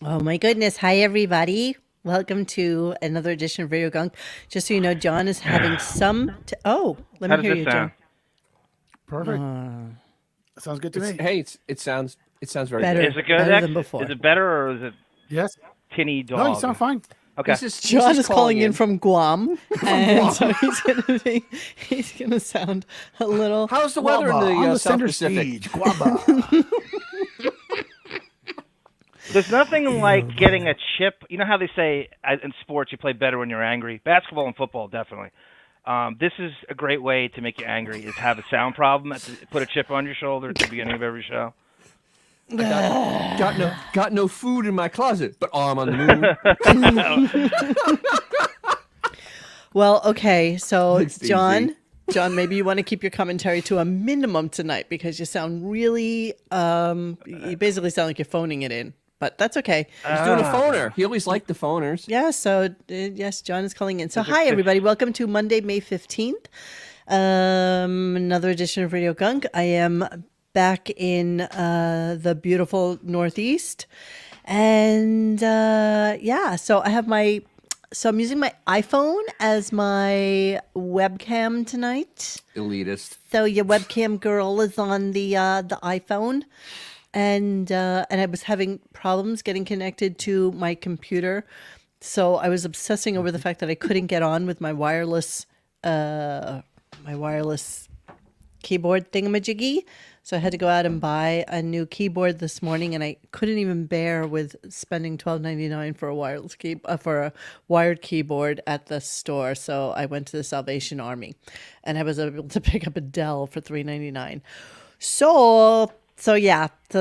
Oh my goodness. Hi, everybody. Welcome to another edition of RadioGunk. Just so you know, John is having some... let How me does hear this you, sound? John. Perfect. Sounds good to me. Hey, it sounds very Better. good. Is it good, Better X? than before. Is it better or is it Yes. tinny dog? No, you sound fine. Okay. John is calling in from Guam, and so he's gonna sound a little... How's the weather in Guava, on the the South center Pacific? stage. Guava. There's nothing like getting a chip. You know how they say in sports you play better when you're angry? Basketball and football, definitely. This is a great way to make you angry, is have a sound problem, put a chip on your shoulder at the beginning of every show. Got no food in my closet, but I'm on the moon. Well, okay, so Thanks, John, maybe you want to keep your commentary to a minimum tonight because you sound really, you basically sound like you're phoning it in, but that's okay. He's doing a phoner. He always liked the phoners. Yeah, so yes, John is calling in. So hi, everybody. Welcome to Monday, May 15th. Another edition of Radio Gunk. I am back in the beautiful Northeast. And so I have I'm using my iPhone as my webcam tonight. Elitist. So your webcam girl is on the iPhone. And I was having problems getting connected to my computer. So I was obsessing over the fact that I couldn't get on with my wireless keyboard thingamajiggy. So I had to go out and buy a new keyboard this morning, and I couldn't even bear with spending $12.99 for a wireless for a wired keyboard at the store. So I went to the Salvation Army, and I was able to pick up a Dell for $3.99. So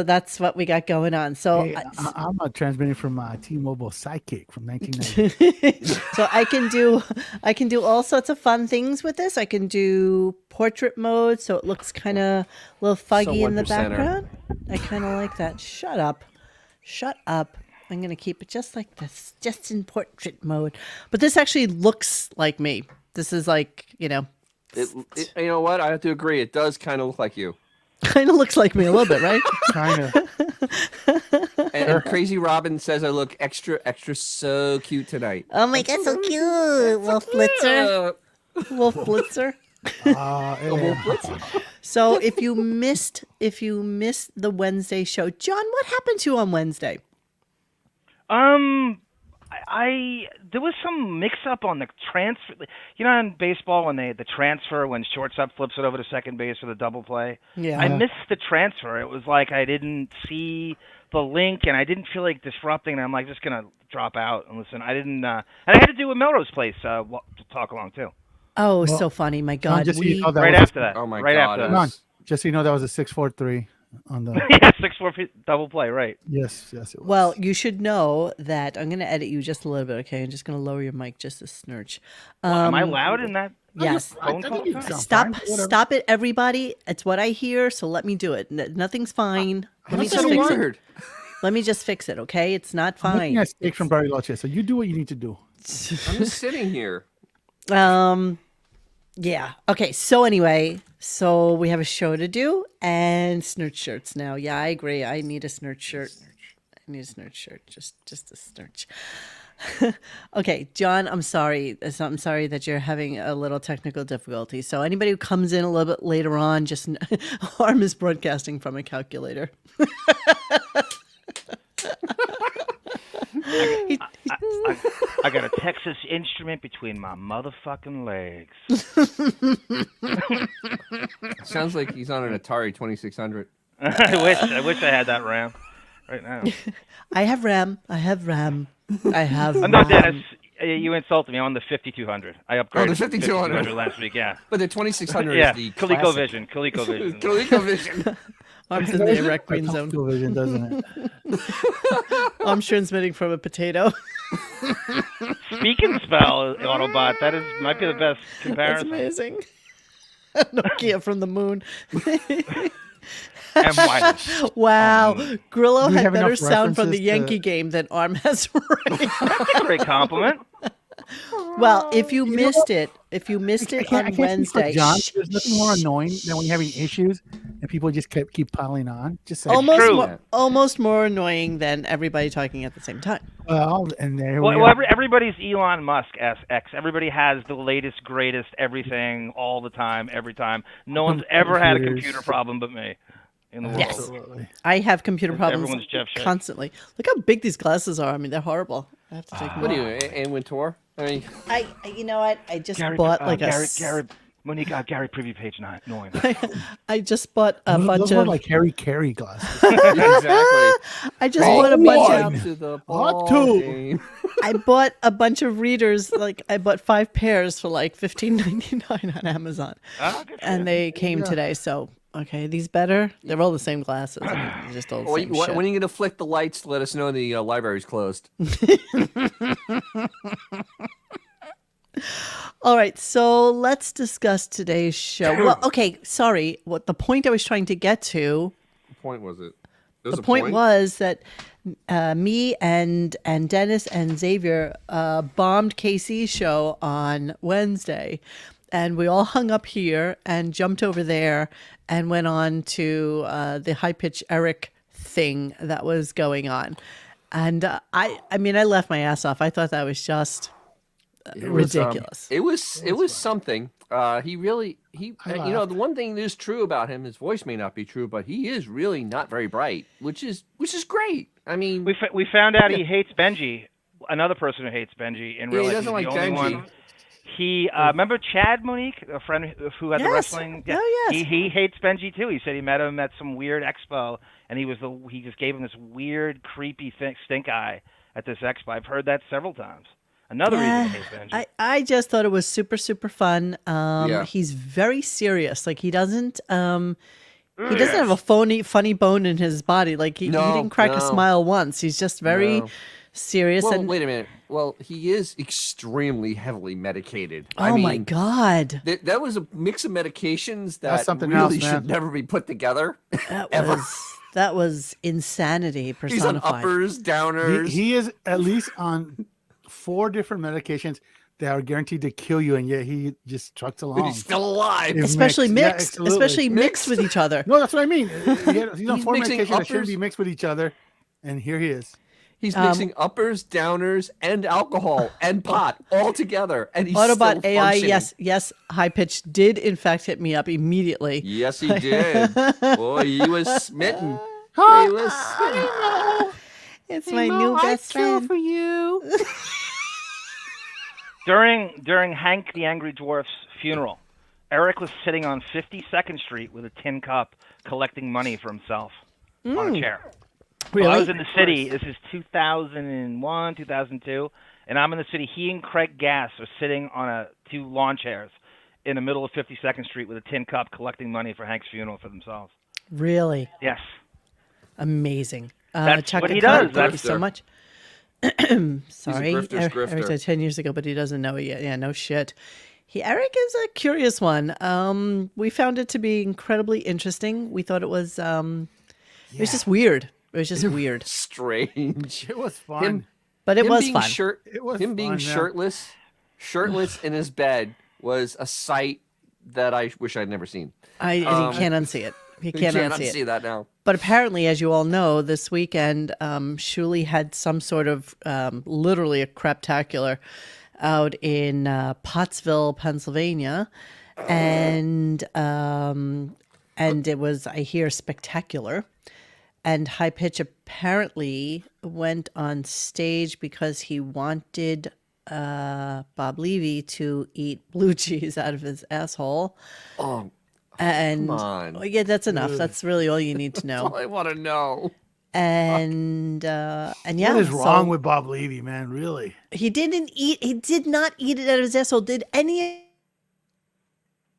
that's what we got going on. So Hey, I'm transmitting from T-Mobile Sidekick from 1990. So I can do all sorts of fun things with this. I can do portrait mode, so it looks kind of a little foggy in the background. I kind of like that. Shut up. I'm going to keep it just like this, just in portrait mode. But this actually looks like me. This is like, You know what? I have to agree. It does kind of look like you. kind of looks like me a little bit, right? Kind of. And Crazy Robin says I look extra so cute tonight. Oh my God, so cute. Wolf Blitzer. Wolf Blitzer. So if you missed the Wednesday show, John, what happened to you on Wednesday? There was some mix-up on the transfer. You know, in baseball, when the transfer, when shortstop flips it over to second base for the double play. Yeah. I missed the transfer. It was like I didn't see the link, and I didn't feel like disrupting. And I'm like, just gonna drop out and listen. I didn't, and I had to do a Melrose Place to talk along too. Oh, well, so funny, my God! Just so you know, Right after that. Oh my right God! After Come on. Just so you know, that was a 643 on the. Yeah, 6-4 double play, right? Yes, it was. Well, you should know that I'm going to edit you just a little bit. Okay, I'm just going to lower your mic just a snurch. Am I loud in that? Yes. I think you sound Stop! fine. Whatever. Stop it, everybody! It's what I hear, so let me do it. Nothing's fine. Let me That's just so fix it. weird. Let me just fix it. Okay, it's not I'm looking fine. at steak from Bariloche, so you do what you need to do. I'm just sitting here. Yeah. Okay. So anyway, we have a show to do and snurch shirts now. Yeah, I agree. I need a snurch shirt. Just a snurch. Okay, John, I'm sorry. I'm sorry that you're having a little technical difficulty. So anybody who comes in a little bit later on, just Arm is broadcasting from a calculator. I got a Texas Instrument between my motherfucking legs. Sounds like he's on an Atari 2600. I wish I had that RAM right now. I have RAM. No, Dennis, you insulted me. I'm on the 5200. I upgraded. Oh, the 5200 last week. Yeah. But the 2600 Yeah. is the ColecoVision. ColecoVision. Arm's in the erect green zone. Television, doesn't it? Arm's transmitting from a potato. Speak and spell, Autobot. That might be the best That's comparison. amazing. Nokia from the moon. And wireless. Wow. Grillo We had have better enough sound from the references Yankee game than Arm has right. That's a great compliment. Well, if you You know missed it I on can't speak for Wednesday, John. There's nothing more annoying than when you're having issues and people just keep piling on. Just saying. true. almost more annoying than everybody talking at the same time. Well, and there Well, we well are. everybody's Elon Musk X. Everybody has the latest, greatest, everything, all the time, every time. No one's ever had a computer problem but me in the world. Yes. Absolutely. I have computer problems Everyone's Jeff Shea. constantly. Look how big these glasses are. I mean, they're horrible. I have to take them What off. are you, Wintour? I mean, You know what? I just Gary, bought like Gary, Monique, Gary preview page 9. I just bought a bunch Those were of like Harry Carey glasses. exactly. I just bought a bunch one. of To the Hot ball two. game. I bought a bunch of readers. Like I bought 5 pairs for like $15.99 on Amazon, and they came today. So okay, these better. They're all the same glasses. I mean, they're just all the same shit. When are you going to flick the lights to let us know the library's closed? All right, so let's discuss today's show. Well, okay, sorry. What the point I was trying to get to? What point was it? The point was that me and Dennis and Xavier bombed KC's show on Wednesday, and we all hung up here and jumped over there and went on to the high pitch Eric thing that was going on. And I mean, I left my ass off. I thought that was just ridiculous. It was something. The one thing that is true about him, his voice may not be true, but he is really not very bright, which is great. I mean, we found out he hates Benji, another person who hates Benji in real life. He doesn't like the only Benji. one. He remember Chad, Monique, a friend who had the wrestling. Yeah. Oh, yes. He hates Benji too. He said he met him at some weird expo, and he just gave him this weird, creepy stink eye at this expo. I've heard that several times. Another reason to hate Benji. I just thought it was super, super fun. He's very serious. Like he doesn't have a funny bone in his body. Like he didn't crack a smile once. He's just very serious. Well, and wait a minute. Well, he is extremely heavily medicated. Oh my God. That was a mix of medications that That's something really else, man. should never be put together. That was insanity personified. He's on uppers, downers. He is at least on 4 different medications that are guaranteed to kill you, and yet he just trucks along. He's still alive. Especially mixed, Yeah, absolutely. mixed with each other. No, that's what I mean. He's on 4 mixing medications that shouldn't uppers. be mixed with each other, and here he is. He's mixing uppers, downers, and alcohol and pot all together, and he's Autobot still AI, functioning. yes, high pitch did in fact hit me up immediately. Yes, he did. Boy, he was smitten. He was smitten. It's my new best friend. for you. During Hank the Angry Dwarf's funeral, Eric was sitting on 52nd Street with a tin cup collecting money for himself on a chair. Really? Well, I was in the city. This is 2001, 2002, and I'm in the city. He and Craig Gass are sitting on 2 lawn chairs in the middle of 52nd Street with a tin cup collecting money for Hank's funeral for themselves. Really? Yes. Amazing. That's Chuck what he Nicole, does. thank you so much. Sorry. grifter's Eric grifter. said 10 years ago, but he doesn't know it yet. Yeah, no shit. Eric is a curious one. We found it to be incredibly interesting. We thought it was just weird. It was just weird. Strange. It was fun. But it was being fun. It was him being fun, yeah. shirtless in his bed was a sight that I wish I'd never seen. You can't unsee it. You You can't can't unsee it. unsee that now. But apparently, as you all know, this weekend, Shuli had some sort of literally a craptacular out in Pottsville, Pennsylvania, and it was, I hear, spectacular. And High Pitch apparently went on stage because he wanted Bob Levy to eat blue cheese out of his asshole. Oh, And come on. yeah, that's enough. That's really all you need to know. I want to know. And yeah, What is wrong with Bob Levy, man? Really? he didn't eat. He did not eat it out of his asshole. Did any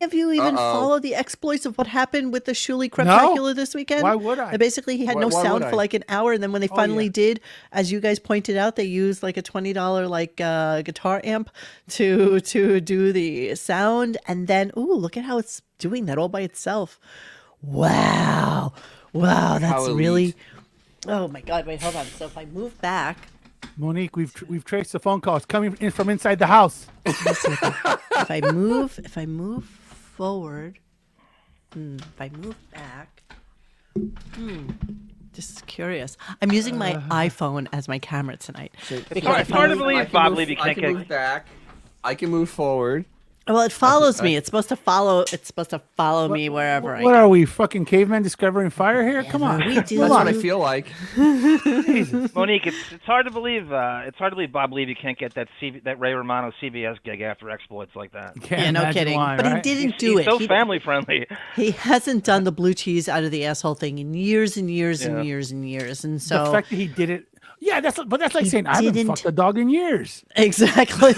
of you even follow the exploits of what happened with the Shuli Creptacular this weekend? Why would I? Basically, he had no Why sound would for I? like an hour, and then when they finally did, as you guys pointed out, they used like a $20 like guitar amp to do the sound, and then look at how it's doing that all by itself. Wow, that's How elite. really. Oh my God! Wait, hold on. So if I move back, Monique, we've traced the phone calls coming in from inside the house. If I move forward, if I move back, just curious. I'm using my iPhone as my camera tonight. It's hard to believe, Bob, you I can't can move back. I can move forward. Well, it follows me. It's supposed to follow. It's supposed to follow me wherever I What go. are we, fucking cavemen discovering fire here? Come on. We do. That's what I feel like. Monique, it's hard to believe. It's hard to believe, Bob, you can't get that Ray Romano CBS gig after exploits like that. Yeah, no kidding. Why, but right? he didn't do He's it. so family friendly. He hasn't done the blue cheese out of the asshole thing in years and years and years and years. And The so fact that he did it. Yeah, that's like He saying I haven't didn't- fucked a dog in years. exactly.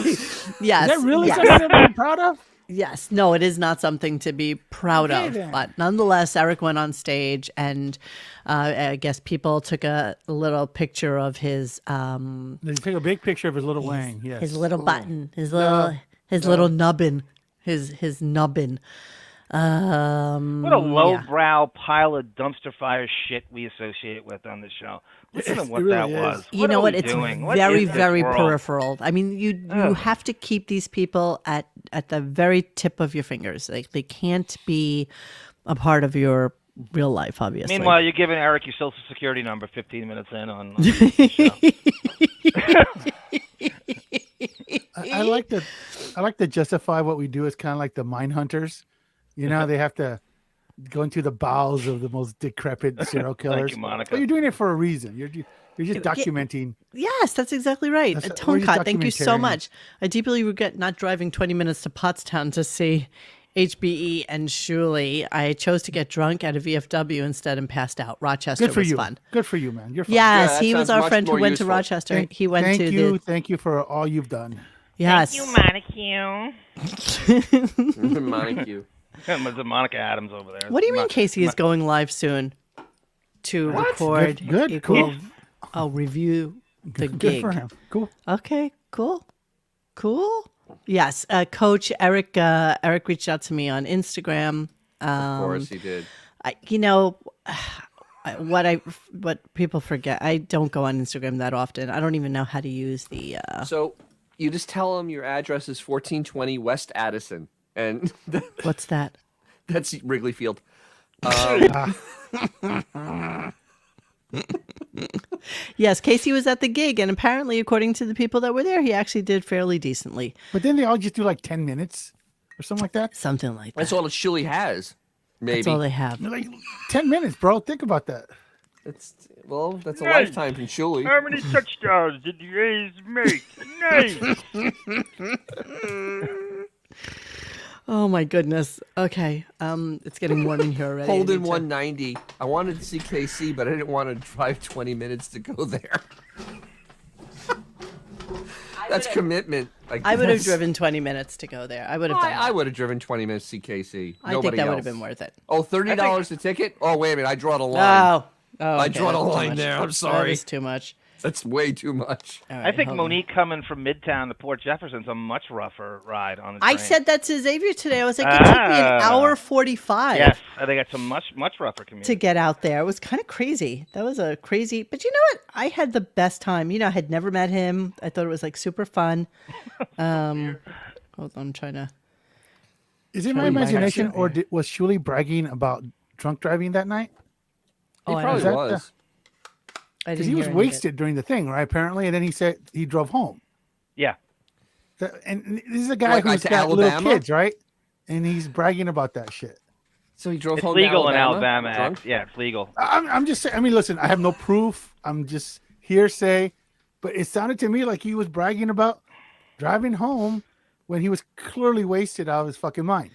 Yes. Is that really yes. something to be proud of? Yes. No, it is not something to be proud Okay, of. then. But nonetheless, Eric went on stage and I guess people took a little picture of his They take a big picture of his little wang. Yes. his little button, his little nubbin, his nubbin. What a lowbrow pile of dumpster fire shit we associate with on this show. Listen to what really that is. was. You know what? are we It's doing? What very, is this very world? peripheral. I mean, you have to keep these people at the very tip of your fingers. Like they can't be a part of your real life, obviously. Meanwhile, you're giving Eric your social security number 15 minutes in on the show. I like to justify what we do as kind of like the mine hunters. You know, they have to go into the bowels of the most decrepit serial killers. you, Monica. But you're doing it for a reason. You're just documenting. Yes, that's exactly right. We're just Tonkat, thank you so documentarian. much. I deeply regret not driving 20 minutes to Pottstown to see HBE and Shuley. I chose to get drunk at a VFW instead and passed out. Rochester Good for was you. fun. Good for you, man. You're fine. Yes, that he was sounds our much friend who more went to useful. Rochester. He went to the Thank you for all you've done. yes. Monica. There's a Monica Adams over there. What do you mean Casey is going live soon to record? Good, cool. I'll review the Good gig. for him. Cool. Okay, cool. Yes, Coach Eric. Eric reached out to me on Instagram. Of course he did. What people forget. I don't go on Instagram that often. I don't even know how to use the. So you just tell him your address is 1420 West Addison, and What's that? that's Wrigley Field. Yes, Casey was at the gig, and apparently, according to the people that were there, he actually did fairly decently. But then they all just do like 10 minutes or something like that. Something like that. That's all that Shuley has. Maybe. That's all they have. They're like 10 minutes, bro. Think about that. That's a lifetime from Shuley. How many touchdowns did the A's make? Nice. Oh my goodness. Okay. It's getting warm in here already. Holden 190. I wanted to see KC, but I didn't want to drive 20 minutes to go there. That's commitment. I would have driven 20 minutes to go there. I would have done that. I would have driven 20 minutes to see KC. I think that would have been worth it. Oh, $30 a ticket? Oh, wait a minute. I draw the line. Oh, I draw the that's too line much. there. I'm That sorry. is too much. That's way too much. All I right, think hold on. Monique coming from Midtown to Port Jefferson's a much rougher ride on the train. I said that to Xavier today. I was like, it took me an hour 45 Yes, I think it's a much rougher commute. to get out there. It was kind of crazy. That was a crazy, but you know what? I had the best time. You know, I had never met him. I thought it was like super fun. Hold on, I'm trying to. Is it my Tell me my imagination, or answer. was Shuley bragging about drunk driving that night? He I probably don't know. was. I Because didn't he was hear any of it. wasted during the thing, right? Apparently, and then he said he drove home. Yeah. And this is a guy Like who's to got little Alabama? kids, right? And he's bragging about that shit. So he drove It's home legal to in Alabama. drunk? Yeah, it's legal. I'm just saying. I mean, listen, I have no proof. I'm just hearsay, but it sounded to me like he was bragging about driving home when he was clearly wasted out of his fucking mind.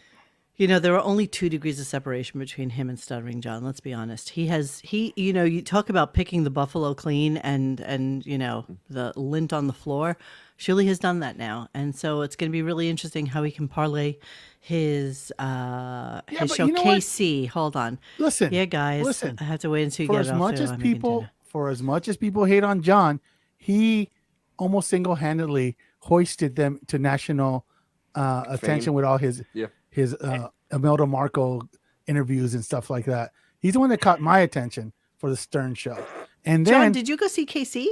You know, there are only 2 degrees of separation between him and Stuttering John. Let's be honest. You know, you talk about picking the buffalo clean and you know, the lint on the floor. Shirley has done that now. And so it's going to be really interesting how he can parlay his but show. you know what? KC, hold on. Listen, Yeah, guys. listen. I have to wait until you For get as it off. much so as I'm making people, dinner. for as much as people hate on John, he almost single-handedly hoisted them to national attention with all his Yeah. his Imelda Marco interviews and stuff like that. He's the one that caught my attention for the Stern Show. And then John, did you go see KC?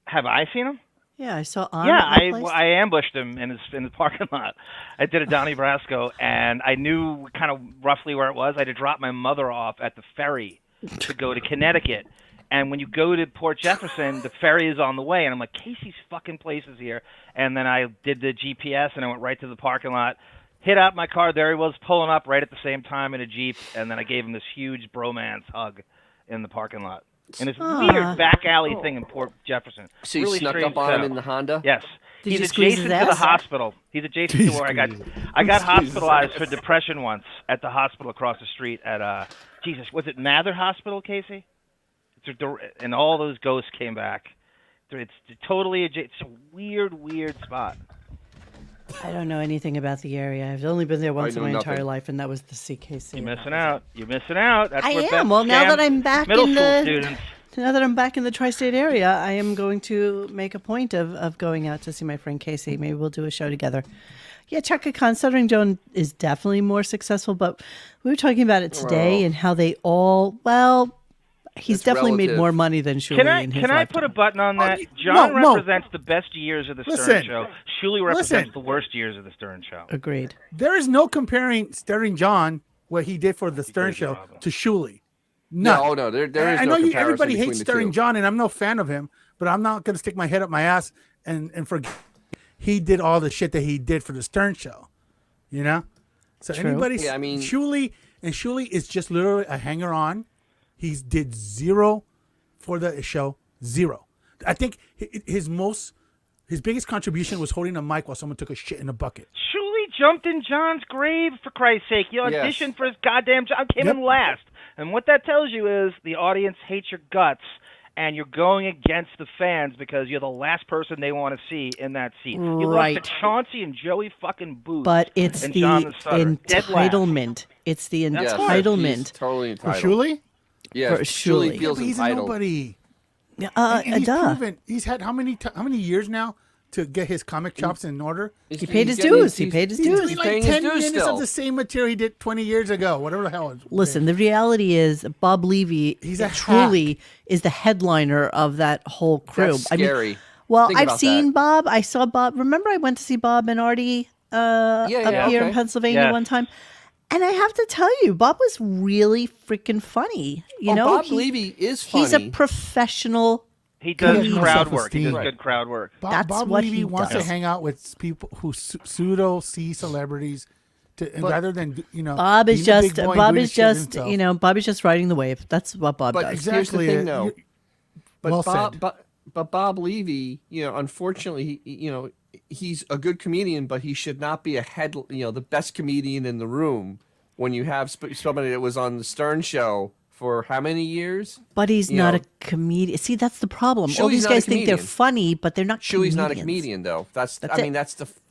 Have I seen him? Yeah, I saw on Yeah, at my place. I ambushed him in the parking lot. I did a Donnie Brasco, and I knew kind of roughly where it was. I had to drop my mother off at the ferry to go to Connecticut. And when you go to Port Jefferson, the ferry is on the way, and I'm like, Casey's fucking place is here. And then I did the GPS, and I went right to the parking lot, hit out my car. There he was, pulling up right at the same time in a Jeep, and then I gave him this huge bromance hug in the parking lot. In this weird back alley thing in Port Jefferson. So you really snuck strange up on him setup. in the Honda? Yes. Did He's you squeeze his adjacent to the ass? hospital. He's adjacent to where I got hospitalized for depression once at the hospital across the street at Jesus, was it Mather Hospital, Casey? And all those ghosts came back. It's totally it's a weird spot. I don't know anything about the area. I've only been there once in know my entire nothing. life, and that was the CKC. You're missing out. You're missing out. That's I where am. Beth Well, now that scams I'm back middle in school the students. now that I'm back in the tri-state area, I am going to make a point of going out to see my friend Casey. Maybe we'll do a show together. Yeah, Chaka Khan, Stuttering Joan is definitely more successful, but we were talking about it today and how they all, he's It's definitely made relative. more money than Shuli in his Can I lifetime. put a button on that? no, John no. represents the best years of the Stern Listen. Show. Shuli represents Listen. the worst years of the Stern Show. Agreed. There is no comparing Stuttering John, what he did for the Stern Show, to Shuli. No, there is I no know comparison everybody between hates the Stuttering two. John, and I'm no fan of him, but I'm not going to stick my head up my ass and forget he did all the shit that he did for the Stern Show. You know? So True. anybody, Yeah, I mean- Shuli is just literally a hanger on. He did zero for the show, zero. I think his biggest contribution was holding a mic while someone took a shit in a bucket. Shuli jumped in John's grave, for Christ's sake. You auditioned for his goddamn job, came in last. And what that tells you is the audience hates your guts, and you're going against the fans because you're the last person they want to see in that seat. You Right. lost to Chauncey and Joey fucking Booth. But it's and the John the Stutterer. Dead last. entitlement. It's the Yes, he's entitlement. totally For entitled. Shuli? Yeah, For Shuli Shuli. feels But he's a entitled. nobody. And he's Duh. proven. He's had how many years now to get his comic chops in order? He paid his dues. He paid his He's dues. doing like paying his 10 dues minutes still. of the same material he did 20 years ago, whatever the hell. Listen, the reality is Bob Levy He's a truly is the headliner of that whole crew. That's scary. Well, Think I've about seen that. Bob. I saw Bob. Remember, I went to see Bob and Artie up here okay. in Pennsylvania Yes. one time. And I have to tell you, Bob was really freaking funny. You know, Bob Levy is funny. he's a professional. He does He has no crowd work. He does self-esteem. good crowd work. That's Bob what Levy he wants does. to hang out with people who pseudo see celebrities, rather than Bob is being the big just boy and Bob doing is shit just himself. Bob is just riding the wave. That's what Bob But does. Exactly. Here's the thing, though. You're- But well Bob, said. but Bob Levy, unfortunately, he's a good comedian, but he should not be the best comedian in the room when you have somebody that was on the Stern Show for how many years? But he's You not know, a comedian. See, that's the problem. All Shuli's these not a guys think they're comedian. funny, but they're not. Shuli's not a comedians. comedian, though. That's That's it.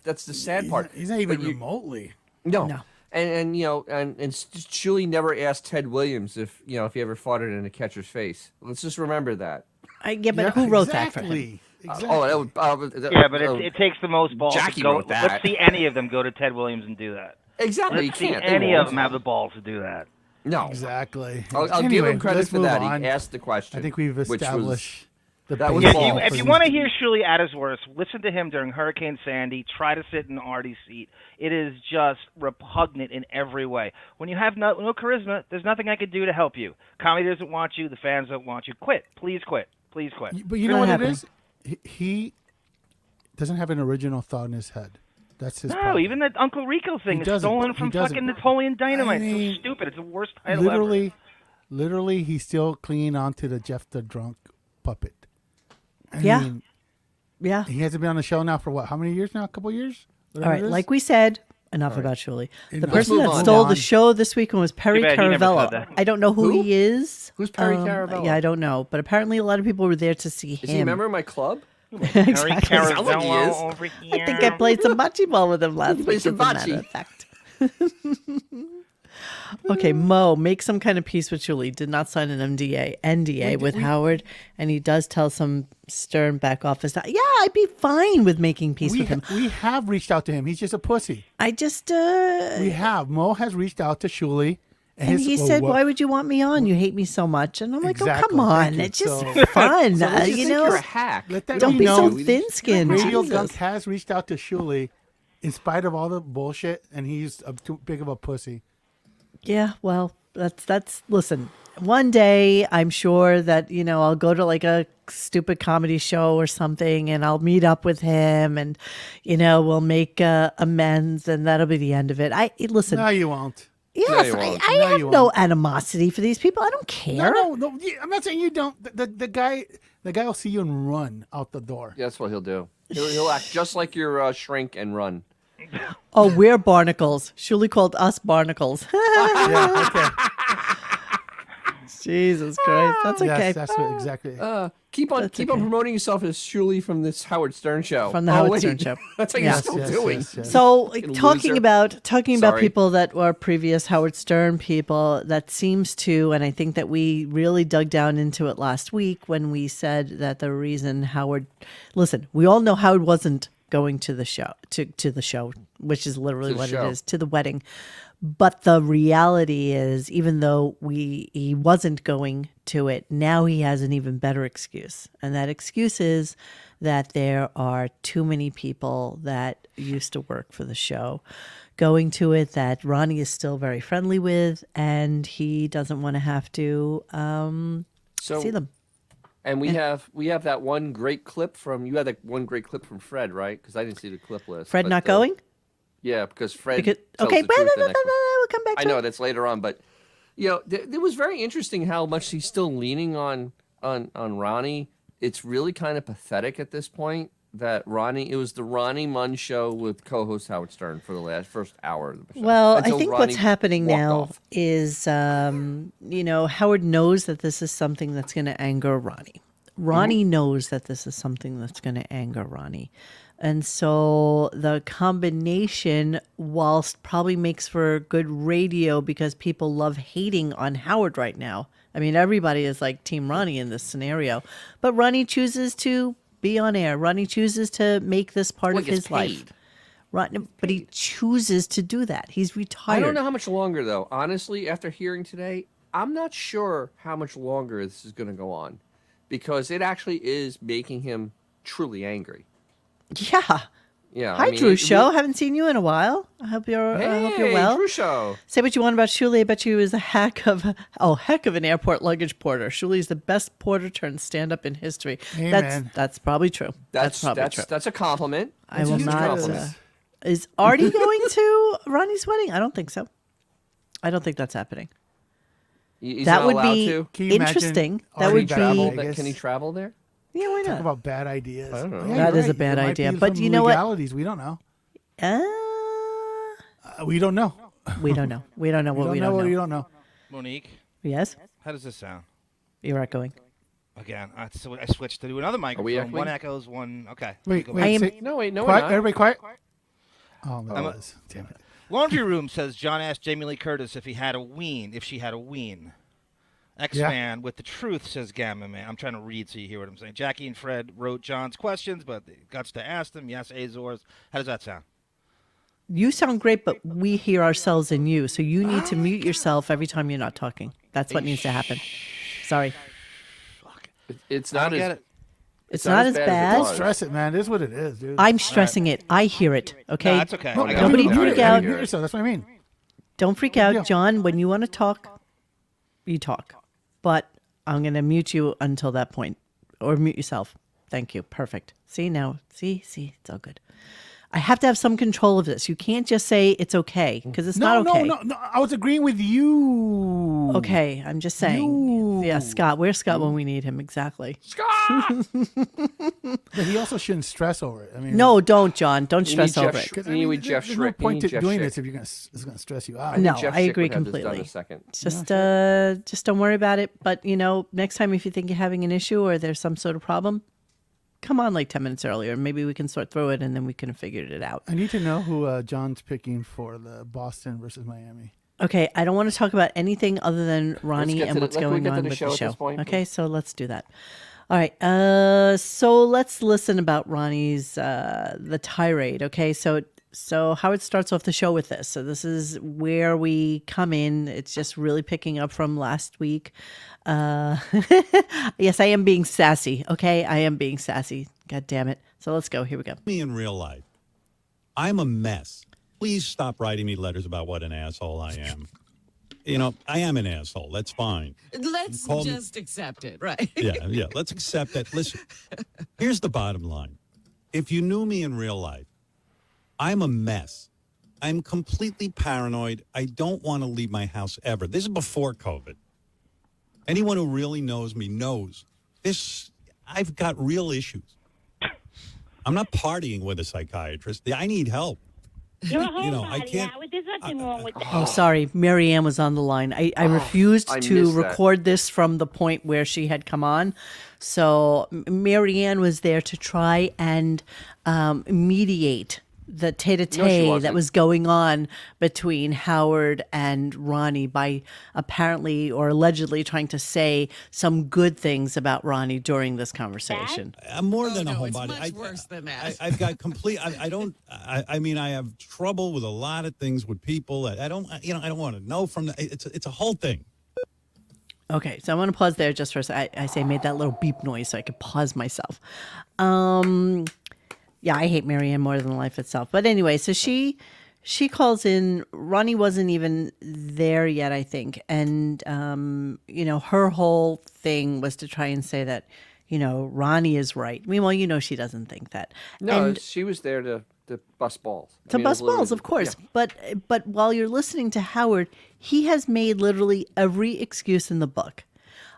that's the sad part. He's not even But you- remotely. No. No. And Shuli never asked Ted Williams if he ever farted in a catcher's face. Let's just remember that. But who wrote that for him? Exactly. Exactly. Yeah, but it takes the most balls Jackie to go. wrote that. Let's see any of them go to Ted Williams and do that. exactly. Let's You see can't. They any of won't. them have the balls to do that. No. Exactly. I'll give Anyway, him credit let's for move that. on. He asked the question. I think we've which was- established the that was base ball. ball If for you these- want to hear Shuli at his worst, listen to him during Hurricane Sandy. Try to sit in Artie's seat. It is just repugnant in every way. When you have no charisma, there's nothing I can do to help you. Comedy doesn't want you. The fans don't want you. Quit. Please quit. Please quit. But you know what Gonna it is? He doesn't have an original thought in his head. That's his No, problem. even that Uncle Rico thing is doesn't. stolen He from doesn't. fucking Napoleon Dynamite. I It's mean, so stupid. It's the worst title ever. Literally, he's still clinging on to the Jeff the Drunk puppet. I Yeah. mean, Yeah. he hasn't been on the show now for what? How many years now? A couple years? All Whatever right. it is? Like we said, enough about Shuli. The Let's person move that on. stole On. the show this weekend was Perry Too bad he never Caravella. said that. I don't know who Who? he is. Who's Perry Caravella? Yeah, I don't know. But apparently, a lot of people were there to see Is him. he a member of my club? Exactly. Harry Sounds like he Caravello is. over here. I think I played some bocce ball with him last played week. some as a matter bocce. of fact. Okay, Mo, make some kind of peace with Julie. Did not sign an NDA with Howard, and he does tell some stern back office that, yeah, I'd be fine with making peace with him. We have reached out to him. He's just a pussy. I just, We have. Mo has reached out to Shuli And he said, "Why would you want me on? You hate me so much." And I'm like, "Oh, come on! It's just fun, Let's just you think know. you're a hack. Don't be so thin-skinned." Radio Jesus. Gunk has reached out to Shuli in spite of all the bullshit, and he's too big of a pussy. Yeah, well, that's. Listen, one day I'm sure that I'll go to like a stupid comedy show or something, and I'll meet up with him, and we'll make amends, and that'll be the end of it. Listen. No, you won't. Yes, you I won't. have no animosity for these people. I don't care. No. I'm not saying you don't. The guy will see you and run out the door. That's what he'll do. He'll act just like your shrink and run. Oh, we're barnacles. Shuli called us barnacles. Yeah, okay. Jesus Christ, that's okay. Yes, that's what, exactly. Keep on okay. promoting yourself as Shuli from this Howard Stern show. From the Howard wait. Stern show. That's what Yes, you're still doing. Yes. So Fucking talking loser. about Sorry. people that were previous Howard Stern people, that seems to, and I think that we really dug down into it last week when we said that the reason Howard, listen, we all know Howard wasn't going to the show, to the show, which is literally To the what show. it is, to the wedding. But the reality is, even though he wasn't going to it, now he has an even better excuse. And that excuse is that there are too many people that used to work for the show going to it that Ronnie is still very friendly with, and he doesn't want to have to see them. And we have that one great clip from you had that one great clip from Fred, right? Because I didn't see the clip list. Fred but, not going? Yeah, because Fred. Because, tells okay, the truth the next one. we'll come back to I know it. that's later on, but it was very interesting how much he's still leaning on Ronnie. It's really kind of pathetic at this point that it was the Ronnie Mund show with co-host Howard Stern for the first hour of the show. Well, I until think Ronnie what's happening walked now off. is, Howard knows that this is something that's going to anger Ronnie. Ronnie knows that this is something that's going to anger Ronnie. And so the combination, whilst probably makes for good radio because people love hating on Howard right now. I mean, everybody is like Team Ronnie in this scenario. But Ronnie chooses to be on air. Ronnie chooses to make this part of his life. Ronnie, but he chooses to do that. He's retired. I don't know how much longer, though. Honestly, after hearing today, I'm not sure how much longer this is going to go on. Because it actually is making him truly angry. Yeah. Yeah. Hi, Drew Show. Haven't seen you in a while. I hope you're well. Drew Show. Say what you want about Shuli. I bet you is a heck of an airport luggage porter. Shuli is the best porter turned stand-up in history. Amen. That's probably true. That's probably true. That's a compliment. I That's a will huge not. compliment. Is Artie going to Ronnie's wedding? I don't think so. I don't think that's happening. He's That not would allowed be to? Can you imagine interesting. That Artie would travel be. Vegas? Can he travel there? Yeah, why Talk not? about bad ideas. I don't know. Yeah, That you're is a right. bad There might idea. be But some you know what? legalities. We don't know. We don't know. We don't know. We don't know what we don't what know. we don't know. Monique, Yes, how does this sound? you're echoing. Again, so I switched to do another microphone. echoing? One echoes, one. Okay. Wait, Go wait. back. I am- say- No, wait, no, quiet. we're not. Everybody quiet. Oh, no, I'm it was. Damn it. Laundry Room says John asked Jamie Lee Curtis if she had a ween. X-Man with the truth, says Gamma Man. I'm trying to read so you hear what I'm saying. Jackie and Fred wrote John's questions, but they guts to ask them. Yes, Azores. How does that sound? You sound great, but we hear ourselves in you. So you need to mute yourself every time you're not talking. That's what needs to happen. Sorry. It's I not don't get as it. It's not as as it bad. was. Stress it, man. It is what it is, dude. I'm stressing it. I hear it. Okay. No, that's okay. No, I got Nobody it. mute freak it. out. Mute yourself. That's what I mean. Don't freak out, Yeah. John. When you want to talk, you talk. But I'm going to mute you until that point. Or mute yourself. Thank you. Perfect. See now. See, it's all good. I have to have some control of this. You can't just say it's okay because it's not okay. No. I was agreeing with you. Okay, I'm just saying. You. Yeah, Scott. Where's Scott when we need him? Exactly. But he also shouldn't stress over it. I mean, No, don't, John. Don't You need stress over Jeff it. Sh- 'cause, You need with Jeff there's no Schrick. You point need to Jeff doing Schick. this if it's gonna stress you out. No, Jeff I Schick agree would have this done in completely. a second. Just don't worry about it. But next time if you think you're having an issue or there's some sort of problem, come on like 10 minutes earlier. Maybe we can sort through it and then we can have figured it out. I need to know who John's picking for the Boston versus Miami. Okay, I don't want to talk about anything other than Ronnie get and to the- what's can we going get to on the with show the at show. this point, Okay, so let's do that. All right, so let's listen about Ronnie's the tirade. Okay, so So Howard starts off the show with this. So this is where we come in. It's just really picking up from last week. Yes, I am being sassy. Okay, I am being sassy. God damn it. So let's go. Here we go. Me in real life, I'm a mess. Please stop writing me letters about what an asshole I am. You know, I am an asshole. That's fine. Let's Call me- just accept it, right? Yeah. Let's accept that. Listen, here's the bottom line. If you knew me in real life, I'm a mess. I'm completely paranoid. I don't want to leave my house ever. This is before COVID. Anyone who really knows me knows this. I've got real issues. I'm not partying with a psychiatrist. I need help. You're a You know, homebody, I can't- Howard. There's nothing wrong with that. Oh, sorry. Marianne was on the line. I refused I to missed that. record this from the point where she had come on. So Marianne was there to try and mediate the No, she tete-a-tete wasn't. that was going on between Howard and Ronnie by apparently or allegedly trying to say some good things about Ronnie during this conversation. I'm more than a no, it's homebody. much worse than that. I've got complete. I mean, I have trouble with a lot of things with people. I don't want to know from. It's a whole thing. Okay, so I'm going to pause there just for a second. I say made that little beep noise so I could pause myself. Yeah, I hate Marianne more than life itself. But anyway, so she calls in. Ronnie wasn't even there yet, I think. And, her whole thing was to try and say that, Ronnie is right. Meanwhile, she doesn't think that. No, And she was there to bust balls. to bust balls, of course. Yeah. But while you're listening to Howard, he has made literally every excuse in the book.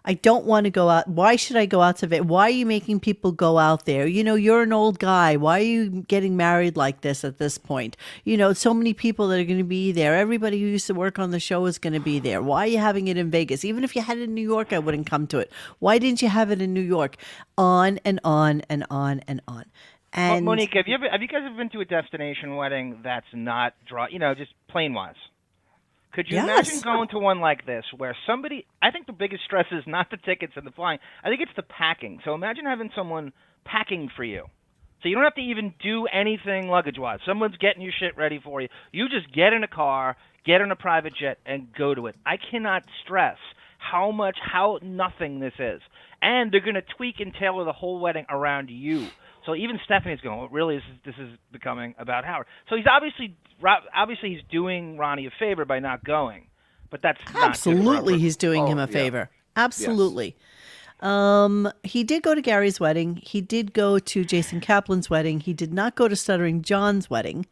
I don't want to go out. Why should I go out to Vegas? Why are you making people go out there? You're an old guy. Why are you getting married like this at this point? So many people that are going to be there. Everybody who used to work on the show is going to be there. Why are you having it in Vegas? Even if you had it in New York, I wouldn't come to it. Why didn't you have it in New York? On and on and on and on. And Monique, have you guys ever been to a destination wedding that's not just plain wise? Could you Yes. imagine going to one like this where I think the biggest stress is not the tickets and the flying. I think it's the packing. So imagine having someone packing for you. So you don't have to even do anything luggage-wise. Someone's getting your shit ready for you. You just get in a car, get in a private jet, and go to it. I cannot stress how nothing this is. And they're going to tweak and tailor the whole wedding around you. So even Stephanie's going, well, really, this is becoming about Howard. So he's obviously he's doing Ronnie a favor by not going, but that's absolutely not he's doing him a yeah. favor. Absolutely. He did go to Gary's wedding. He did go to Jason Kaplan's wedding. He did not go to Stuttering John's wedding.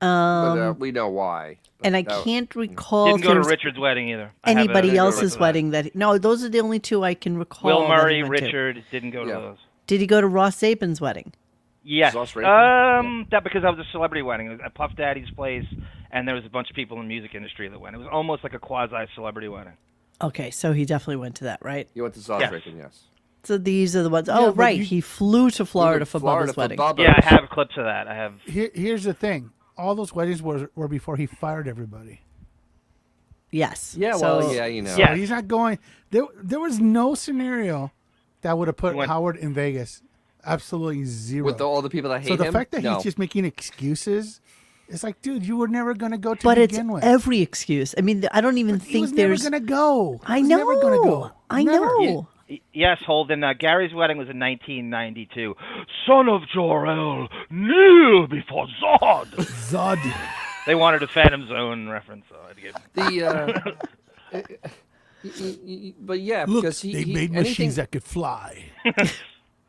But we know why. And I can't recall Didn't if go to there was Richard's wedding either. I have anybody a- else's wedding that. No, those are the only two I can recall. Will that Murray, he went to. Richard didn't go to Yeah. those. Did he go to Ross Zabin's wedding? Yes. Sauce Raping? That because that was a celebrity wedding. It was at Puff Daddy's place, and there was a bunch of people in the music industry that went. It was almost like a quasi-celebrity wedding. Okay, so he definitely went to that, right? You went to Sauce Yes. Raping, yes. So these are the ones. Oh, but right. you- He flew to Florida for Florida Bubba's for wedding. Bubba. Yeah, I have clips of that. I have. Here's the thing. All those weddings were before he fired everybody. Yes. Yeah, So- well, yeah, you know. Yeah. He's not going. There was no scenario that would have put Went- Howard in Vegas. Absolutely zero. With all the people that hate so the him. fact that no. he's just making excuses, it's like, dude, you were never going to go to But it's begin with. every excuse. I mean, I don't even He was think never there's. going to go. I He was know. Never going to go. I Never. know. Yes, Holden. Gary's wedding was in 1992. Son of Jor-El, kneel before Zod. Zod. They wanted a Phantom Zone reference, so I had to give. But yeah, Look, because he they made anything, machines that could fly.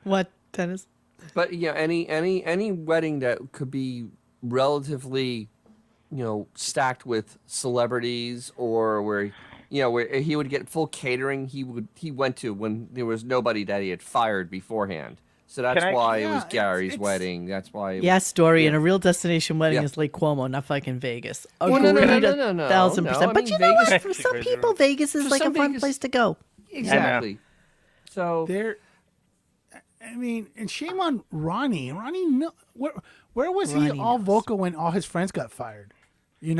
What, Dennis? But yeah, any wedding that could be relatively, stacked with celebrities, or where he would get full catering, he went to when there was nobody that he had fired beforehand. So that's Can I- why it was Yeah, Gary's it's- wedding. That's why. It was, Yes, Dorian. Yeah. A real destination wedding Yeah. is Lake Como, not fucking Vegas. Well, no, no, Agreed no, no, no, 1,000%. no. I But mean, you know what? Vegas- For some people, Vegas is For like a some fun Vegas- place to go. Exactly. So I mean, and shame on Ronnie. Ronnie, no, where was he Ronnie all knows. vocal when all his friends got fired? The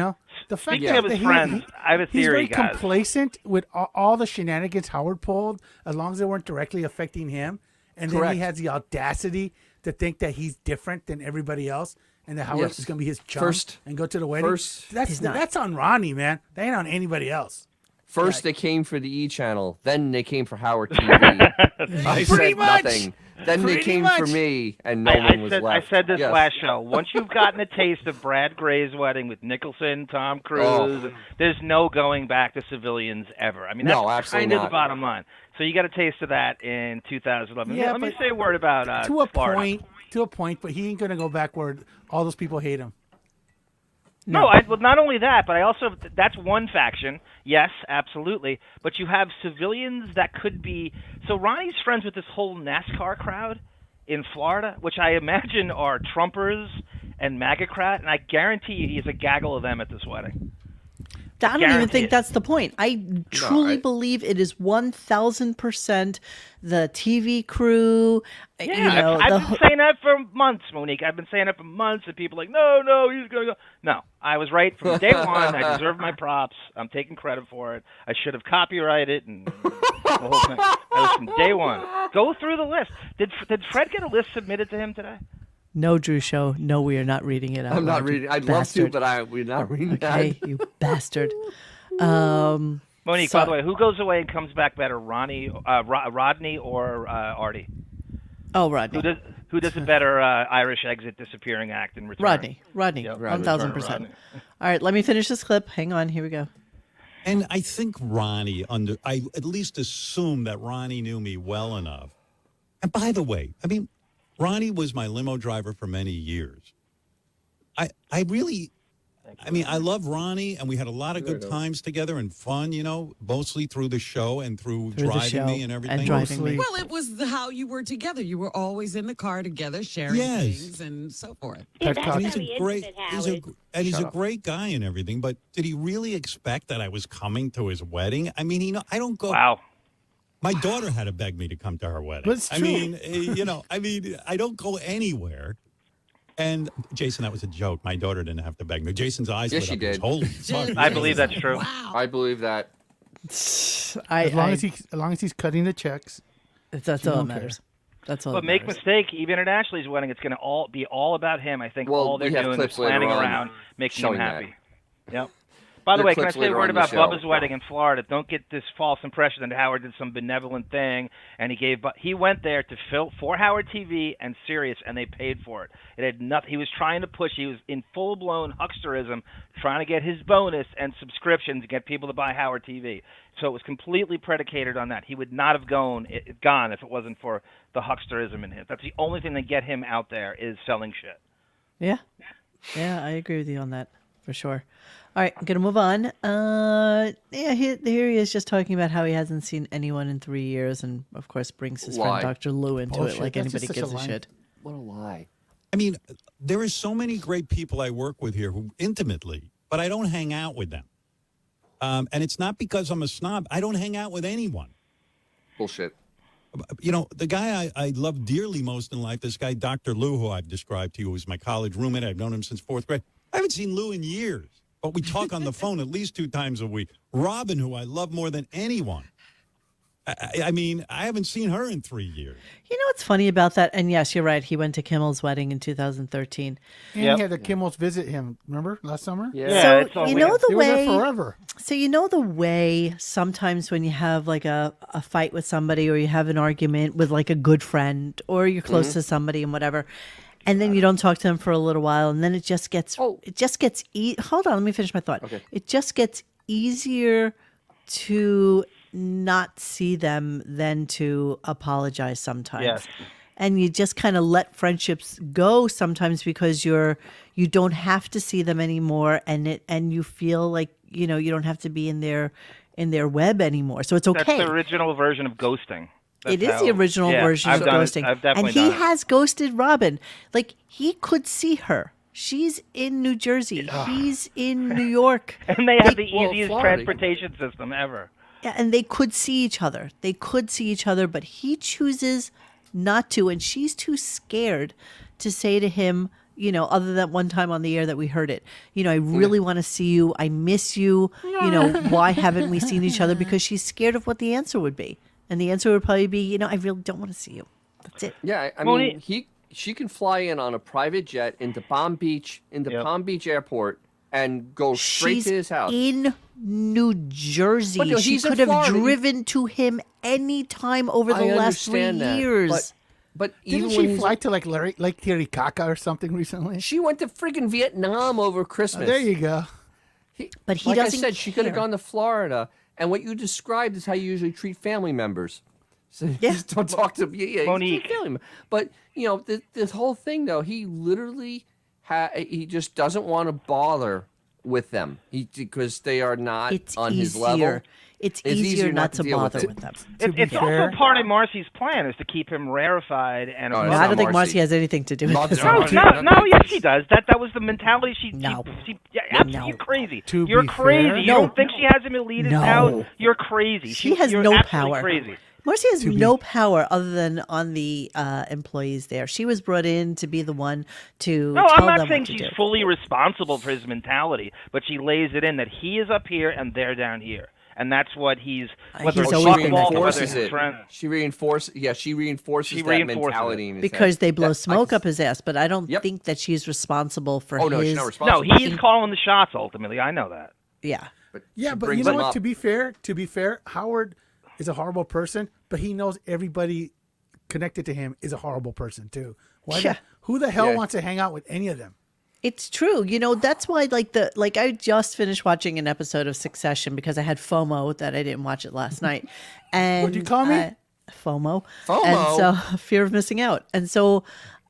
fact Speaking that of his that friends, I have a he's theory, very guys. complacent with all the shenanigans Howard pulled, as long as they weren't directly affecting him. And then Correct. he has the audacity to think that he's different than everybody else. and that Howard Yes. is going to be his chum First- and go to the wedding. first- That's on Ronnie, man. That ain't on anybody else. First they came for the E channel, then they came for Howard TV. I Pretty said much. nothing. Then they Pretty came for much. me, and no I one was said left. I said this Yes. last show. Once you've gotten a taste of Brad Gray's wedding with Nicholson, Tom Cruise, Oh. there's no going back to civilians ever. I mean, No, that's absolutely kind of not. the bottom line. So you got a taste of that in 2011. Yeah, Let me but say a word about To a Florida. point. To a point, but he ain't going to go back where all those people hate him. No, well, not only that, but I also that's one faction. Yes, absolutely. But you have civilians that could be. So Ronnie's friends with this whole NASCAR crowd in Florida, which I imagine are Trumpers and MAGA-crat, and I guarantee you he's a gaggle of them at this wedding. I don't even Guarantee think it. that's the point. I truly I- believe it is 1,000% the TV crew. Yeah, you know, I've the been saying that for months, Monique. I've been saying that for months, and people are like, no, he's going to go. No, I was right from day one. I deserve my props. I'm taking credit for it. I should have copyrighted and the whole thing. I was from day one. Go through the list. Did Fred get a list submitted to him today? No, Drew Show. No, we are not reading it out. I'm not loud, you reading. I'd love to, bastard. but we're not reading Okay, that. you bastard. Monique, So- by the way, who goes away and comes back better, Rodney or Artie? Oh, Rodney. Who does a better Irish exit disappearing act in return? Rodney. Yep. 1,000%. Rodney. All right, let me finish this clip. Hang on. Here we go. And I think Ronnie I at least assume that Ronnie knew me well enough. And by the way, I mean, Ronnie was my limo driver for many years. I love Ronnie, and we had a lot of good times together and fun, mostly through the show and through Through the driving show me and everything. driving me. Well, it was how you were together. You were always in the car together, sharing Yes. things and so forth. See, that's And he's very a great, intimate, he's Howard. he's a great guy and everything. But did he really expect that I was coming to his wedding? I mean, I don't go. Wow. My daughter had to beg me to come to her wedding. But it's I true. mean, I don't go anywhere. And Jason, that was a joke. My daughter didn't have to beg me. Jason's eyes Yes, lit she up. He was, did. Holy fuck. I believe that's true. Wow. I believe that. As long as he's cutting the checks. That's all that don't matters. That's all But that make matters. mistake, even at Ashley's wedding, it's going to be all about him. I think Well, all they're we have doing is clips later planning on around making him showing that. happy. Yep. By the There are way, can I clips say a later word on in the about show. Bubba's wedding in Florida? Don't get this false impression that Howard did some benevolent thing and he went there to fill for Howard TV and Sirius, and they paid for it. It had nothing. He was trying to push. He was in full blown hucksterism, trying to get his bonus and subscriptions to get people to buy Howard TV. So it was completely predicated on that. He would not have gone if it wasn't for the hucksterism in him. That's the only thing that get him out there is selling shit. Yeah. Yeah, I agree with you on that for sure. All right, I'm going to move on. Here he is just talking about how he hasn't seen anyone in 3 years and, of course, brings his Lie. friend Dr. Lou into Bullshit. it like That's anybody just such gives a a lie. shit. What a lie. I mean, there are so many great people I work with here who intimately, but I don't hang out with them. And it's not because I'm a snob. I don't hang out with anyone. Bullshit. The guy I love dearly most in life, this guy, Dr. Lou, who I've described to you, who's my college roommate. I've known him since fourth grade. I haven't seen Lou in years, but we talk on the phone at least 2 times a week. Robin, who I love more than anyone. I mean, I haven't seen her in 3 years. You know what's funny about that? And yes, you're right. He went to Kimmel's wedding in 2013. And Yep. he had the Kimmels visit him, remember, last summer? Yeah, it's so all you weird. know the They were there way. forever. So you know the way sometimes when you have like a fight with somebody or you have an argument with like a good friend or you're close to somebody and whatever, and then you don't talk to them for a little while and then it just gets hold on, let me finish my thought. Okay. It just gets easier to not see them than to apologize sometimes. Yes. And you just kind of let friendships go sometimes because you don't have to see them anymore and you feel like you don't have to be in their web anymore, so it's okay. That's the original version of ghosting. It is the original version I've of done ghosting. It. I've definitely and he done it. has ghosted Robin. Like he could see her. She's in New Jersey. He's in New York. And they have the well, easiest Florida. transportation system ever. Yeah, and they could see each other. But he chooses not to, and she's too scared to say to him, other than one time on the air that we heard it, I really want to see you. I miss you. Why haven't we seen each other? Because she's scared of what the answer would be. And the answer would probably be, I really don't want to see you. That's it. Yeah, I Monique- mean, she can fly in on a private jet into Palm Beach Airport and go straight She's to his house. in New Jersey. But no, she he's in could have Florida. driven to him any time over the I last 3 understand that, years. But Didn't even when she he's fly to like Lake Titicaca or something recently? she went to friggin' Vietnam over Christmas. There you go. But he like I doesn't said, she could have care. gone to Florida. And what you described is how you usually treat family members. So Yeah. just don't talk to Monique. family members. But this whole thing though, he literally he just doesn't want to bother with them because they are not It's on easier. his level. It's It's easier not to deal with bother it. with them. It's fair- also part of Marcy's plan is to keep him rarefied and. Oh, above- it's I not don't think Marcy. Marcy has anything to do with Not this. the- No, yes, she does. That was the mentality she. No. Yeah, absolutely, you're No. crazy. To You're be crazy. fair- You No. don't think she has him elite No. out? You're crazy. She has you're no absolutely power. Crazy. Marcy has no power other than on the employees there. She was brought in to be the one to No, tell I'm not them saying what to she's do. fully responsible for his mentality, but she lays it in that he is up here and they're down here, and that's what he's. Whether He's it's always been football, that or way. whether it's Reinforces it. friend. She reinforces She that reinforces mentality it. in his Because head. they blow That- smoke up his ass, but I don't Yep. think that she's responsible for Oh no, his. she's not No, responsible. he's calling the shots ultimately. I know that. Yeah. Yeah, She but brings you know them what? up. To be fair, Howard is a horrible person, but he knows everybody connected to him is a horrible person too. Why? Yeah. Who the hell Yeah. wants to hang out with any of them? It's true. That's why I just finished watching an episode of Succession because I had FOMO that I didn't watch it last night. And What'd you call me? FOMO. FOMO? And so fear of missing out. And so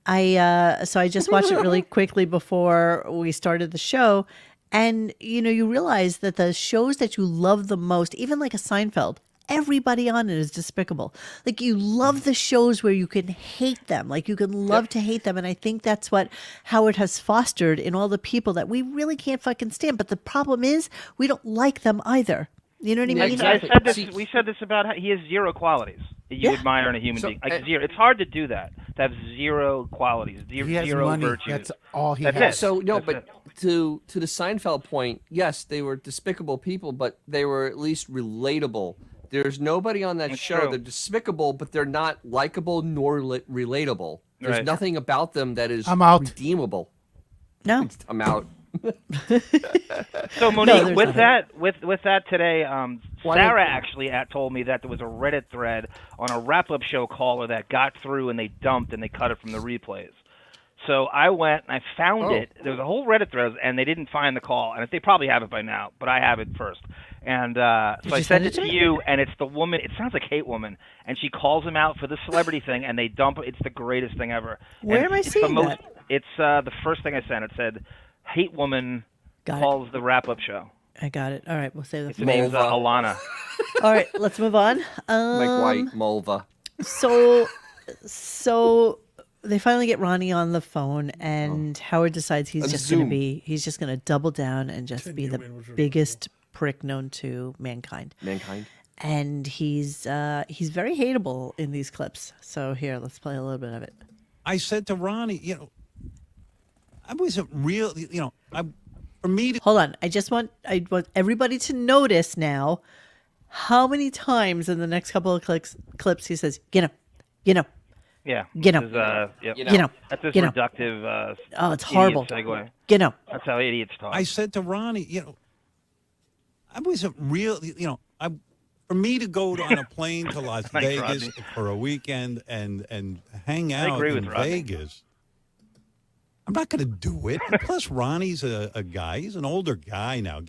I just watched it really quickly before we started the show. And you realize that the shows that you love the most, even like a Seinfeld, everybody on it is despicable. Like you love the shows where you can hate them, like you can love to hate them. And I think that's what Howard has fostered in all the people that we really can't fucking stand. But the problem is we don't like them either. You know what I mean? Exactly. We said this about how he has zero qualities that you Yeah. admire in a human So, being. Like zero. It's hard to do that. To have zero qualities, He has zero money. virtues. That's all he That's has. it. So no, That's but it. to the Seinfeld point, yes, they were despicable people, but they were at least relatable. There's nobody on that That's show. true. They're despicable, but they're not likable nor relatable. There's Right. nothing about them that is I'm out. redeemable. No. I'm out. So Monique, there's with nothing. that, with that today, Why Sara don't- actually told me that there was a Reddit thread on a wrap-up show caller that got through and they dumped and they cut it from the replays. So I went and I found Oh. it. There was a whole Reddit thread and they didn't find the call, and they probably have it by now, but I have it first. And so I you sent send it it to to me? you, and it's the woman. It sounds like Hate Woman, and she calls him out for the celebrity thing, and they dump it. It's the greatest thing ever. Where And am I it's the seeing most, that? It's the first thing I sent. It said, "Hate Woman Got it. calls the wrap-up show." I got it. All right, we'll save that. Her name's Mulva. Alana. All right, let's move on. Mike White, Mulva. So they finally get Ronnie on the phone, and Howard decides he's A just going to Zoom. he's just going to double down and just be the biggest prick known to mankind. Mankind. And he's very hateable in these clips. So here, let's play a little bit of it. I said to Ronnie, I wasn't real, for me to Hold on, I want everybody to notice now how many times in the next couple of clips he says, "Get him, Yeah. Get him. This is, yep. get him." That's his Get him. reductive. Oh, it's idiot horrible. Segue. Get him. That's how idiots talk. I said to Ronnie, I wasn't real, for me to go on a plane to Las Thanks, Vegas Rodney. for a weekend and hang out agree in with Rodney. Vegas, I'm not going to do it. And plus, Ronnie's a guy. He's an older guy now.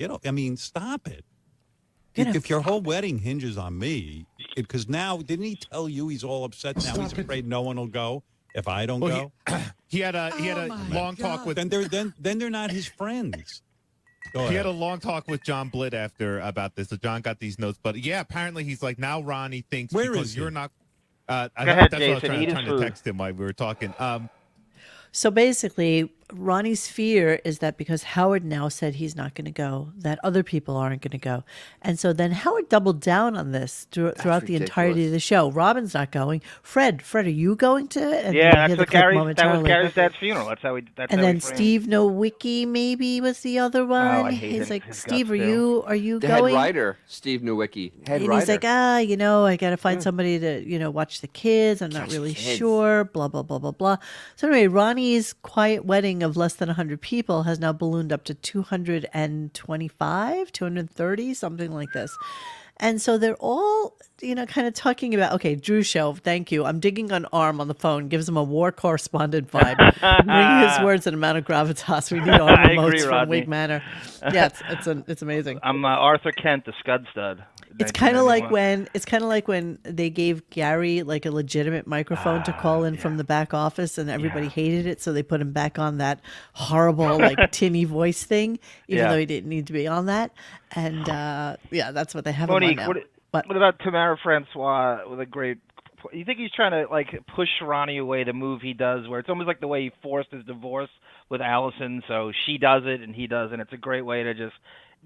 Stop it. Get him. If your whole wedding hinges on me, because now, didn't he tell you he's all upset now? He's afraid no one will go if I don't go. He had a my long talk with Then they're not his friends. Go he had ahead. a long talk with John Blitt after about this. So John got these notes, but yeah, apparently he's like, now Ronnie thinks Where because is he? you're not. ahead, that's what I was Jason, trying eat his to food. text him while we were talking. So basically, Ronnie's fear is that because Howard now said he's not going to go, that other people aren't going to go. And so then Howard doubled down on this throughout the entirety of the show. Robin's not going. Fred, are you going to it? And Yeah, you that's hear the what clip That was momentarily. Gary's dad's funeral. That's how we. That's And how then we framed it. Steve Nowicki maybe was the other one. I hate He's him. like, His Steve, guts are you The going? head writer, Steve Nowicki. Head And writer. he's like, I got to find somebody to, watch the kids. I'm not Catch really kids. sure. Blah, blah, blah, blah, blah. So anyway, Ronnie's quiet wedding of less than 100 people has now ballooned up to 225, 230, something like this. And so they're all, kind of talking about, okay, Drew Show, thank you. I'm digging an arm on the phone, gives him a war correspondent vibe. Bringing his words an amount of gravitas. We need arm I emotes agree, from Rodney. Wig Manor. Yeah, it's amazing. I'm Arthur Kent, the Scud Stud. It's kind of like when they gave Gary like a legitimate microphone to call in from the back office, and everybody hated it, so they put him back on that horrible like tinny voice thing, even though he didn't need to be on that. And that's what they have him on Monique, now. what about Tamara Francois with a great? You think he's trying to like push Ronnie away the move he does, where it's almost like the way he forced his divorce with Allison, so she does it and he does, and it's a great way to just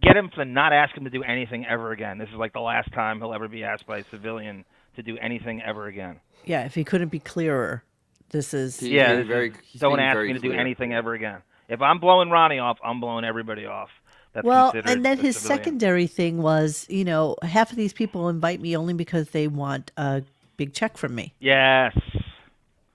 get him to not ask him to do anything ever again. This is like the last time he'll ever be asked by a civilian to do anything ever again. Yeah, if he couldn't be clearer, this is. He's Yeah, being very- he's don't being ask very me to do clear. anything ever again. If I'm blowing Ronnie off, I'm blowing everybody off. That's Well, considered and then a his civilian. secondary thing was, half of these people invite me only because they want a big check from me. Yes.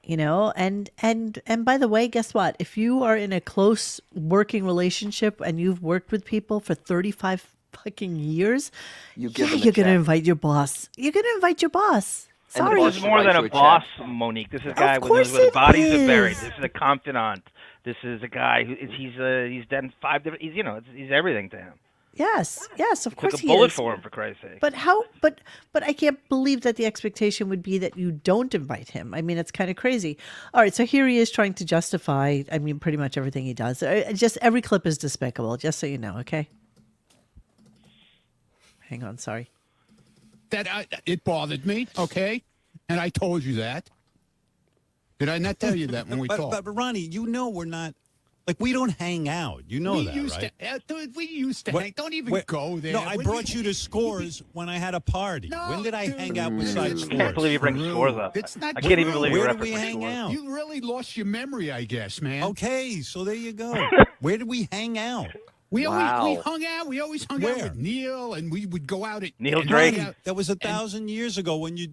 And by the way, guess what? If you are in a close working relationship and you've worked with people for 35 fucking years, You give them a you're going to check. invite your boss. You're going to invite your boss. And the Sorry. boss This is more write than you a a check. boss, Monique. This is a guy with course where the it bodies are buried. is. This is a confidant. This is a guy who he's done 5 different. He's everything to him. Yes, of course Took a he bullet is. for him, for Christ's sake. But how? But I can't believe that the expectation would be that you don't invite him. I mean, it's kind of crazy. All right, so here he is trying to justify. I mean, pretty much everything he does. Just every clip is despicable. Just so you know, okay? Hang on, sorry. It bothered me, okay? And I told you that. Did I not tell you that when we talked? But Ronnie, we're not, like, we don't hang out. You know that, right? We used to What- hang. Don't even Wait, go there. No, I brought you to Scores when I had a party. No, when did I dude. hang out besides I can't believe you Scores? bring scores up. It's not I can't even true. believe you Where did referenced we hang scores. out? You really lost your memory, I guess, man. Okay, so there you go. Where did we hang out? We Wow. hung out. We always hung out Where? with Neil, and we would go out at Neil and Drake. hang out- That was 1,000 years ago when you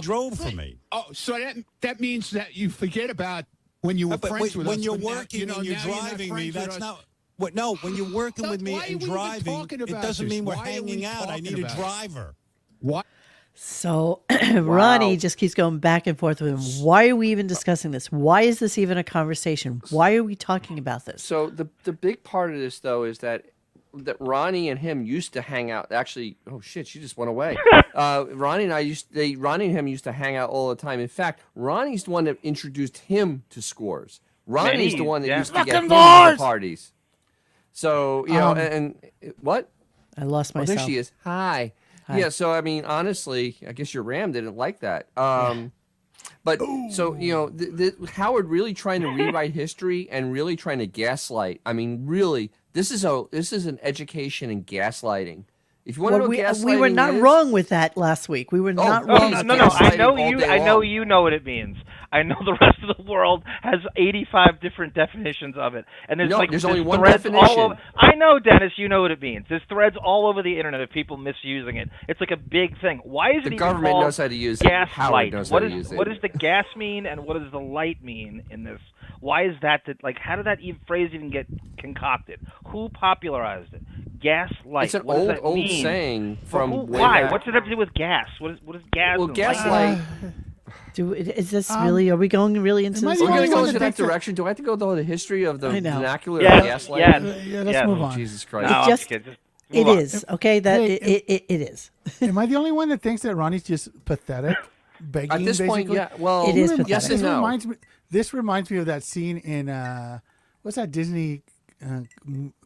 drove for me. Oh, so that means that you forget about when you were But friends with when us. you're but now, working and you're now not driving me, friends with that's us. not. What? No, when you're working No, with me why are and we even driving, talking it about doesn't this? mean we're Why are we hanging out. I talking need a about it? driver. What? So Ronnie just keeps going back and forth with him. Why are we even discussing this? Why is this even a conversation? Why are we talking about this? So the big part of this though is that Ronnie and him used to hang out. Actually, oh shit, she just went away. Ronnie and him used to hang out all the time. In fact, Ronnie's the one that introduced him to Scores. Ronnie's the one that used to get him to the parties. So and what? I lost Oh, myself. there she is. Hi. Yeah. So I mean, honestly, I guess your Ram didn't like that. But so Howard really trying to rewrite history and really trying to gaslight. I mean, really, this is an education in gaslighting. If you want to know what gaslighting we were not is, wrong with that last week. We were not wrong. No, with no. that. I know Gaslighting all you. day I know long. you know what it means. I know the rest of the world has 85 different definitions of it, and there's No, like there's only one threads all definition. over. I know, Dennis. You know what it means. There's threads all over the internet of people misusing it. It's like a big thing. Why is it The even government called knows how to use it. gaslight? Howard knows how to use it. What does the gas mean, and what does the light mean in this? Why is that? Like, how did that phrase even get concocted? Who popularized it? Gaslight. It's an What does that old mean? saying from way why? back. What's it have to do with gas? What is gas? Well, and light? gaslight. Is this really? Are we going really into am I this? the We're only going to go one that into that thinks that- direction. Do I have to go through the history of the I know. vernacular Yes, of gaslighting? yes. Let's Yeah. move Oh, on. Jesus No, Christ. I'm just- just kidding. Just It move on. is okay. That Hey, it is. Am I the only one that thinks that Ronnie's just pathetic, begging? At this point, basically? yeah. Well, It is Rem- pathetic. yes and no. This reminds me of that scene in what's that Disney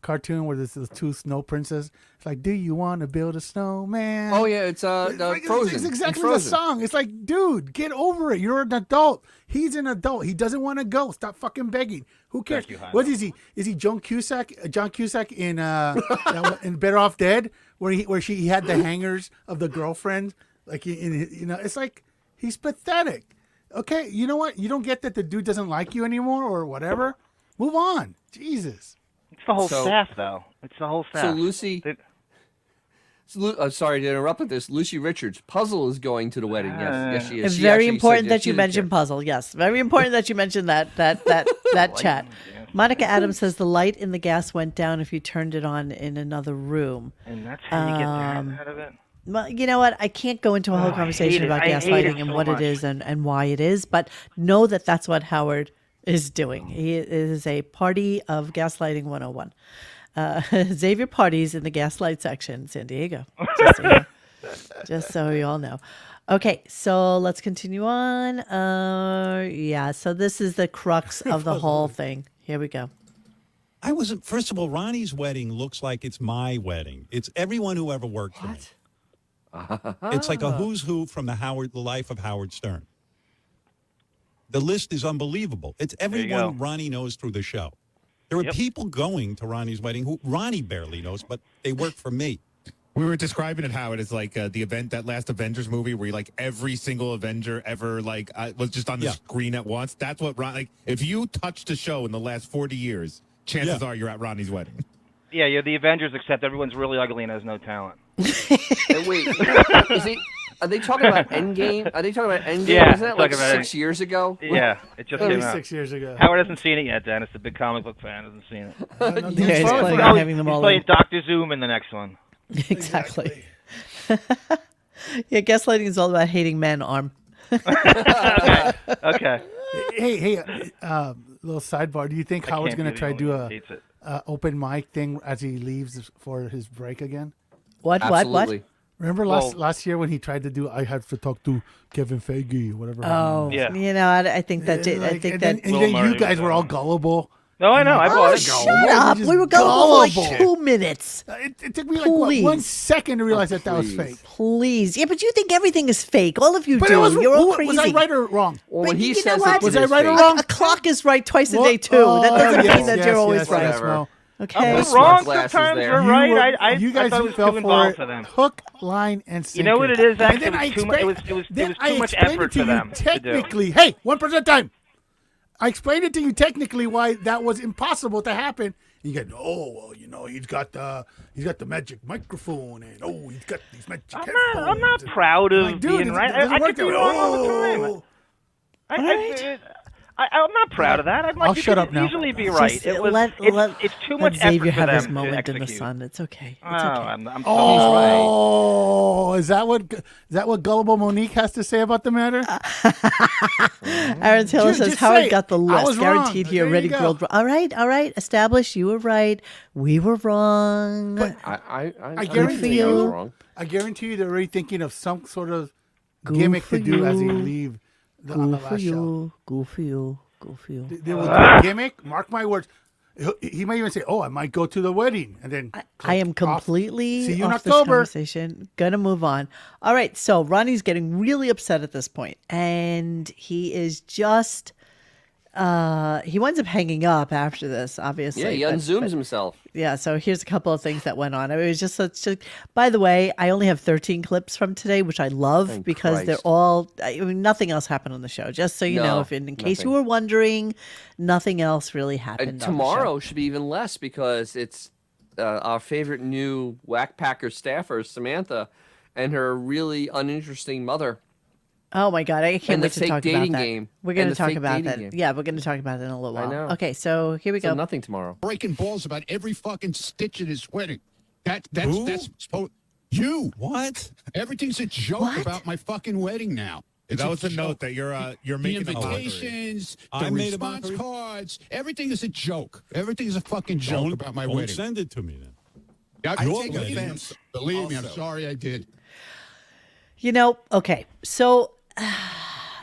cartoon where there's those two snow princes. It's like, do you want to build a snowman? Oh yeah, it's Like, Frozen. It's exactly In the Frozen. song. It's like, dude, get over it. You're an adult. He's an adult. He doesn't want to go. Stop fucking begging. Who cares? Thank you, Jaime. What is he? Is he John Cusack in in Better Off Dead, where he had the hangers of the girlfriend? Like it's like he's pathetic. Okay, you know what? You don't get that the dude doesn't like you anymore or whatever. Move on. Jesus. It's the whole So- staff, though. It's the whole staff. So Lucy, sorry to interrupt with this. Lucy Richards, Puzzle is going to the wedding. Yes, she is. It's She very actually important said that you she didn't mention care. puzzle. Yes, very important that you mention that chat. Monica Adams says the light in the gas went down if you turned it on in another room. And that's how you get that out of it. Well, you know what? I can't go into a whole conversation about I hate it gaslighting and so what much. it is and why it is, but know that that's what Howard is doing. He is a party of gaslighting 101. Xavier parties in the gaslight section, San Diego. Just so you all know. Okay, so let's continue on. Yeah, so this is the crux of the whole thing. Here we go. I wasn't. First of all, Ronnie's wedding looks like it's my wedding. It's everyone who ever worked for me. It's like a who's who from the life of Howard Stern. The list is unbelievable. It's you everyone go. Ronnie knows through the show. There are people going to Ronnie's wedding who Ronnie barely knows, but they work for me. We were describing it, Howard, as like that last Avengers movie where like every single Avenger ever was just on the screen at once. That's what if you touched a show in the last 40 years, chances are you're at Ronnie's wedding. Yeah, you're the Avengers, except everyone's really ugly and has no talent. Hey, wait, are they talking about Endgame? Are they talking about Endgame? Yeah, Isn't that like talking about 6 years ago? Yeah, it just Maybe came out. 6 years ago. Howard hasn't seen it yet, Dennis. The big comic book fan hasn't seen it. Yeah, he's probably planning not on having them He's all playing in. Dr. Zoom in the next one. Exactly. Yeah, gaslighting is all about hating men, Arm. Okay. Hey, little sidebar. Do you think Howard's can't going to believe try to do anyone hates it. open mic thing as he leaves for his break again? What? Absolutely. Remember Well- last year when he tried to do I have to talk to Kevin Feige, whatever. Oh, Yeah. you know, I think that did. I think that. and Will then Murray you guys was were all on. gullible. No, I know. I bought it. Shut up! Just We were gullible for like gullible. 2 minutes. It took me like what, Please. 1 second to realize that was please. fake. Please. Yeah, but you think everything is fake. All of you But do. it was, You're all was crazy. I right or wrong? Well, when But he you know says what? it, Was it I is right or fake. wrong? A clock is right twice a What? day too. That doesn't yes, mean that yes, you're always yes, right. yes, Whatever. no. Okay. I'm smart wrong glasses sometimes. there. You're You right. were- I you guys thought it was fell too for involved it. for them. Hook, line, and sinker. You know what it is, Zach? And then It I was too much- explained- it was then too much I explained effort it to for you them to do. technically. Hey, 1% of the time. I explained it to you technically why that was impossible to happen. You get, oh well, you know he's got the magic microphone and he's got these magic headphones. I'm not and- proud of like, dude, being it right. doesn't I work could be that way. wrong all the time. Oh. I'm not proud of that. I'm like, I'll you shut can up now. easily be right. Just It was. It's too let much Xavier effort for have his them to moment in the execute. sun. It's okay. Oh, It's okay. I'm Oh, is that what gullible Monique has to say about the matter? Aaron Taylor Just says say Howard it. got the I list. was wrong. Guaranteed he There you already go. grilled. All right. Established. You were right. We were wrong. But I guarantee think I was you- wrong. I guarantee you they're already thinking of some sort of Good gimmick for to do as he you. leave on the Go for last show. you. Go for you. Go for you. They will do a gimmick. Mark my words. He might even say, "Oh, I might go to the wedding," and then I am off. completely See you in off this October. conversation. Gonna move on. All right, so Ronnie's getting really upset at this point, and he is just he winds up hanging up after this, obviously. Yeah, he but- unzooms but- himself. Yeah, so here's a couple of things that went on. I mean, it was just such a, by the way, I only have 13 clips from today, which I love Thank because they're Christ. all, I mean, nothing else happened on the show. Just so you know, No, if in case you nothing. were wondering, nothing else really happened. And on the tomorrow show. should be even less because it's our favorite new Whack Packer staffer, Samantha, and her really uninteresting mother. Oh my God, I can't And the wait to fake talk dating about that. game. We're going And to the talk fake about dating that. game. Yeah, we're going to talk about it in a little I while. know. Okay, so here we So go. nothing tomorrow. Breaking balls about every fucking stitch in his wedding. That's Who? supposed. You. What? Everything's a joke What? about my fucking wedding now. That was a joke. note that you're The making a mockery. invitations, I the made a response mockery? cards, everything is a joke. Everything is a fucking joke about my Don't wedding. send it to me then. Yeah, I you're take believe me, offense believe me, I'm also. sorry I did. You know, okay, so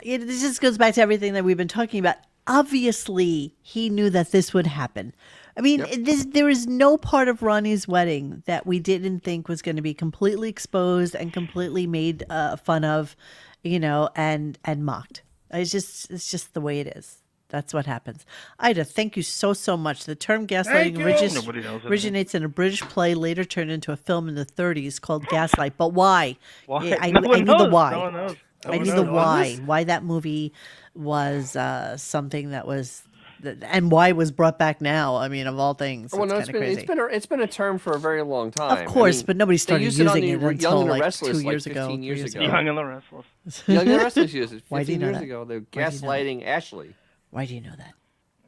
it just goes back to everything that we've been talking about. obviously he knew that this would happen. I mean, there is no part of Ronnie's wedding that we didn't think was going to be completely exposed and completely made fun of, and mocked. It's just the way it is. That's what happens. Ida, thank you so much. The term gaslighting originates in a British play, later turned into a film in the 30s called Gaslight. But why? Why? I No one knew the knows. why. No one knows. No I one knew the knows. why that movie was something that was, and why it was brought back now. I mean, of all things, Well, it's no, kind of crazy. it's been a term for a very long time. Of course, I mean, but nobody they started used it on using it the until Young and the like Restless, 2 years like ago. 15 years 3 years ago. Young and the Restless. Young and the Restless used it. Why do you 15 know years that? ago, they're Why do you know that? gaslighting Ashley. Why do you know that?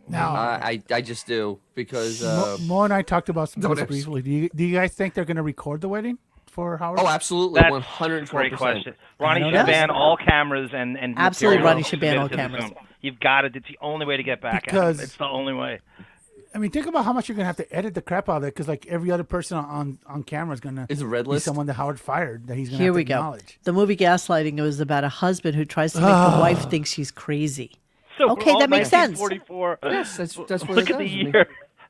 Now, I just do because. Mo and I talked about some don't this ask. briefly. Do you guys think they're going to record the wedding for Howard? Oh, absolutely, That's 112%. Great question. Ronnie don't should know. ban all cameras and Absolutely, material Ronnie should ban all submitted to the cameras. Zoom. You've got it. It's the only way to get back at Because- him. It's the only way. I mean, think about how much you're going to have to edit the crap out of it, because like every other person on camera is going to Is a red be list? someone that Howard fired that he's going to Here have to we go. acknowledge. The movie Gaslighting, it was about a husband who tries to make the wife think she's crazy. So Okay, that makes sense. 1944. Yes, that's what Look it at the does. year.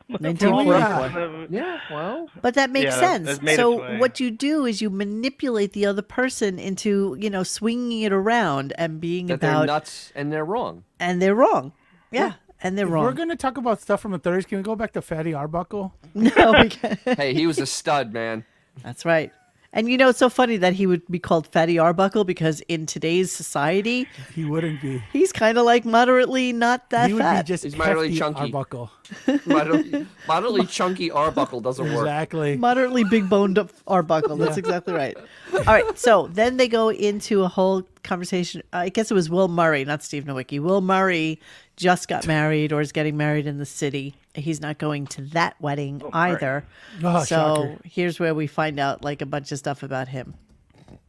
1944. Yeah, well, But that makes Yeah, sense. that made So its way. what you do is you manipulate the other person into, swinging it around and being that they're about, nuts and they're wrong. and they're wrong. Yeah, and they're If wrong. we're going to talk about stuff from the 30s, can we go back to Fatty Arbuckle? No, we can't. Hey, he was a stud, man. That's right. And it's so funny that he would be called Fatty Arbuckle because in today's society, He wouldn't be. he's kind of like moderately not that He would fat. be just He's moderately hefty chunky. Arbuckle. Moderately chunky Arbuckle doesn't work. Exactly. Moderately big boned Arbuckle. That's exactly right. All right. So then they go into a whole conversation. I guess it was Will Murray, not Steve Nowicki. Will Murray just got married or is getting married in the city. He's not going to that wedding either. Oh, so shocker. here's where we find out like a bunch of stuff about him.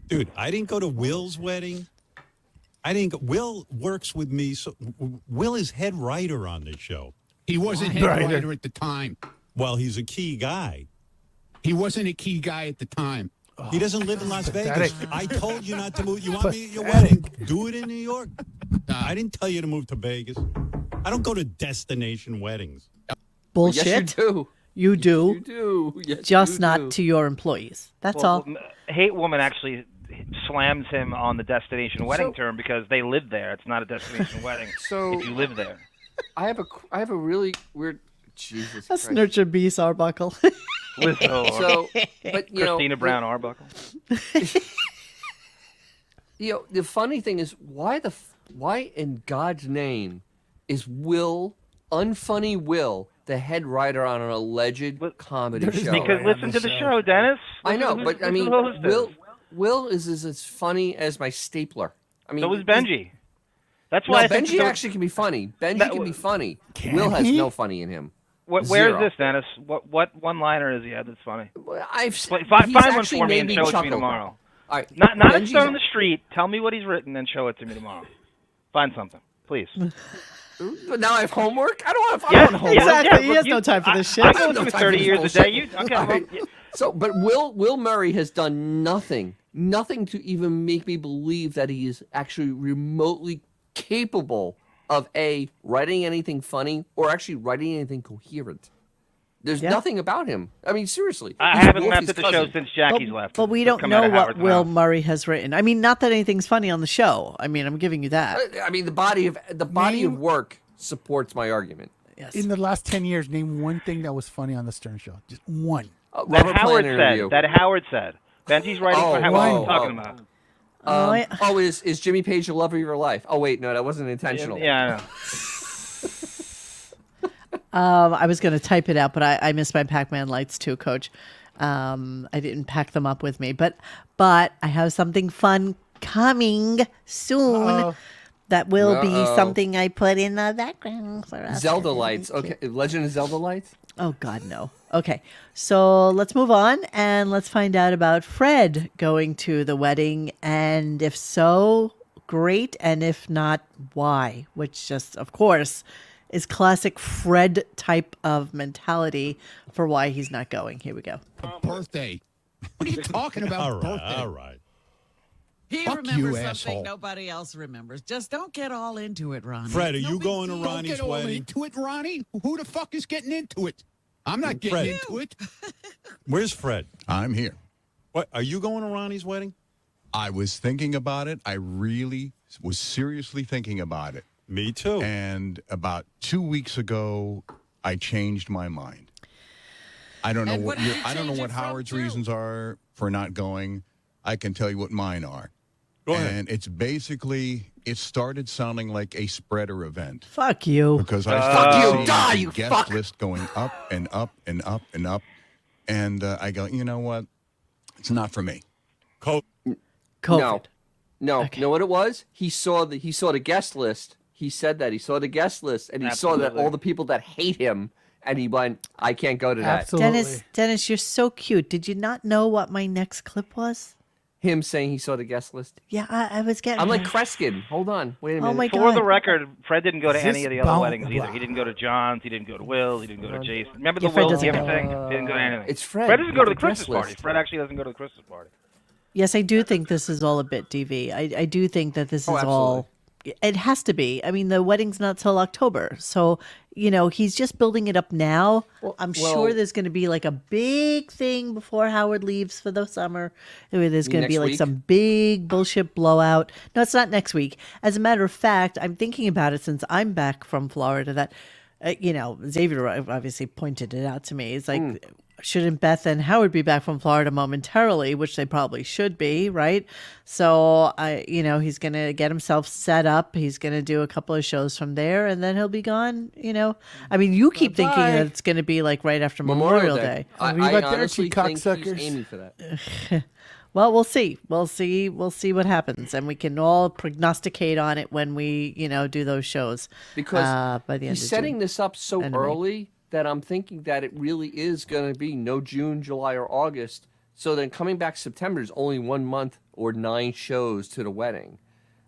Dude, I didn't go to Will's wedding. Will works with me. So Will is head writer on this show. He wasn't head Right. writer at the time. Well, he's a key guy. He wasn't a key guy at the time. He doesn't live in Las Vegas. Pathetic. I told you not to move. You want me at your wedding? Do it in New York. I didn't tell you to move to Vegas. I don't go to destination weddings. Bullshit. Yes, you do. You do. You do. Yes, Just you not do. to your employees. That's Well, all. Hate Woman actually slams him on the destination wedding term because they live there. It's not a destination wedding So- if you live there. I have a really weird. Jesus That's Christ. nurture beast Arbuckle. Lizzo, So, but Christina Brown Arbuckle. The funny thing is, why in God's name is unfunny Will the head writer on an alleged comedy show? Because listen to the show, Dennis. I know, Listen- but I listen mean, to the host. Will is as funny as my stapler. I mean, So was Benji. That's No, why I think Benji that- actually can be funny. Benji That- can be funny. Can Will has he? no funny in him. Where is Zero. this, Dennis? What one-liner is he had that's funny? I've Find he's one actually for me made and me show it to me chuckle. tomorrow. All right, Not a Benji's- stone on the street. Tell me what he's written and show it to me tomorrow. Find something, please. But now I have homework. I don't have. Yeah, I don't have homework. Exactly. He look, has no time for this shit. I I go have no through time 30 for this years a bullshit. day. You okay? All right. So, but Will Murray has done nothing to even make me believe that he is actually remotely capable of writing anything funny or actually writing anything coherent. There's nothing about him. I mean, seriously. I He's haven't Wolfie's left at the cousin. show since Jackie's left. But we It's don't come know out of what Howard's Will mouth. Murray has written. I mean, not that anything's funny on the show. I mean, I'm giving you that. I mean, the body of Name- work supports my argument. Yes. In the last 10 years, name one thing that was funny on the Stern Show. Just one. That Robert Howard Plant said. interview. That Howard said. Benji's writing for Howard. What are you talking about? Is Jimmy Page the love of your life? Oh wait, no, that wasn't intentional. Yeah, I know. I was going to type it out, but I missed my Pac-Man lights too, Coach. I didn't pack them up with me, but I have something fun coming soon. Uh-oh. That will be Uh-oh. something I put in the background for us. Zelda lights. Okay, Legend of Zelda lights. Oh God, no. Okay, so let's move on and let's find out about Fred going to the wedding, and if so, great, and if not, why? Which just, of course, is classic Fred type of mentality for why he's not going. Here we go. Birthday. What are you talking about? All right, birthday? all right. He Fuck remembers you, something asshole. nobody else remembers. Just don't get all into it, Ronnie. Fred, are It's no you big going to deal. Don't Ronnie's get all wedding? into it, Ronnie. Who the fuck is getting into it? I'm not getting Fred. into it. Where's Fred? I'm here. What? Are you going to Ronnie's wedding? I was thinking about it. I really was seriously thinking about it. Me too. And about 2 weeks ago, I changed my mind. I don't know And what what did you I don't know change what it from Howard's to? reasons are for not going. I can tell you what mine are. Go ahead. And it's basically it started sounding like a spreader event Fuck you. because I Fuck started you, seeing die, the you guest fuck. list going up and up and up and up, and I go, you know what? It's not for me. Co- COVID. No, Okay. know what it was? He saw the guest list. He said that he saw the guest list, and he saw that Absolutely. all the people that hate him, and he went, "I can't go to that." Absolutely. Dennis, you're so cute. Did you not know what my next clip was? Him saying he saw the guest list. Yeah, I was getting. I'm like Kreskin. Hold on, wait a minute. Oh my For the God. record, Fred didn't go to Is any this of the other bound- weddings either. He didn't go to John's. He didn't go to Will's. He didn't go to Jason. Remember the Yeah, Fred Will doesn't gift go. thing? He didn't go to anything. It's Fred. Fred doesn't go to the The Christmas guest party. list. Fred actually doesn't go to the Christmas party. Yes, I do think this is all a bit DV. I do think that this is all. It has to be. I mean, the wedding's not till October, so he's just building it up now. I'm sure there's going to be like a big thing before Howard leaves for the summer. There's going to be Next like week? some big bullshit blowout. No, it's not next week. As a matter of fact, I'm thinking about it since I'm back from Florida. That Xavier obviously pointed it out to me. It's like. Shouldn't Beth and Howard be back from Florida momentarily, which they probably should be, right? So he's going to get himself set up. He's going to do a couple of shows from there, and then he'll be gone. I mean, you keep thinking Bye-bye. that it's going to be like right after Memorial Day. I Arrivederci, honestly think he's cocksuckers. aiming for that. Well, we'll see. We'll see what happens, and we can all prognosticate on it when we, do those shows. Because by the end he's of setting June. this up so End of May. early that I'm thinking that it really is going to be no June, July, or August. So then coming back September is only 1 month or 9 shows to the wedding.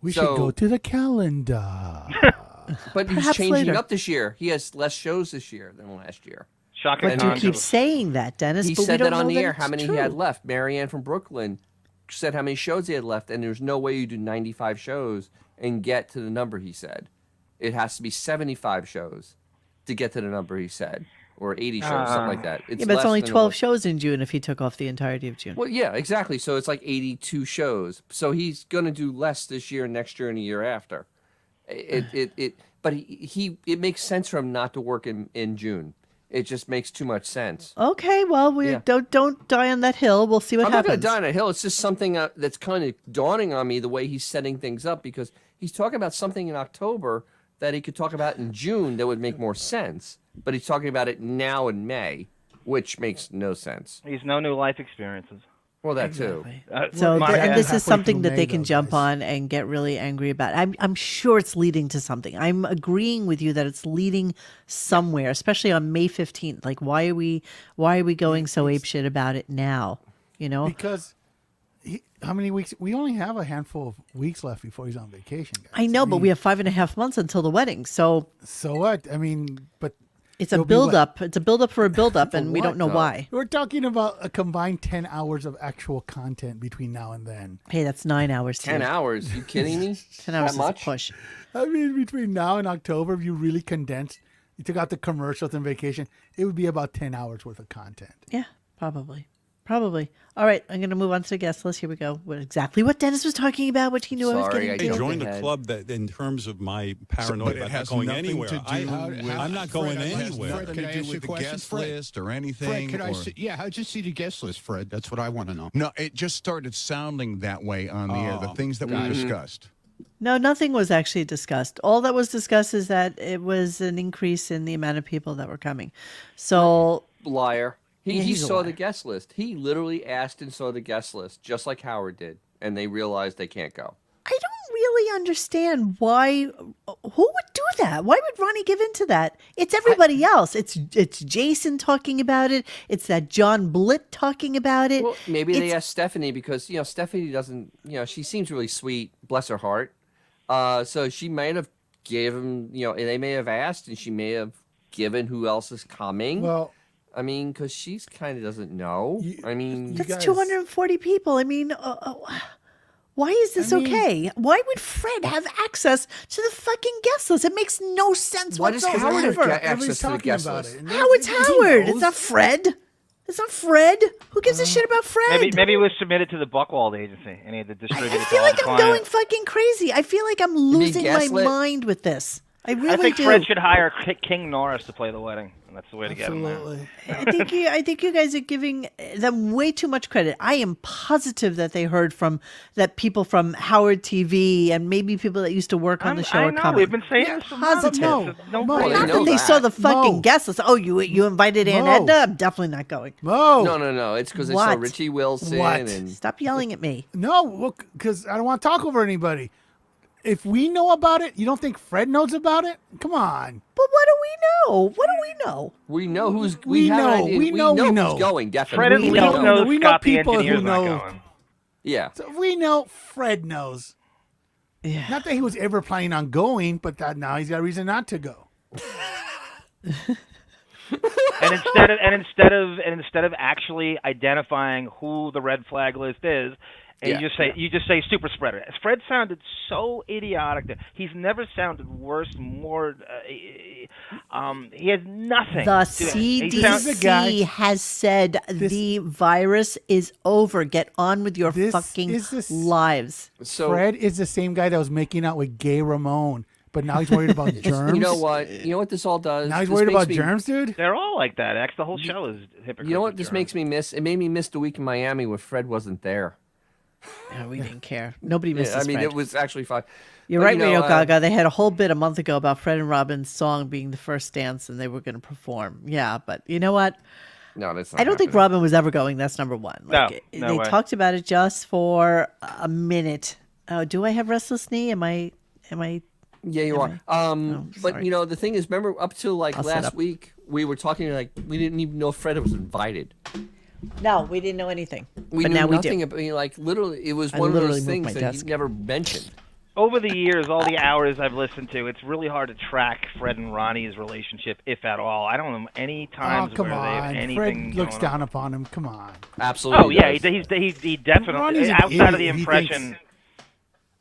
We So- should go to the calendar. But he's Perhaps changing later. up this year. He has less shows this year than last year. Shocking. But that you non- keep saying that, Dennis. He but we said don't that on know the air, it's how many he had true. left. Marianne from Brooklyn said how many shows he had left, and there's no way you do 95 shows and get to the number he said. It has to be 75 shows to get to the number he said, or 80 shows, something like that. Yeah, but it's less only than 12 what- shows in June if he took off the entirety of June. Well, yeah, exactly. So it's like 82 shows. So he's going to do less this year, next year, and the year after. But it makes sense for him not to work in June. It just makes too much sense. Okay, well, we Yeah. don't die on that hill. We'll see what I'm not going happens. to die on a hill. It's just something that's kind of dawning on me the way he's setting things up, because he's talking about something in October that he could talk about in June that would make more sense. But he's talking about it now in May, which makes no sense. He's no new life experiences. Well, that too. So, my- and this halfway is something through that May, they can though, jump guys. on and get really angry about. I'm sure it's leading to something. I'm agreeing with you that it's leading somewhere, especially on May 15th. Like, why are we going so apeshit about it now? Because how many weeks? We only have a handful of weeks left before he's on vacation, guys. I know, but we have 5.5 months until the wedding. So So what? I mean, but it's a It'll be what? build-up. It's a build-up for a build-up, and we what, don't know though? why. we're talking about a combined 10 hours of actual content between now and then. Hey, that's 9 hours. 10 too. hours? You kidding me? 10 hours That is much? a push. I mean, between now and October, if you really condensed, you took out the commercials and vacation, it would be about 10 hours worth of content. Yeah, probably. All right, I'm going to move on to the guest list. Here we go. Exactly what Dennis was talking about, what he knew I was Sorry, getting I into. Hey, jumped join the ahead. club that in terms of my but paranoia it about not has going nothing anywhere. to do I'm not going anywhere. Fred, can I ask you a question? guest Fred? list or Fred, anything. could I or- see? Yeah, how'd you see the guest list, Fred? That's what I want to know. No, it just started sounding that way on the air. The things that we discussed. No, nothing was actually discussed. All that was discussed is that it was an increase in the amount of people that were coming. So, Liar. He he's a saw liar. the guest list. He literally asked and saw the guest list, just like Howard did, and they realized they can't go. I don't really understand why. Who would do that? Why would Ronnie give in to that? It's everybody else. It's Jason talking about it. It's that John Blitt talking about it. Well, maybe they It's- asked Stephanie because Stephanie doesn't. She seems really sweet. Bless her heart. So she might have given. They may have asked, and she may have given who else is coming. Well, I mean, because she's kind of doesn't know. You- I mean, you That's guys- 240 people. I mean, Why is this I mean- okay? Why would Fred have access to the fucking guest list? It makes no sense Why does whatsoever. Howard have Everybody's access to the talking guest about list? it. And Howard's he Howard. It's knows. not Fred. It's not Fred. Who gives a shit about Fred? Maybe it was submitted to the Buchwald agency and he had to distribute it I to feel all like the I'm clients. going fucking crazy. I feel like I'm losing my gaslit? mind with this. I really I think do. Fred should hire King Norris to play the wedding. And that's the way to get him there. Absolutely. I think you guys are giving them way too much credit. I am positive that they heard from that people from Howard TV and maybe people that used to work on the show I are know. coming. We've been saying this for months. Positive. Mo, It's no Mo, brainer. Not know that they saw that. the fucking Mo. guest list. Oh, you invited Aunt Mo. Edna? I'm definitely not going. Mo. No. It's because they saw What? Richie Wilson What? and Stop yelling at me. No, because I don't want to talk over anybody. If we know about it, you don't think Fred knows about it? Come on. But what do we know? What do we know? we know who's We have an know, idea. we know who's going definitely. Fred at We least know. knows We know Scott the people who engineer's not know. going. Yeah. So we know Fred knows. Yeah. Not that he was ever planning on going, but that now he's got a reason not to go. And instead of actually identifying who the red flag list is, and you just say super spreader. Fred sounded so idiotic that he's never sounded worse, more. He has nothing. The to it. He sounds- the guy- CDC has said the virus is over. Get on with your This fucking is the s- lives. So Fred is the same guy that was making out with Gay Ramon, but now he's worried about germs. you know what? You know what this all does? Now he's This worried makes about me- germs, dude. They're all like that. X. The whole show is hypocritical. You know what this makes me miss? It made me miss the week in Miami where Fred wasn't there. Yeah, we didn't care. Nobody misses Yeah, I mean, Fred. it was actually fun. You're But, right, you know, Radio Gaga. They had a whole bit a month ago about Fred and Robin's song being the first dance, and they were going to perform. Yeah, but you know what? No, that's not I don't think happening. Robin was ever going. That's number one. No, they no way. talked about it just for a minute. Oh, do I have restless knee? Am I? Yeah, you are. But sorry. you know, the thing is, remember up till like I'll set last up. week, we were talking like we didn't even know Fred was invited. No, we didn't know anything. We but knew now nothing we do. about. You know, like literally, it was I one of literally those moved my things that desk. he never mentioned. Over the years, all the hours I've listened to, it's really hard to track Fred and Ronnie's relationship, if at all. I don't know any Oh, times come where they have on. anything Fred looks going down on. upon him. Come on. Absolutely. Oh yeah, does. he definitely Ronnie's an outside of the idiot. He impression. thinks-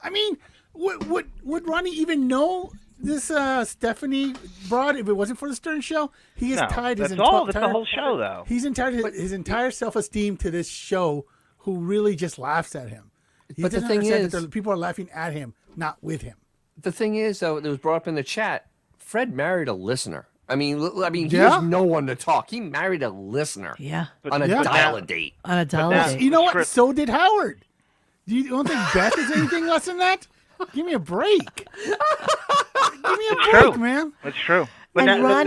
I mean, would Ronnie even know this Stephanie broad if it wasn't for the Stern Show? He is No, tied his that's all. entire. That's the whole show, though. He's entitled his entire self-esteem to this show, who really just laughs at him. He But the doesn't thing understand that is- the people are laughing at him, not with him. The thing is, though, it was brought up in the chat. Fred married a listener. I mean, he Yeah? has no one to talk. He married a listener Yeah, on a Yeah. dial a date. on a dollar now- date. You know what? Script. So did Howard. Do you don't think Beth is anything less than that? Give me a break. Give me a break, True. man. That's true. But And now-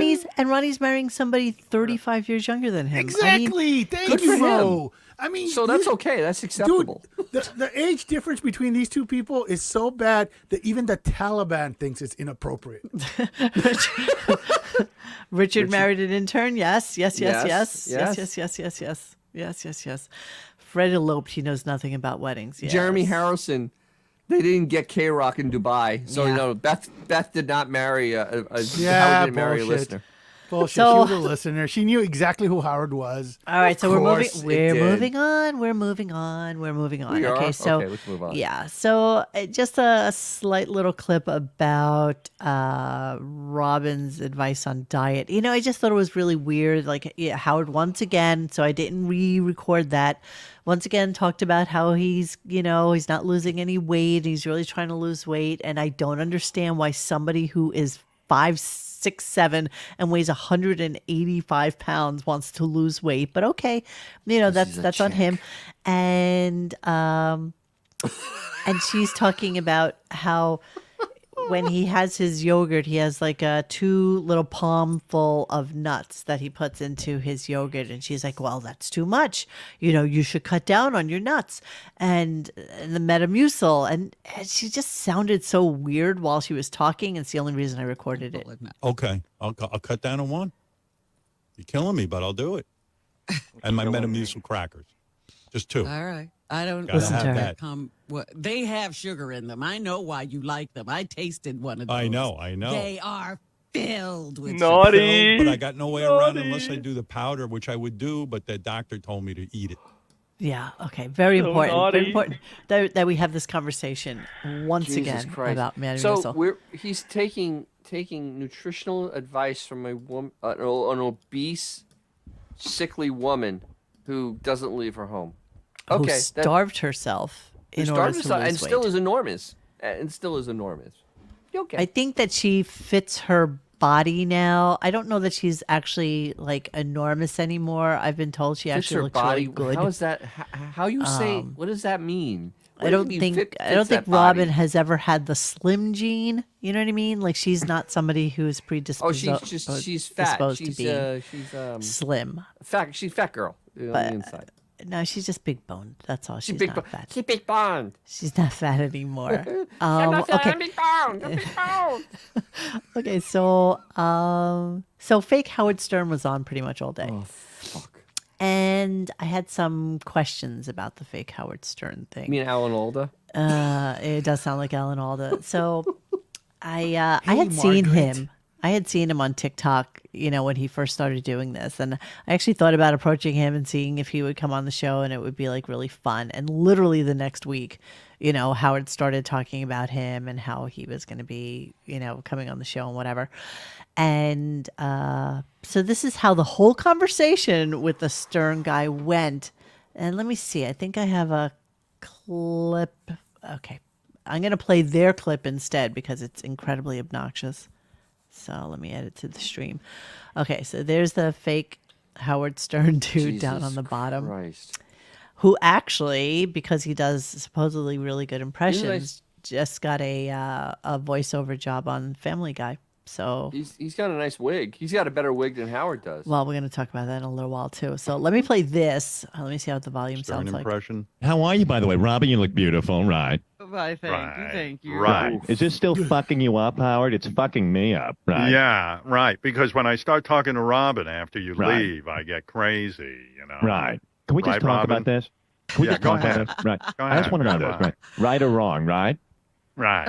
Ronnie's marrying somebody 35 years younger than him. I mean, Exactly. Thank good you, for him. Mo. I mean, So that's you- okay. That's Dude, acceptable. the age difference between these two people is so bad that even the Taliban thinks it's inappropriate. Richard married an intern. Yes. Yes. Fred eloped. He knows nothing about weddings. Yes. Jeremy Harrison, they didn't get K Rock in Dubai, so Yeah. you know Beth did not marry Howard Yeah, didn't marry a bullshit. listener. Bullshit. So- She was a listener. She knew exactly who Howard was. All right, so we're moving. course it We're did. moving on. We're moving on. We're moving on. We Okay, are? so Okay, let's move on. Yeah, so just a slight little clip about Robin's advice on diet. You know, I just thought it was really weird. Like Howard once again, so I didn't re-record that. Once again, talked about how he's not losing any weight. He's really trying to lose weight, and I don't understand why somebody who is 5'6'7" and weighs 185 pounds wants to lose weight. But okay, that's on him. And she's talking about how when he has his yogurt, he has like a 2 little palmful of nuts that he puts into his yogurt. And she's like, well, that's too much. You should cut down on your nuts and the Metamucil. And she just sounded so weird while she was talking. It's the only reason I recorded it. Okay, I'll cut down on one. You're killing me, but I'll do it. And my Metamucil crackers, just 2. All right. I don't Gotta Listen have to her. that. They have sugar in them. I know why you like them. I tasted one of those. I know. They are filled with Naughty. But I got no way around it unless I do the powder, which I would do, but the doctor told me to eat it. Yeah. Okay. Very So important. naughty. Very important that we have this conversation once Jesus again Christ. about Madame So Musil. he's taking nutritional advice from a woman, an obese, sickly woman who doesn't leave her home. Who Okay, starved herself in order to lose and weight. still is enormous. Okay. I think that she fits her body now. I don't know that she's actually like enormous anymore. I've been told she Fits actually her looks body. really good. How is that? How you say? What does that mean? What I does don't it mean, think fits I don't think that body? Robin has ever had the slim gene. You know what I mean? Like she's not somebody who's predisposed. Oh, she's fat. disposed She's to being slim. fat. She's fat girl on the inside. No, she's just big boned. That's all. She's big not bo- fat. She's big boned. She's not fat anymore. Okay. Okay. Okay. So, so fake Howard Stern was on pretty much all day. Oh fuck. And I had some questions about the fake Howard Stern thing. You mean Alan Alda? It does sound like Alan Alda. So I had seen him. I had seen him on TikTok, you know, when he first started doing this. And I actually thought about approaching him and seeing if he would come on the show and it would be like really fun. And literally the next week, you know, Howard started talking about him and how he was going to be, you know, coming on the show and whatever. And so this is how the whole conversation with the Stern guy went. And let me see. I think I have a clip. Okay. I'm going to play their clip instead because it's incredibly obnoxious. So let me add it to the stream. Okay, so there's the fake Howard Stern dude down on the bottom. Christ. Who actually, because he does supposedly really good impressions, just got a voiceover job on Family Guy. So He's got a nice wig. He's got a better wig than Howard does. well, we're going to talk about that in a little while too. So let me play this. Let me see how the volume Stern sounds like. impression. How are you, by the way? Robin, you look beautiful, right? Why, thank you. Right. Is this still fucking you up, Howard? It's fucking me up, right? Yeah, right. Because when I start talking to Robin after you Right. leave, I get crazy, you know. Right. Can we just Right, talk Robin? about this? Can we Yeah, just go talk about ahead. this? Right. Go I just ahead. want to know Go this, ahead. right? Right or wrong, right? Right.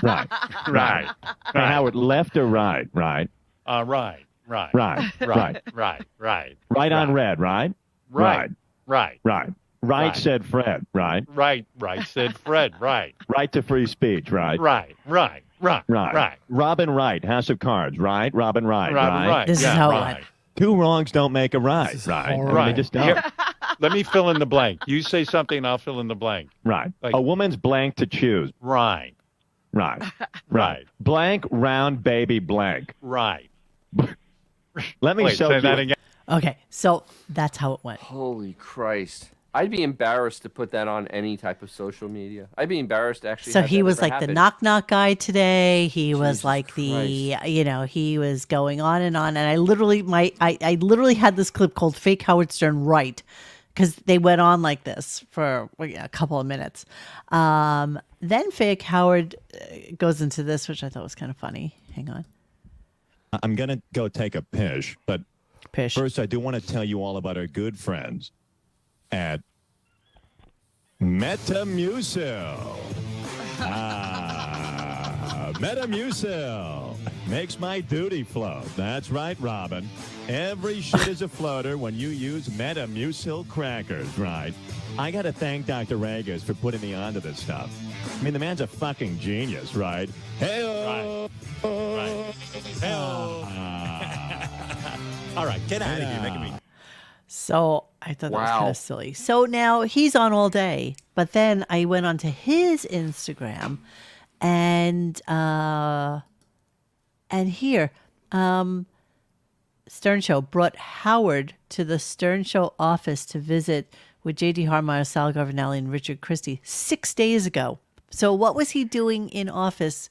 Right. Right. Hey, Howard, left or right? Right. Right. Right. Right. Right. Right. Right. Right on red, right? Right. Right. Right. Right said Fred, right? Right. Right. Said Fred. Right. Right to free speech, right? Right. Right. Right. Right. Right. Robin Wright, House of Cards, right? Robin Wright, Robin Wright. This is yeah, how it right. went. Two wrongs don't make a right, right? I mean, Right. they just don't. Here, let me fill in the blank. You say something, I'll fill in the blank. Right. Like- A woman's blank to choose. Right. Right. Right. Blank, round, baby, blank. Right. Let me Wait, show say you. that again. Okay, so that's how it went. Holy Christ. I'd be embarrassed to put that on any type of social media. I'd be embarrassed to actually So have he that was ever like the happen. knock knock guy today. He was Jesus like the, Christ. you know, he was going on. And I literally, I literally had this clip called Fake Howard Stern Right, because they went on like this for a couple of minutes. Then Fake Howard goes into this, which I thought was kind of funny. Hang on. I'm going to go take a pish, but Pish. first I do want to tell you all about our good friends at Metamucil. Metamucil makes my duty float. That's right, Robin. Every shit is a floater when you use Metamucil crackers, right? I got to thank Dr. Regis for putting me onto this stuff. I mean, the man's a fucking genius, right? Hey, All right, get out of here. Making me. So I thought that was kind Wow. of silly. So now he's on all day, but then I went onto his Instagram, and here, Stern Show brought Howard to the Stern Show office to visit with J.D. Harmeyer, Sal Governelli, and Richard Christie 6 days ago. So what was he doing in office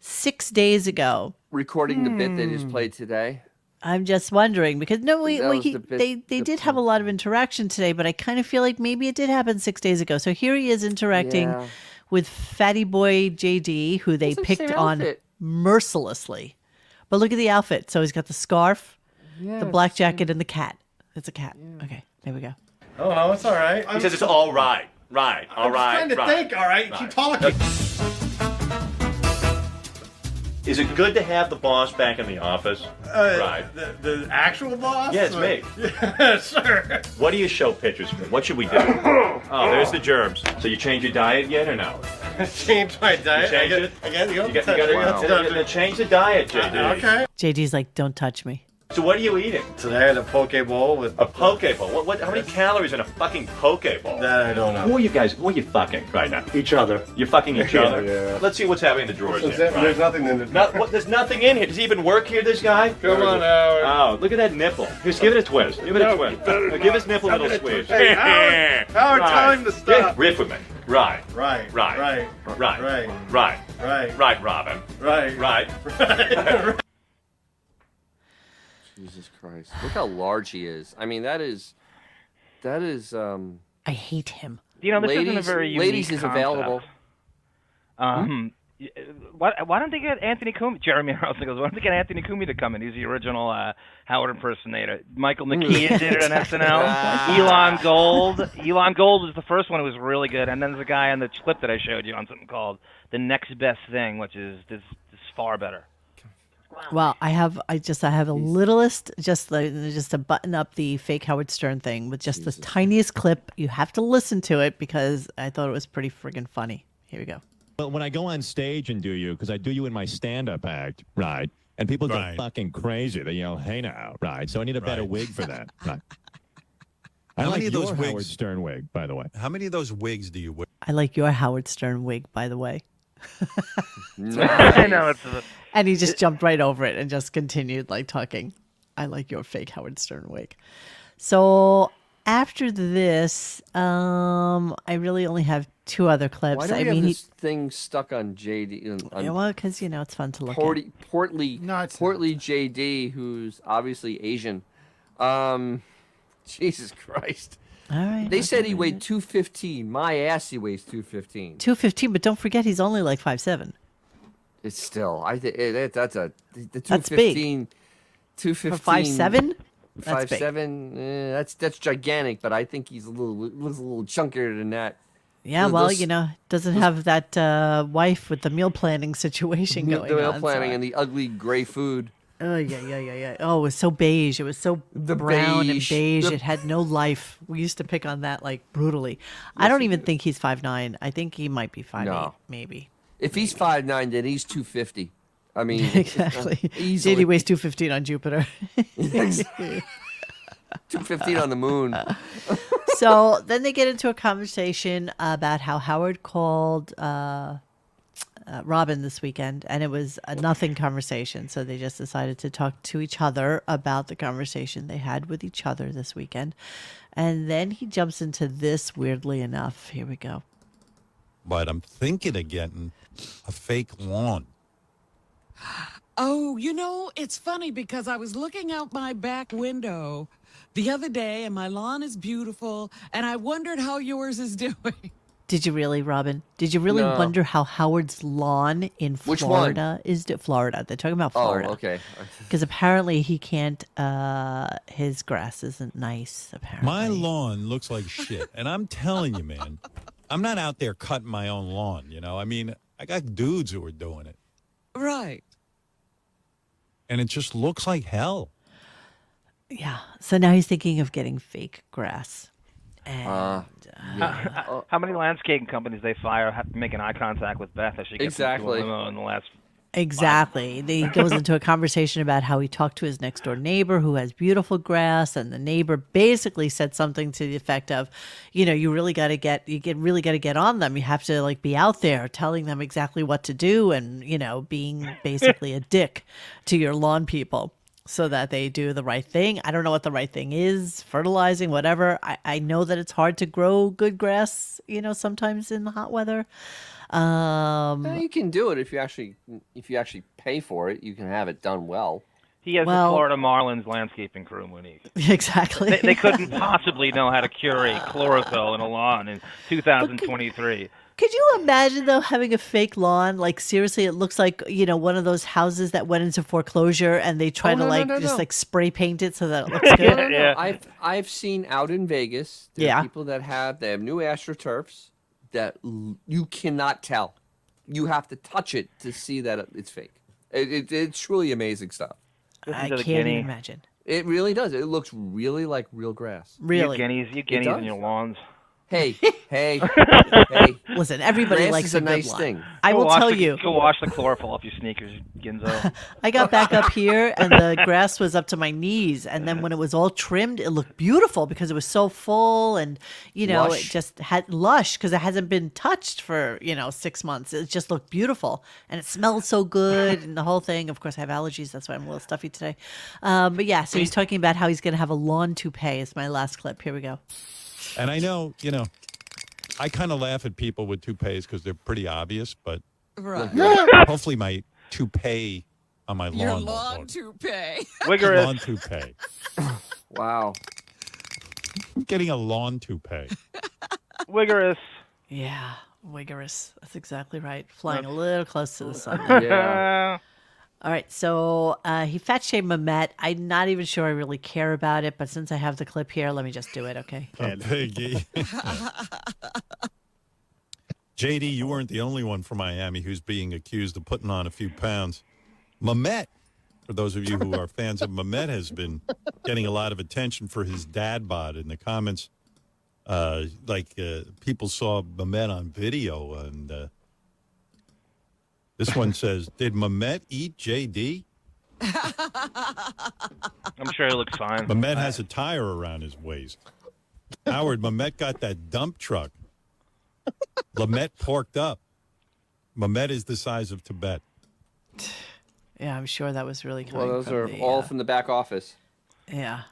6 days ago? Recording the bit they just played today. I'm just wondering because That was the bit- they the- did have a lot of interaction today, but I kind of feel like maybe it did happen 6 days ago. So here he is interacting Yeah. with Fatty Boy JD, who they It's the picked same on outfit. mercilessly. But look at the outfit. So he's got the scarf, Yeah, the black jacket, and the cat. It's a cat. Okay, there we go. Oh, no, it's all right. He says it's all right. Right. All right. I'm trying to right. think, all right? Keep talking. Is it good to have the boss back in the office? Right. The actual boss? Yeah, it's me. Yeah, sure. What do you show pictures for? What should we do? Oh, there's the germs. So you changed your diet yet or no? Change my diet. You changed it? I guess you You gotta change the diet, JD. Okay. JD's like, don't touch me. So what are you eating? Today I had a poke bowl with A poke bowl. What? How many calories in a fucking poke bowl? that. I don't know. Who are you guys? Who are you fucking right now? Each other. You're fucking each other. Yeah. Let's see what's happening in the drawers. There's, here. there's nothing in the. There's nothing in here. Does he even work here, this guy? Come on, Howard. Oh, look at that nipple. Just give it a twist. Give it a twist. Give his nipple a little squish. Hey, Howard, tell him to stop. Yeah, riff with me. Right. Right. Right. Right. Right. Right. Right. Right. Right, Robin. Right. Right. Jesus Christ! Look how large he is. I mean, that is. I hate him. You know, this isn't a Ladies- very unique ladies is concept. available. Why don't they get Anthony Cumia? Jeremy Harrelson goes, why don't they get Anthony Cumia to come in? He's the original Howard impersonator. Michael McKean did it on SNL. Elon Gold was the first one who was really good. And then there's a guy on the clip that I showed you on something called The Next Best Thing, which is far better. Well, I have a littlest, just to button up the fake Howard Stern thing with just the tiniest clip. You have to listen to it because I thought it was pretty friggin' funny. Here we go. But when I go on stage and do you, because I do you in my stand-up act, right? And people go fucking crazy. They yell, "Hey now," right? So I need a better wig for that. Right. I How like many of those your Howard wigs- Stern wig, by the way. How many of those wigs do you wear? I like your Howard Stern wig, by the way. I know it's. And he just jumped right over it and just continued like talking. I like your fake Howard Stern wig. So after this, I really only have two other clips. Why do we I have mean, this thing stuck on JD? well, because it's fun to look portly at. portly JD, who's obviously Asian. Jesus Christ! All right. They said he weighed 215. My ass, he weighs 215. 215, but don't forget he's only like 5'7". It's still, I think that's a the 215. That's big. 215 For 5'7"? That's big. 5'7". That's gigantic, but I think he's looks a little chunkier than that. Yeah, well, doesn't have that wife with the meal planning situation going on. The meal planning and the ugly gray food. Oh, yeah. Oh, it was so beige. It was so brown and beige. It had no life. We used to pick on that like brutally. I don't even think he's 5'9". I think he might be 5'8", maybe. If he's 5'9", then he's 250. I mean, exactly. Easily. JD weighs 215 on Jupiter. 215 on the moon. So then they get into a conversation about how Howard called Robin this weekend, and it was a nothing conversation. So they just decided to talk to each other about the conversation they had with each other this weekend. And then he jumps into this, weirdly enough. Here we go. But I'm thinking of getting a fake lawn. Oh, it's funny because I was looking out my back window the other day and my lawn is beautiful and I wondered how yours is doing. Did you really, Robin? Did you really No. wonder how Howard's lawn in Which one? Florida is? Florida. They're talking about Florida. Oh, okay. Because apparently he can't, his grass isn't nice, apparently. My lawn looks like shit. And I'm telling you, man, I'm not out there cutting my own lawn, I mean, I got dudes who are doing it. Right. And it just looks like hell. Yeah. So now he's thinking of getting fake grass. And, How many landscaping companies they fire have making eye contact with Beth as she gets Exactly. into a limo in the last? Exactly. He goes into a conversation about how he talked to his next door neighbor who has beautiful grass, and the neighbor basically said something to the effect of, you really got to get on them. You have to be out there telling them exactly what to do, and being basically a dick to your lawn people so that they do the right thing. I don't know what the right thing is, fertilizing, whatever. I know that it's hard to grow good grass, sometimes in the hot weather. You can do it if you actually pay for it. You can have it done well. He has the Florida Marlins landscaping crew, Monique. Exactly. They couldn't possibly know how to curate chlorophyll in a lawn in 2023. Could you imagine, though, having a fake lawn? Seriously, it looks like, one of those houses that went into foreclosure and they try to spray paint it so that it looks good. No. I've seen out in Vegas, there are people that have new AstroTurfs that you cannot tell. You have to touch it to see that it's fake. It's truly amazing stuff. I can't even imagine. It really does. It looks really like real grass. Really? You guineas in your lawns. Hey. Listen, everybody grass likes is a a good nice lawn. thing. I will tell you. Go wash the chlorophyll off your sneakers, Ginzo. I got back up here and the grass was up to my knees. And then when it was all trimmed, it looked beautiful because it was so full and, it Lush. just had lush because it hasn't been touched for, 6 months. It just looked beautiful and it smelled so good and the whole thing. Of course, I have allergies. That's why I'm a little stuffy today. But yeah, so he's talking about how he's going to have a lawn toupee is my last clip. Here we go. And I know, I kind of laugh at people with toupees because they're pretty obvious, but hopefully my toupee on my lawn. Your won't lawn look. toupee. Vigorous. Lawn toupee. Wow. I'm getting a lawn toupee. Vigorous. Yeah, vigorous. That's exactly right. Flying a little close to the sun. Yeah. All right, so he fat shamed Mamet. I'm not even sure I really care about it, but since I have the clip here, let me just do it, okay? Piggy. JD, you weren't the only one from Miami who's being accused of putting on a few pounds. Mamet, for those of you who are fans of Mamet, has been getting a lot of attention for his dad bod in the comments. People saw Mamet on video, and this one says, "Did Mamet eat JD?" I'm sure he looks fine. Mamet has a tire around his waist. Howard, Mamet got that dump truck. Mamet porked up. Mamet is the size of Tibet. Yeah, I'm sure that was really coming Well, those from are the, all from the back office. Yeah.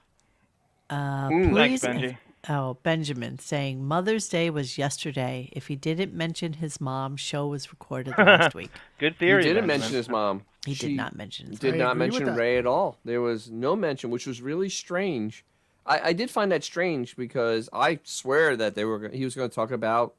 Thanks, Please. Benji. Oh, Benjamin saying Mother's Day was yesterday. If he didn't mention his mom, show was recorded last week. Good theory. He didn't Benjamin. mention his mom. He She did not mention his Did mom. not agree with mention that. Ray at all. There was no mention, which was really strange. I did find that strange because I swear that he was going to talk about,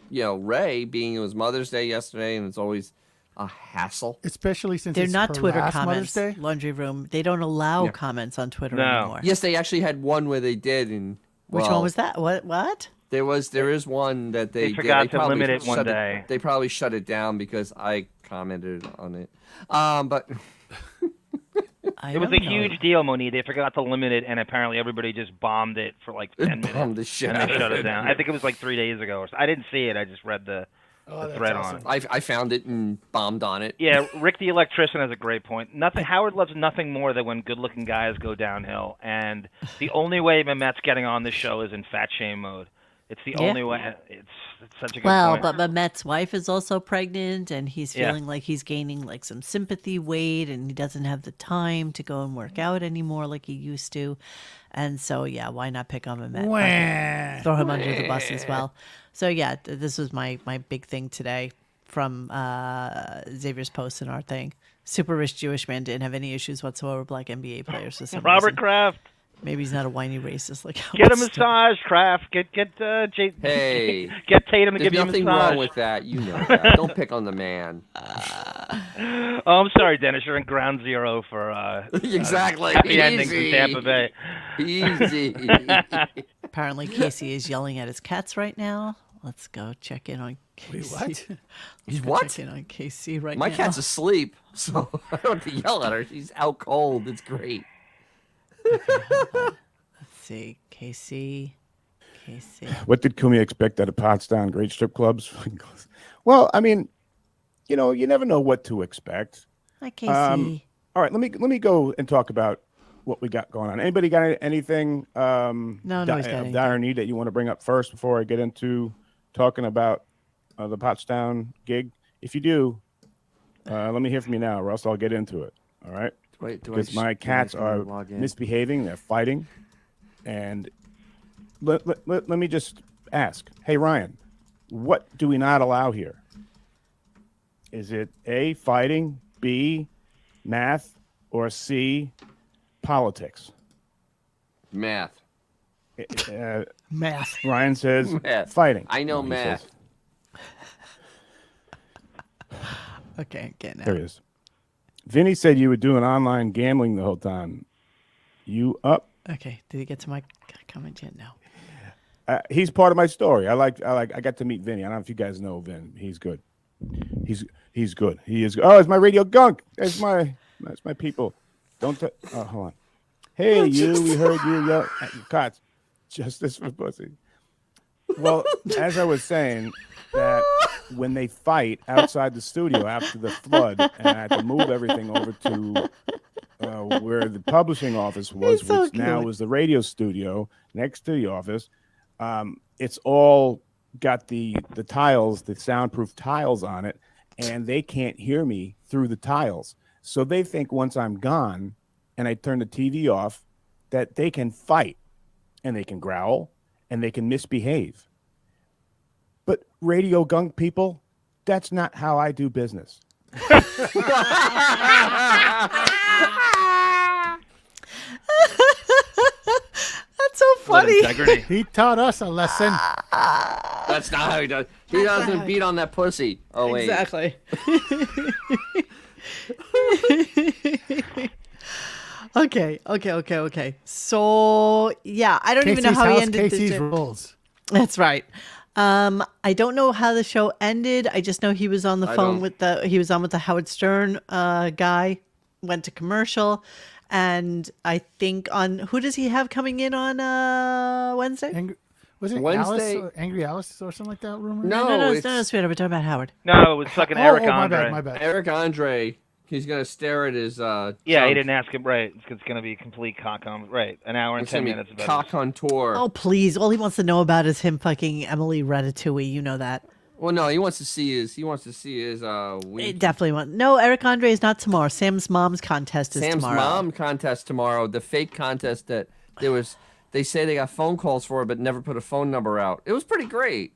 Ray being it was Mother's Day yesterday, and it's always a hassle. Especially since They're it's not her Twitter last comments. Mother's Day. Laundry room. They don't allow comments on Twitter anymore. Yes, they actually had one where they did, and Which one was that? What? There is one that they forgot did. to probably limit it one shut day. They probably shut it down because I commented on it. But It was a huge deal, Monique. They forgot to limit it, and apparently everybody just bombed it for like 10 minutes. Bombed the shit and out they of shut it. it down. I think it was like 3 days ago. I didn't see it. I just read the thread on it. I found it and bombed on it. Yeah, Rick the electrician has a great point. Howard loves nothing more than when good-looking guys go downhill, and the only way Mamet's getting on this show is in fat shame mode. It's the only way. It's such a good point. But Mamet's wife is also pregnant, and he's Yeah. feeling like he's gaining like some sympathy weight, and he doesn't have the time to go and work out anymore like he used to. And so, yeah, why not pick on Mamet? Wah. Throw him under the bus as well. So, yeah, this was my big thing today from Xavier's post in our thing. Super rich Jewish man didn't have any issues whatsoever with black NBA players for some Robert reason. Kraft. Maybe he's not a whiny racist like Howard Get a Stern. massage, Kraft. Get Hey, get Tatum to there's give you a nothing massage. wrong with that. You know that. Don't pick on the man. Oh, I'm sorry, Dennis. You're in ground zero for Exactly. happy endings in Easy. Tampa Bay. Easy. Apparently, Casey is yelling at his cats right now. Let's go check in on Wait, Casey. what? He's Go what? Check in on Casey right My now. cat's asleep, so I don't have to yell at her. She's out cold. It's great. Let's see, Casey. What did Kumi expect at a Pottstown great strip clubs? Well, I mean, you never know what to expect. Hi, Casey. All right, let me go and talk about what we got going on. Anybody got anything nobody's got anything. dire need that you want to bring up first before I get into talking about the Pottstown gig? If you do, let me hear from you now, or else I'll get into it. All right? Because my cats are misbehaving. They're fighting. And let me just ask. Hey, Ryan, what do we not allow here? Is it A, fighting, B, math, or C, politics? Math. Math. Ryan says Math. fighting. I know He math. says- Okay, getting There out. he is. Vinny said you were doing online gambling the whole time. You up? Okay, did he get to my comment yet? No. He's part of my story. I got to meet Vinny. I don't know if you guys know Vin. He's good. He's good. He is. Oh, it's my RadioGunk. That's my people. Don't. Hold on. Hey, you. We heard you yell. Cots. Justice for pussy. Well, as I was saying, that when they fight outside the studio after the flood, and I had to move everything over to where the publishing office was, so which now cute. is the radio studio next to the office. It's all got the tiles, the soundproof tiles on it, and they can't hear me through the tiles. So they think once I'm gone and I turn the TV off, that they can fight and they can growl and they can misbehave. But RadioGunk people, that's not how I do business. That's so funny. Integrity. He taught us a lesson. That's not how he does. He doesn't beat on that pussy. Oh wait. Exactly. Okay. So yeah, I don't even know Casey's how he house, ended. Casey's rules. That's right. I don't know how the show ended. I just know he was on the phone with the Howard Stern guy, went to commercial, and I think on who does he have coming in on Wednesday? Was it Wednesday? Angry Alice or something like that rumor? No, it's not sweeter. We're talking about Howard. No, it was fucking Eric Andre. My bad. Eric Andre. He's gonna stare at his. Yeah, he junk. didn't ask him. Right, it's gonna be a complete cock on. Right, an hour and It's 10 gonna be minutes. About cock on tour. Oh please! All he wants to know about is him fucking Emily Ratatouille. You know that. Well, no, he wants to see his. It definitely wants. No, Eric Andre is not tomorrow. Sam's mom's contest is Sam's tomorrow. mom contest tomorrow. The fake contest that there was. They say they got phone calls for it, but never put a phone number out. It was pretty great.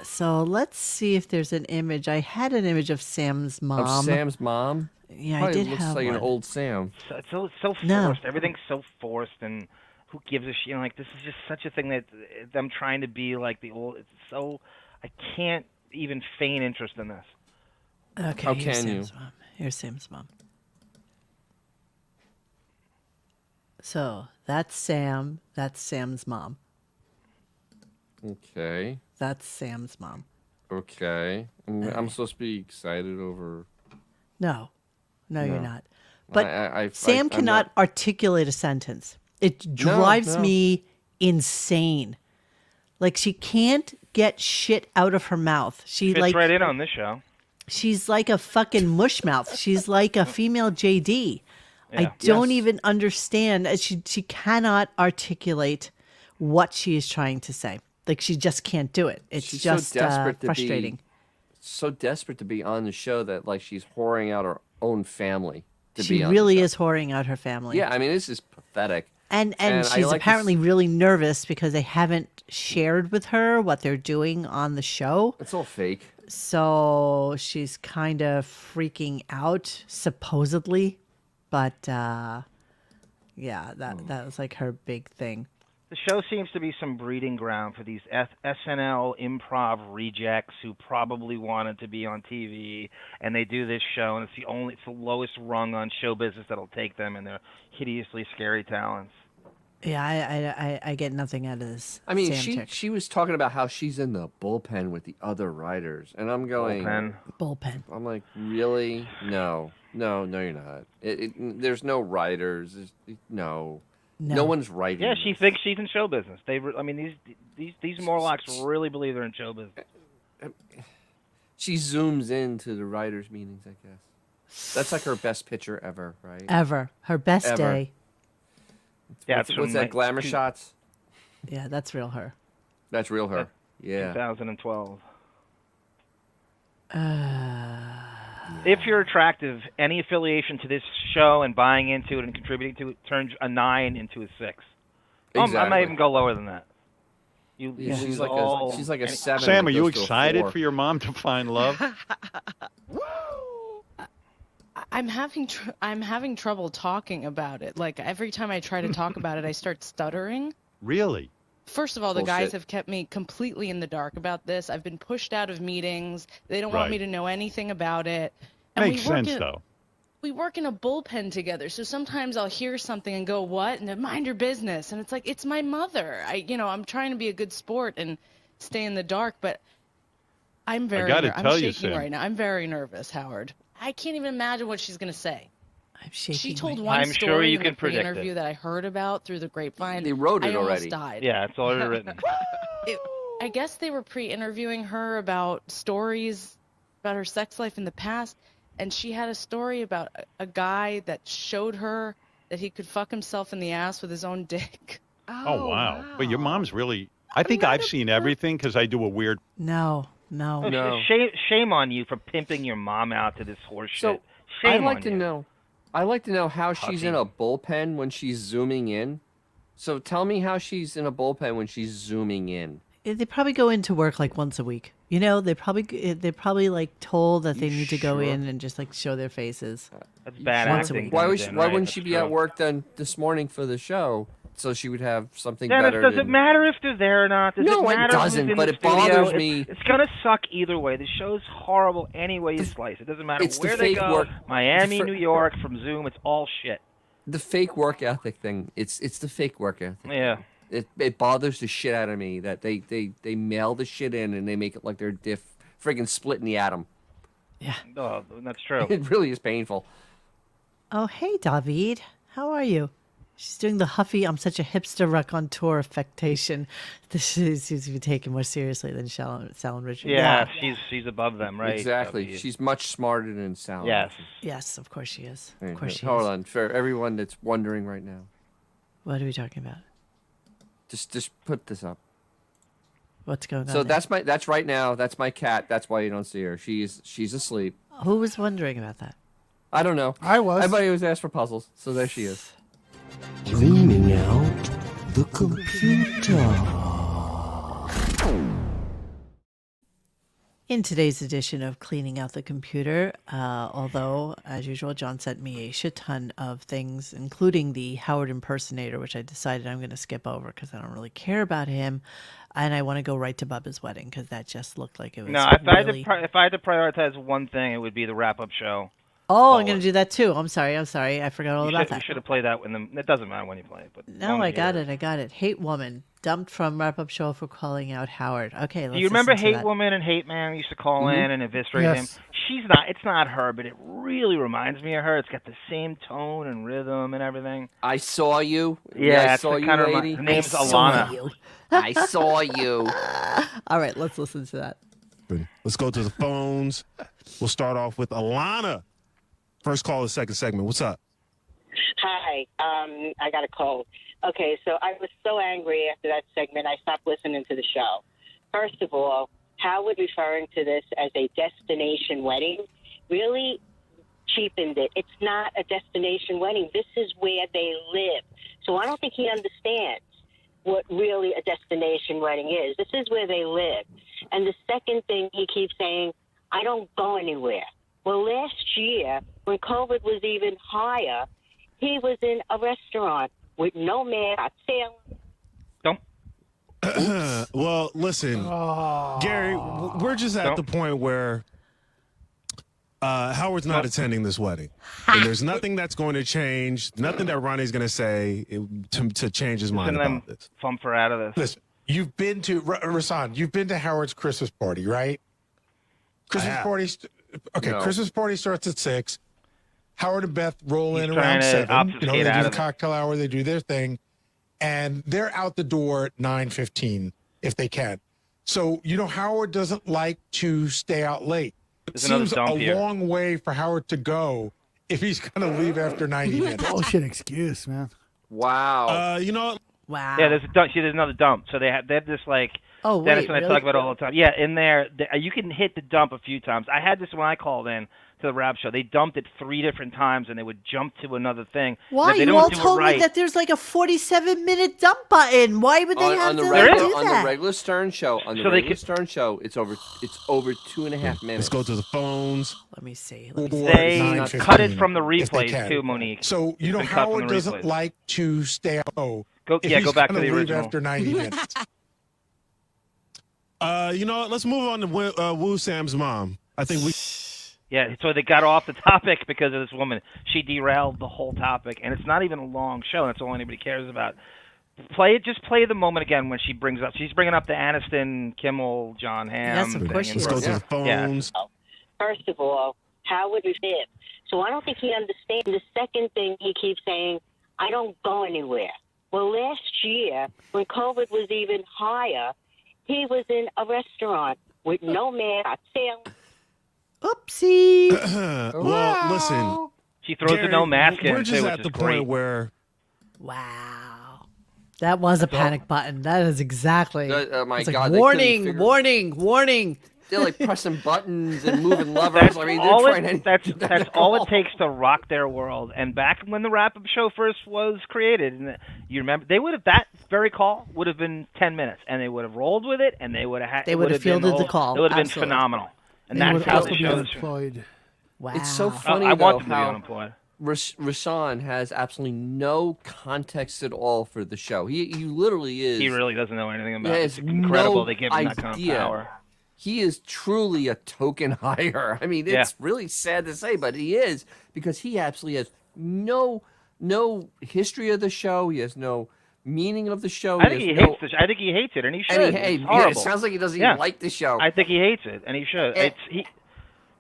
So let's see if there's an image. I had an image of Sam's mom. Of Sam's mom. Yeah, Probably I did looks have like one. an old Sam. It's so forced. No. Everything's so forced, and who gives a shit? Like this is just such a thing that I'm trying to be like the old. It's so I can't even feign interest in this. Okay, How here's can you? Sam's mom. Here's Sam's mom. So that's Sam. That's Sam's mom. Okay. That's Sam's mom. Okay. I'm supposed to be excited over. No, you're No. not. But Sam I'm cannot not- articulate a sentence. It drives me insane. Like she can't get shit out of her mouth. She Fits like right in on this show. she's like a fucking mush mouth. She's like a female JD. I Yeah. don't Yes. even understand. She cannot articulate what she is trying to say. Like she just can't do it. It's She's just so desperate to frustrating. be so desperate to be on the show that like she's whoring out her own family to She be on really the show. is whoring out her family. Yeah, I mean this is pathetic. And I she's like apparently really nervous because they haven't shared with her what they're doing on the show. It's all fake. So she's kind of freaking out, supposedly. But yeah, that was like her big thing. The show seems to be some breeding ground for these SNL improv rejects who probably wanted to be on TV, and they do this show, and it's the lowest rung on show business that'll take them, and they're hideously scary talents. Yeah, I get nothing out of this. I mean, Sam chick. she was talking about how she's in the bullpen with the other writers, and I'm going Bullpen. I'm like, really? No, you're not. There's no writers. No one's writing. Yeah, this. she thinks she's in show business. These Morlocks really believe they're in show business. She zooms into the writers' meetings, I guess. That's like her best picture ever, right? Ever. Her best Ever. day. Yeah, what's that? Glamour shots. Yeah, that's real her. That's real her. Yeah. 2012. If you're attractive, any affiliation to this show and buying into it and contributing to it turns a 9 into a 6. I Exactly. might even go lower than that. You she's lose like all- she's like a 7. Sam, that are you goes to a excited 4. for your mom to find love? I'm having trouble talking about it. Like every time I try to talk about it, I start stuttering. Really? First of all, the Bullshit. guys have kept me completely in the dark about this. I've been pushed out of meetings. They don't want Right. me to know anything about it. Makes we work sense, in- though. We work in a bullpen together, so sometimes I'll hear something and go, "What?" and then mind your business. And it's like, it's my mother. I'm trying to be a good sport and stay in the dark, but I'm very. gotta I'm tell you, shaking Sam. right now. I'm very nervous, Howard. I can't even imagine what she's gonna say. I'm shaking. She told my- one I'm story sure you in can the predict interview it. that I heard about through the grapevine. They wrote it I almost already. died. Yeah, it's already written. I guess they were pre-interviewing her about stories about her sex life in the past, and she had a story about a guy that showed her that he could fuck himself in the ass with his own dick. Oh, wow. But your mom's really. I think I've seen everything because I do a weird. No. Oh, shame on you for pimping your mom out to this horse So shit. Shame I'd like on to you. know. I'd like to know how she's in a bullpen when she's zooming in. So tell me how she's in a bullpen when she's zooming in. They probably go into work like once a week. You know, they're probably like told that they need to go in and just like show their faces. That's bad once a acting. week. Why Then, why right? wouldn't That's she be true. at work then this morning for the show? So she would have something Dennis, better. does it than- matter if they're there or not? Does No, it it matter doesn't, who's in but the it studio? bothers It's- me. It's gonna suck either way. The show's horrible any way you slice. It doesn't matter It's the where they fake go. work- Miami, the New York, from Zoom, it's all shit. The fake work ethic thing. It's the fake work ethic. Yeah. It bothers the shit out of me that they mail the shit in and they make it like they're friggin' splitting the atom. Oh, that's true. It really is painful. Oh, hey, David. How are you? She's doing the huffy, I'm such a hipster raconteur affectation. This seems to be taken more seriously than Sal and Richard. Yeah, she's above them, right? Exactly. She's much smarter than Sal. Yes. Yes, of course she is. Hey, Of course she Hold is. on, for everyone that's wondering right now, What are we talking about? just put this up. What's going on? So there? that's right now. That's my cat. That's why you don't see her. She's asleep. Who was wondering about that? I don't know. I was. Everybody was asked for puzzles, so there she is. Cleaning out the computer. In today's edition of Cleaning Out the Computer, although, as usual, John sent me a shit ton of things, including the Howard impersonator, which I decided I'm going to skip over because I don't really care about him. And I want to go right to Bubba's wedding because that just looked like it was No, if really... I had to prioritize one thing, it would be the wrap-up show. Oh, I'm going to do that too. I'm sorry. I forgot all You about should, that. You should have played that when it doesn't matter when you play it. But No, I got it. Hate Woman, dumped from wrap-up show for calling out Howard. Okay, let's Do you remember listen to Hate that. Woman and Hate Man used to call in and eviscerate Yes. him? It's not her, but it really reminds me of her. It's got the same tone and rhythm and everything. I saw you. Yeah, I it's saw you, kind of lady. her name's I saw Alana. you. I saw you. All right, let's listen to that. Let's go to the phones. We'll start off with Alana. First call, the second segment. What's up? Hi. I got a cold. Okay, so I was so angry after that segment, I stopped listening to the show. First of all, Howard referring to this as a destination wedding really cheapened it. It's not a destination wedding. This is where they live. So I don't think he understands what really a destination wedding is. This is where they live. And the second thing he keeps saying, I don't go anywhere. Well, last year, when COVID was even higher, he was in a restaurant with no mask, sailing. Well, listen, Gary, we're just at the point where Howard's not attending this wedding. And there's nothing that's going to change, nothing that Ronnie's going to say to change his mind about this. Thumper out of this. Listen, you've been to Rasan. You've been to Howard's Christmas party, right? Christmas party. Okay, No. Christmas party starts at 6. Howard and Beth roll in trying around to 7. obfuscate They out do the of it. cocktail hour. They do their thing, and they're out the door at 9:15 if they can. So Howard doesn't like to stay out late. It There's another seems dump a here. long way for Howard to go if he's going to leave after 90 minutes. Bullshit excuse, man. Wow. You know what? Wow. Yeah, there's a dump. See, there's another dump. So they have this like. Oh, Dennis wait, and I really? talk about it all the time. Yeah, in there, you can hit the dump a few times. I had this when I called in to the rap show. They dumped it 3 different times, and they would jump to another thing. Why? And if they You don't all do it told me right, that there's like a 47-minute dump button. Why would they have on the to regular do on that? the regular Stern show Stern show it's over 2.5 minutes. Let's go to the phones. Let me see. they 9:15 cut it from the if they replays can. too, Monique. So It's been cut from Howard the doesn't replays. like to stay out. Go if yeah, he's go back to gonna the leave original. after 90 minutes. You know what? Let's move on to Woo Sam's mom. I think we. Yeah, so they got off the topic because of this woman. She derailed the whole topic, and it's not even a long show. That's all anybody cares about. Just play the moment again when she's bringing up the Aniston, Kimmel, John Hamm. Yes, of course she Let's go to the phones. First of all, Howard was it. So I don't think he understands. The second thing he keeps saying, I don't go anywhere. Well, last year, when COVID was even higher, he was in a restaurant with no mask. Oopsie. Well, listen. She throws the no mask in, We're just too, at which the is great. point where Wow. That was a panic button. That is exactly. Oh my it's like, God, they couldn't warning, figure- warning. They're like pressing buttons and moving levers. I mean, they're all trying that's all it takes to rock their world. And back when the wrap-up show first was created, and you remember, that very call would have been 10 minutes, and they would have rolled with it, and they would have They would have fielded the call. It would have been Absolutely. phenomenal. And They that's would how also the be show is. unemployed. Wow. It's so funny I want though them to be how unemployed. Rashawn has absolutely no context at all for the show. He literally is. He really doesn't know anything about He it. has It's incredible no they give him that kind of idea. power. He is truly a token hire. I mean, it's really sad to say, but he is, because he absolutely has no history of the show. He has no meaning of the show. I think he hates the show. I think he hates it, and he should. It's horrible. It sounds like he doesn't even like the show. I think he hates it, and he should.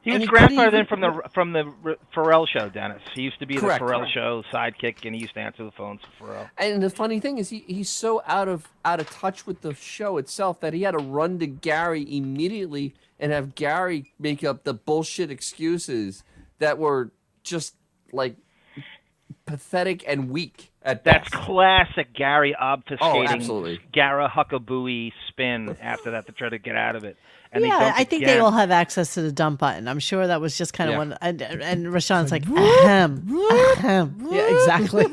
He was he grandfathered couldn't in from the Pharrell show, Dennis. He used to be Correct, the Pharrell correct. show sidekick, and he used to answer the phones for Pharrell. And the funny thing is, he's so out of touch with the show itself that he had to run to Gary immediately and have Gary make up the bullshit excuses that were just like pathetic and weak at That's best. classic Gary obfuscating, Oh, absolutely. Gara Huckabooey spin after that to try to get out of it. And they Yeah, don't I think again. they all have access to the dump button. I'm sure that was just kind of Yeah. one. And Rashawn's like, ahem. Yeah, exactly.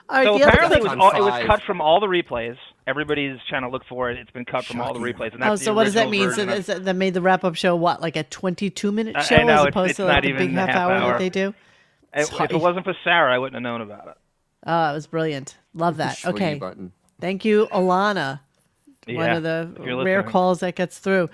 All right, So the other apparently thing- it was cut from all the replays. Everybody's trying to look for it. It's been cut from all the replays. And that's Oh, the so what does that original mean? So version of- that made the wrap-up show what, like a 22-minute I show know, as it's- opposed it's to like not the even big a half half hour hour. that they do? If it wasn't for Sarah, I wouldn't have known about it. Oh, it was brilliant. Love that. Swingy Okay. button. Thank you, Alana. One Yeah, of the if you're rare listening. calls that gets through.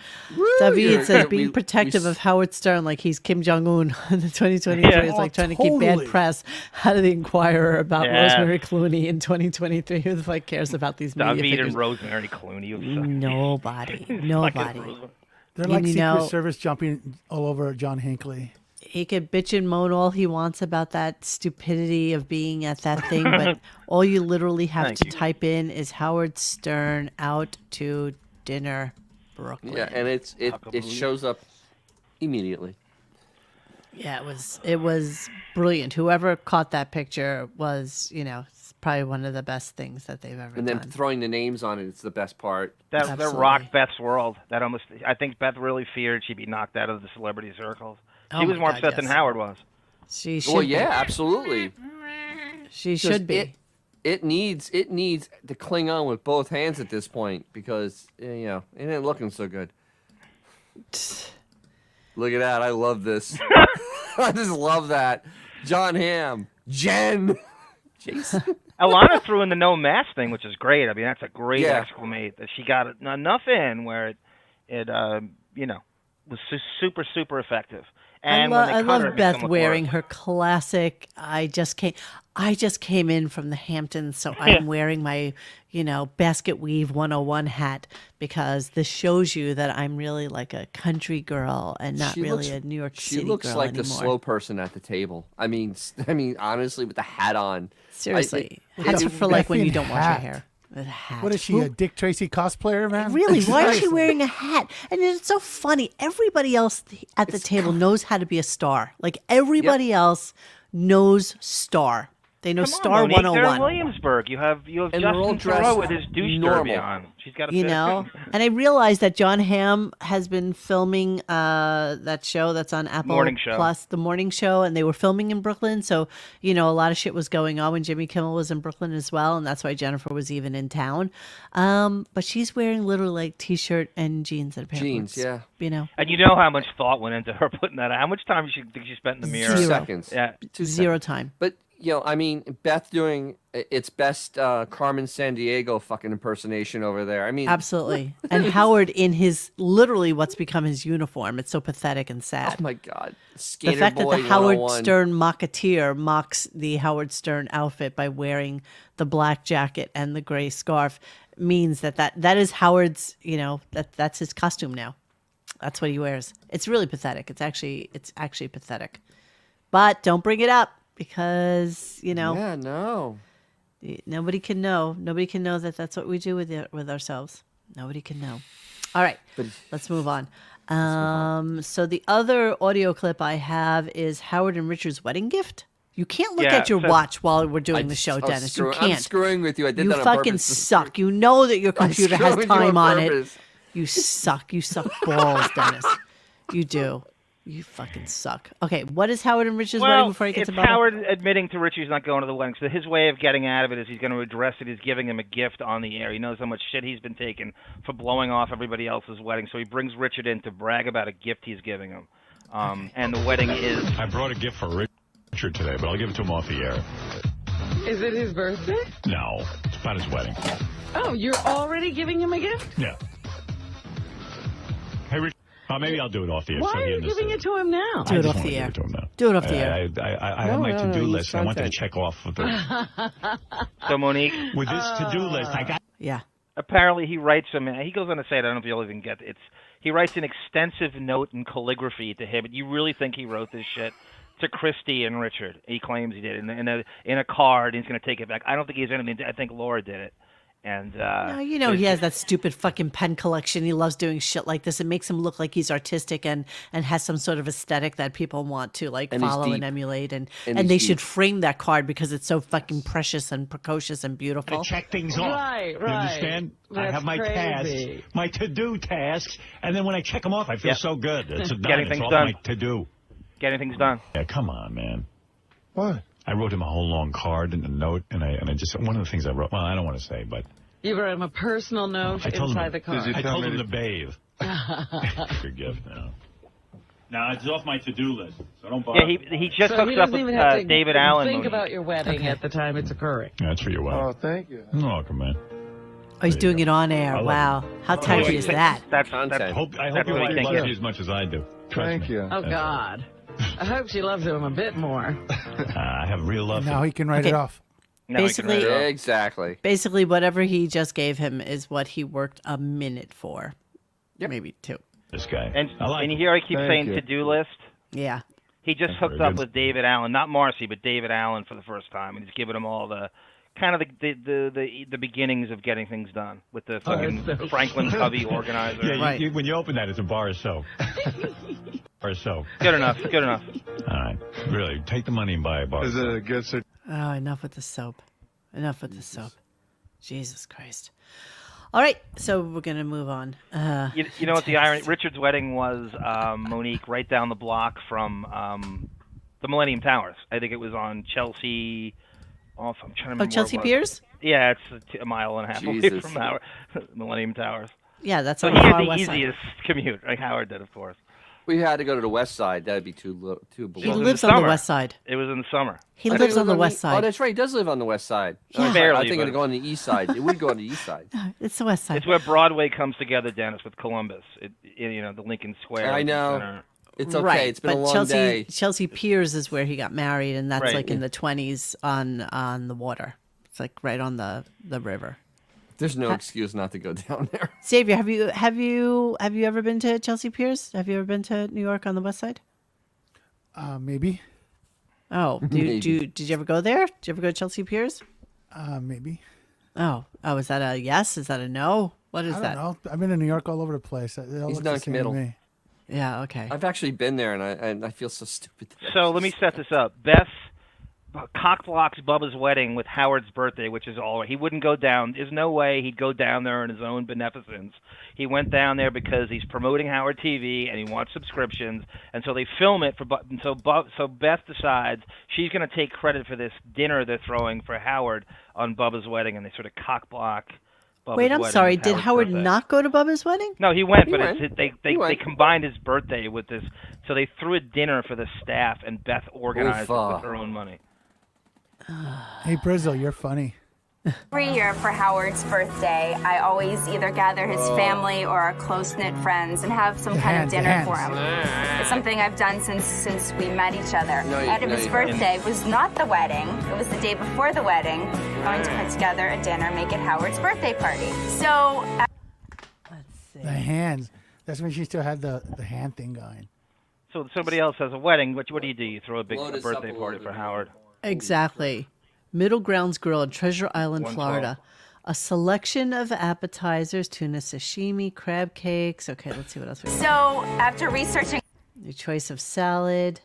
David says being we protective of Howard Stern like he's Kim Jong-un in the 2023 Yeah. is like Oh, trying to keep bad totally. press out of the Inquirer about Yeah. Rosemary Clooney in 2023. Who the fuck cares about these media David figures? and Rosemary Clooney. You suck. Nobody. Fucking Nobody. Rosemary. They're like You Secret know- Service jumping all over John Hinckley. He could bitch and moan all he wants about that stupidity of being at that thing, but all you literally have Thank to you. type in is Howard Stern out to dinner, Brooklyn. Yeah, and it shows up immediately. Yeah, it was brilliant. Whoever caught that picture was, probably one of the best things that they've ever And then done. throwing the names on it, it's the best part. That Absolutely. rocked Beth's world. I think Beth really feared she'd be knocked out of the celebrity circles. Oh She was my more God, upset than yes. Howard was. She should Well, be. yeah, absolutely. She should be. It needs to cling on with both hands at this point because it ain't looking so good. Look at that! I love this. I just love that. John Hamm, Jen, Jason. Alana threw in the no mask thing, which is great. I mean, that's a great Yeah. exclamate that she got enough in where it was super, super effective. And when they I cut love her, it makes Beth them look wearing worse. her classic. I just came in from the Hamptons, so I'm wearing my, basket weave 101 hat because this shows you that I'm really like a country girl and not She really looks- a New York She City looks girl like anymore. the slow person at the table. I mean, honestly, with the hat on. Seriously, hats are for like when you don't wash your hat. hair. A hat. What is she, a Dick Tracy cosplayer, man? Really? Why is she wearing a hat? And it's so funny. Everybody else at the table knows how to be a star. Like everybody else knows star. They know Come on, star Monique, 101. They're in Williamsburg. You have And they're all Justin Theroux dressed with his douche normal. derby on. She's got a You fit. know, and I realized that John Hamm has been filming that show that's on Apple Morning Show. Plus, the morning show, and they were filming in Brooklyn. So, a lot of shit was going on when Jimmy Kimmel was in Brooklyn as well, and that's why Jennifer was even in town. But she's wearing literally like t-shirt and jeans and a pair of Jeans, boots, yeah. And you know how much thought went into her putting that on. How much time do you think she spent in the mirror? Zero. Seconds. Yeah. 2 Zero seconds. time. But I mean, Beth doing its best Carmen Sandiego fucking impersonation over there. I mean, Absolutely. And Howard in his literally what's become his uniform. It's so pathetic and sad. Oh my God. The Skater fact Boy that the Howard 101. Stern Mockateer mocks the Howard Stern outfit by wearing the black jacket and the gray scarf means that is Howard's, that's his costume now. That's what he wears. It's really pathetic. It's actually pathetic. But don't bring it up because, Yeah, no. nobody can know. Nobody can know that that's what we do with ourselves. Nobody can know. All right, let's move on. So the other audio clip I have is Howard and Richard's wedding gift. You can't look at your watch while we're doing the show, Dennis. You can't. I'm screwing with you. I did you that on fucking purpose. suck. You know that your computer has screwing you time on it. purpose. You suck. You suck balls, Dennis. You do. You fucking suck. Okay, what is Howard and Richard's wedding before I get to Bubba? Howard admitting to Richie he's not going to the wedding. So his way of getting out of it is he's going to address it. He's giving him a gift on the air. He knows how much shit he's been taking for blowing off everybody else's wedding. So he brings Richard in to brag about a gift he's giving him. And the wedding is... I brought a gift for Richard today, but I'll give it to him off the air. Is it his birthday? No, it's about his wedding. Oh, you're already giving him a gift? Yeah. Hey, Richard. Maybe I'll do it off the air. Why are you giving it to him now? Do it off the air. Do it off the air. I have my to-do list. I wanted to check off of the... So, Monique... With this to-do list, I got... Yeah. Apparently, he writes him... He goes on to say it. I don't know if you'll even get it. He writes an extensive note in calligraphy to him. You really think he wrote this shit? To Christy and Richard. He claims he did. In a card, he's going to take it back. I don't think he has anything... I think Laura did it. And no, he has that stupid fucking pen collection. He loves doing shit like this. It makes him look like he's artistic and has some sort of aesthetic that people want to follow and emulate. And they should frame that card because it's so fucking precious and precocious and beautiful. To check things off. Right. You understand? I have my tasks, my to-do tasks, and then when I check them off, I feel so good. It's done. Getting it's things all done. my to-do. Getting things done. Yeah, come on, man. What? I wrote him a whole long card and a note, and I just one of the things I wrote. Well, I don't want to say, but You wrote him a personal note inside the card. I told him to bathe. Good gift now. Now it's off my to-do list, so don't bother. Yeah, he just So hooked he up doesn't with even have to David Allen. think Monique. about your wedding at the time it's occurring. Yeah, that's for your wedding. Oh, thank you. You're welcome, man. Oh, he's doing it on air. I love Wow. How tacky is that? That's I hope that's your what wife he loves thinks. you as much as I do. Trust Thank me. you. Oh, God. I hope she loves him a bit more. I have real love. Now he can write Okay. it off. Basically, Exactly. Basically, whatever he just gave him is what he worked a minute for. Maybe two. This guy. And you hear I keep saying to-do list? Yeah. He just hooked up with David Allen, not Marcy, but David Allen for the first time, and he's giving him all the kind of the beginnings of getting things done with the fucking Franklin Covey organizer. Yeah, when you open that, it's a bar of soap. Bar of soap. Good enough. Good enough. All right, really, take the money and buy a bar. Is it a good Oh, enough with the soap. Enough with the soap. Jesus Christ. All right, so we're going to move on. You know what the irony? Richard's wedding was, Monique, right down the block from the Millennium Towers. I think it was on Chelsea. I'm trying to remember. Oh, Chelsea where it was. Piers? Yeah, it's a mile and a half away Jesus. from Millennium Towers. Yeah, that's so on he the had far the west side. easiest commute, like Howard did, of course. We had to go to the west side. That'd be too He below. lives on the west side. It was in the summer. He lives on the west Oh, side. that's right. He does live on the west side. Yeah. I Barely, think but- it'd go on the east side. It would go on the east side. It's the west side. It's where Broadway comes together, Dennis, with Columbus. The Lincoln Square. I know. Center. It's okay. Right, It's been a but long day. Chelsea Piers is where he got married, and that's Right. like in the 20s on the water. It's like right on the river. There's no excuse not to go down there. Xavier, have you ever been to Chelsea Piers? Have you ever been to New York on the west side? Maybe. Oh, did you ever go there? Did you ever go to Chelsea Piers? Maybe. Oh, is that a yes? Is that a no? What is I that? don't know. I've been in New York all over the place. It all He's looks the same to non-committal. me. Yeah, okay. I've actually been there, and I feel so stupid. So let me set this up. Beth cockblocks Bubba's wedding with Howard's birthday, which is all. He wouldn't go down. There's no way he'd go down there in his own beneficence. He went down there because he's promoting Howard TV and he wants subscriptions. And so they film it for. And so Beth decides she's going to take credit for this dinner they're throwing for Howard on Bubba's wedding, and they sort of cockblock. Bubba's Wait, I'm wedding sorry. with Did Howard's Howard birthday. not go to Bubba's wedding? No, he went, He but went. they combined his birthday with this. So they threw a dinner for the staff, and Beth organized it Oofa. with her own money. Hey, Brizzo, you're funny. Every year for Howard's birthday, I always either gather his family or our close-knit friends and have some kind of dinner for him. It's something I've done since we met each other. At his birthday was not the wedding. It was the day before the wedding. We're going to put together a dinner, make it Howard's birthday party. So... The hands. That's when she still had the hand thing going. So somebody else has a wedding. What do? You throw a big birthday party for Howard. Exactly. Middle Grounds Grill in Treasure Island, Florida. A selection of appetizers, tuna sashimi, crab cakes. Okay, let's see what else we got. So, after researching... Your choice of salad.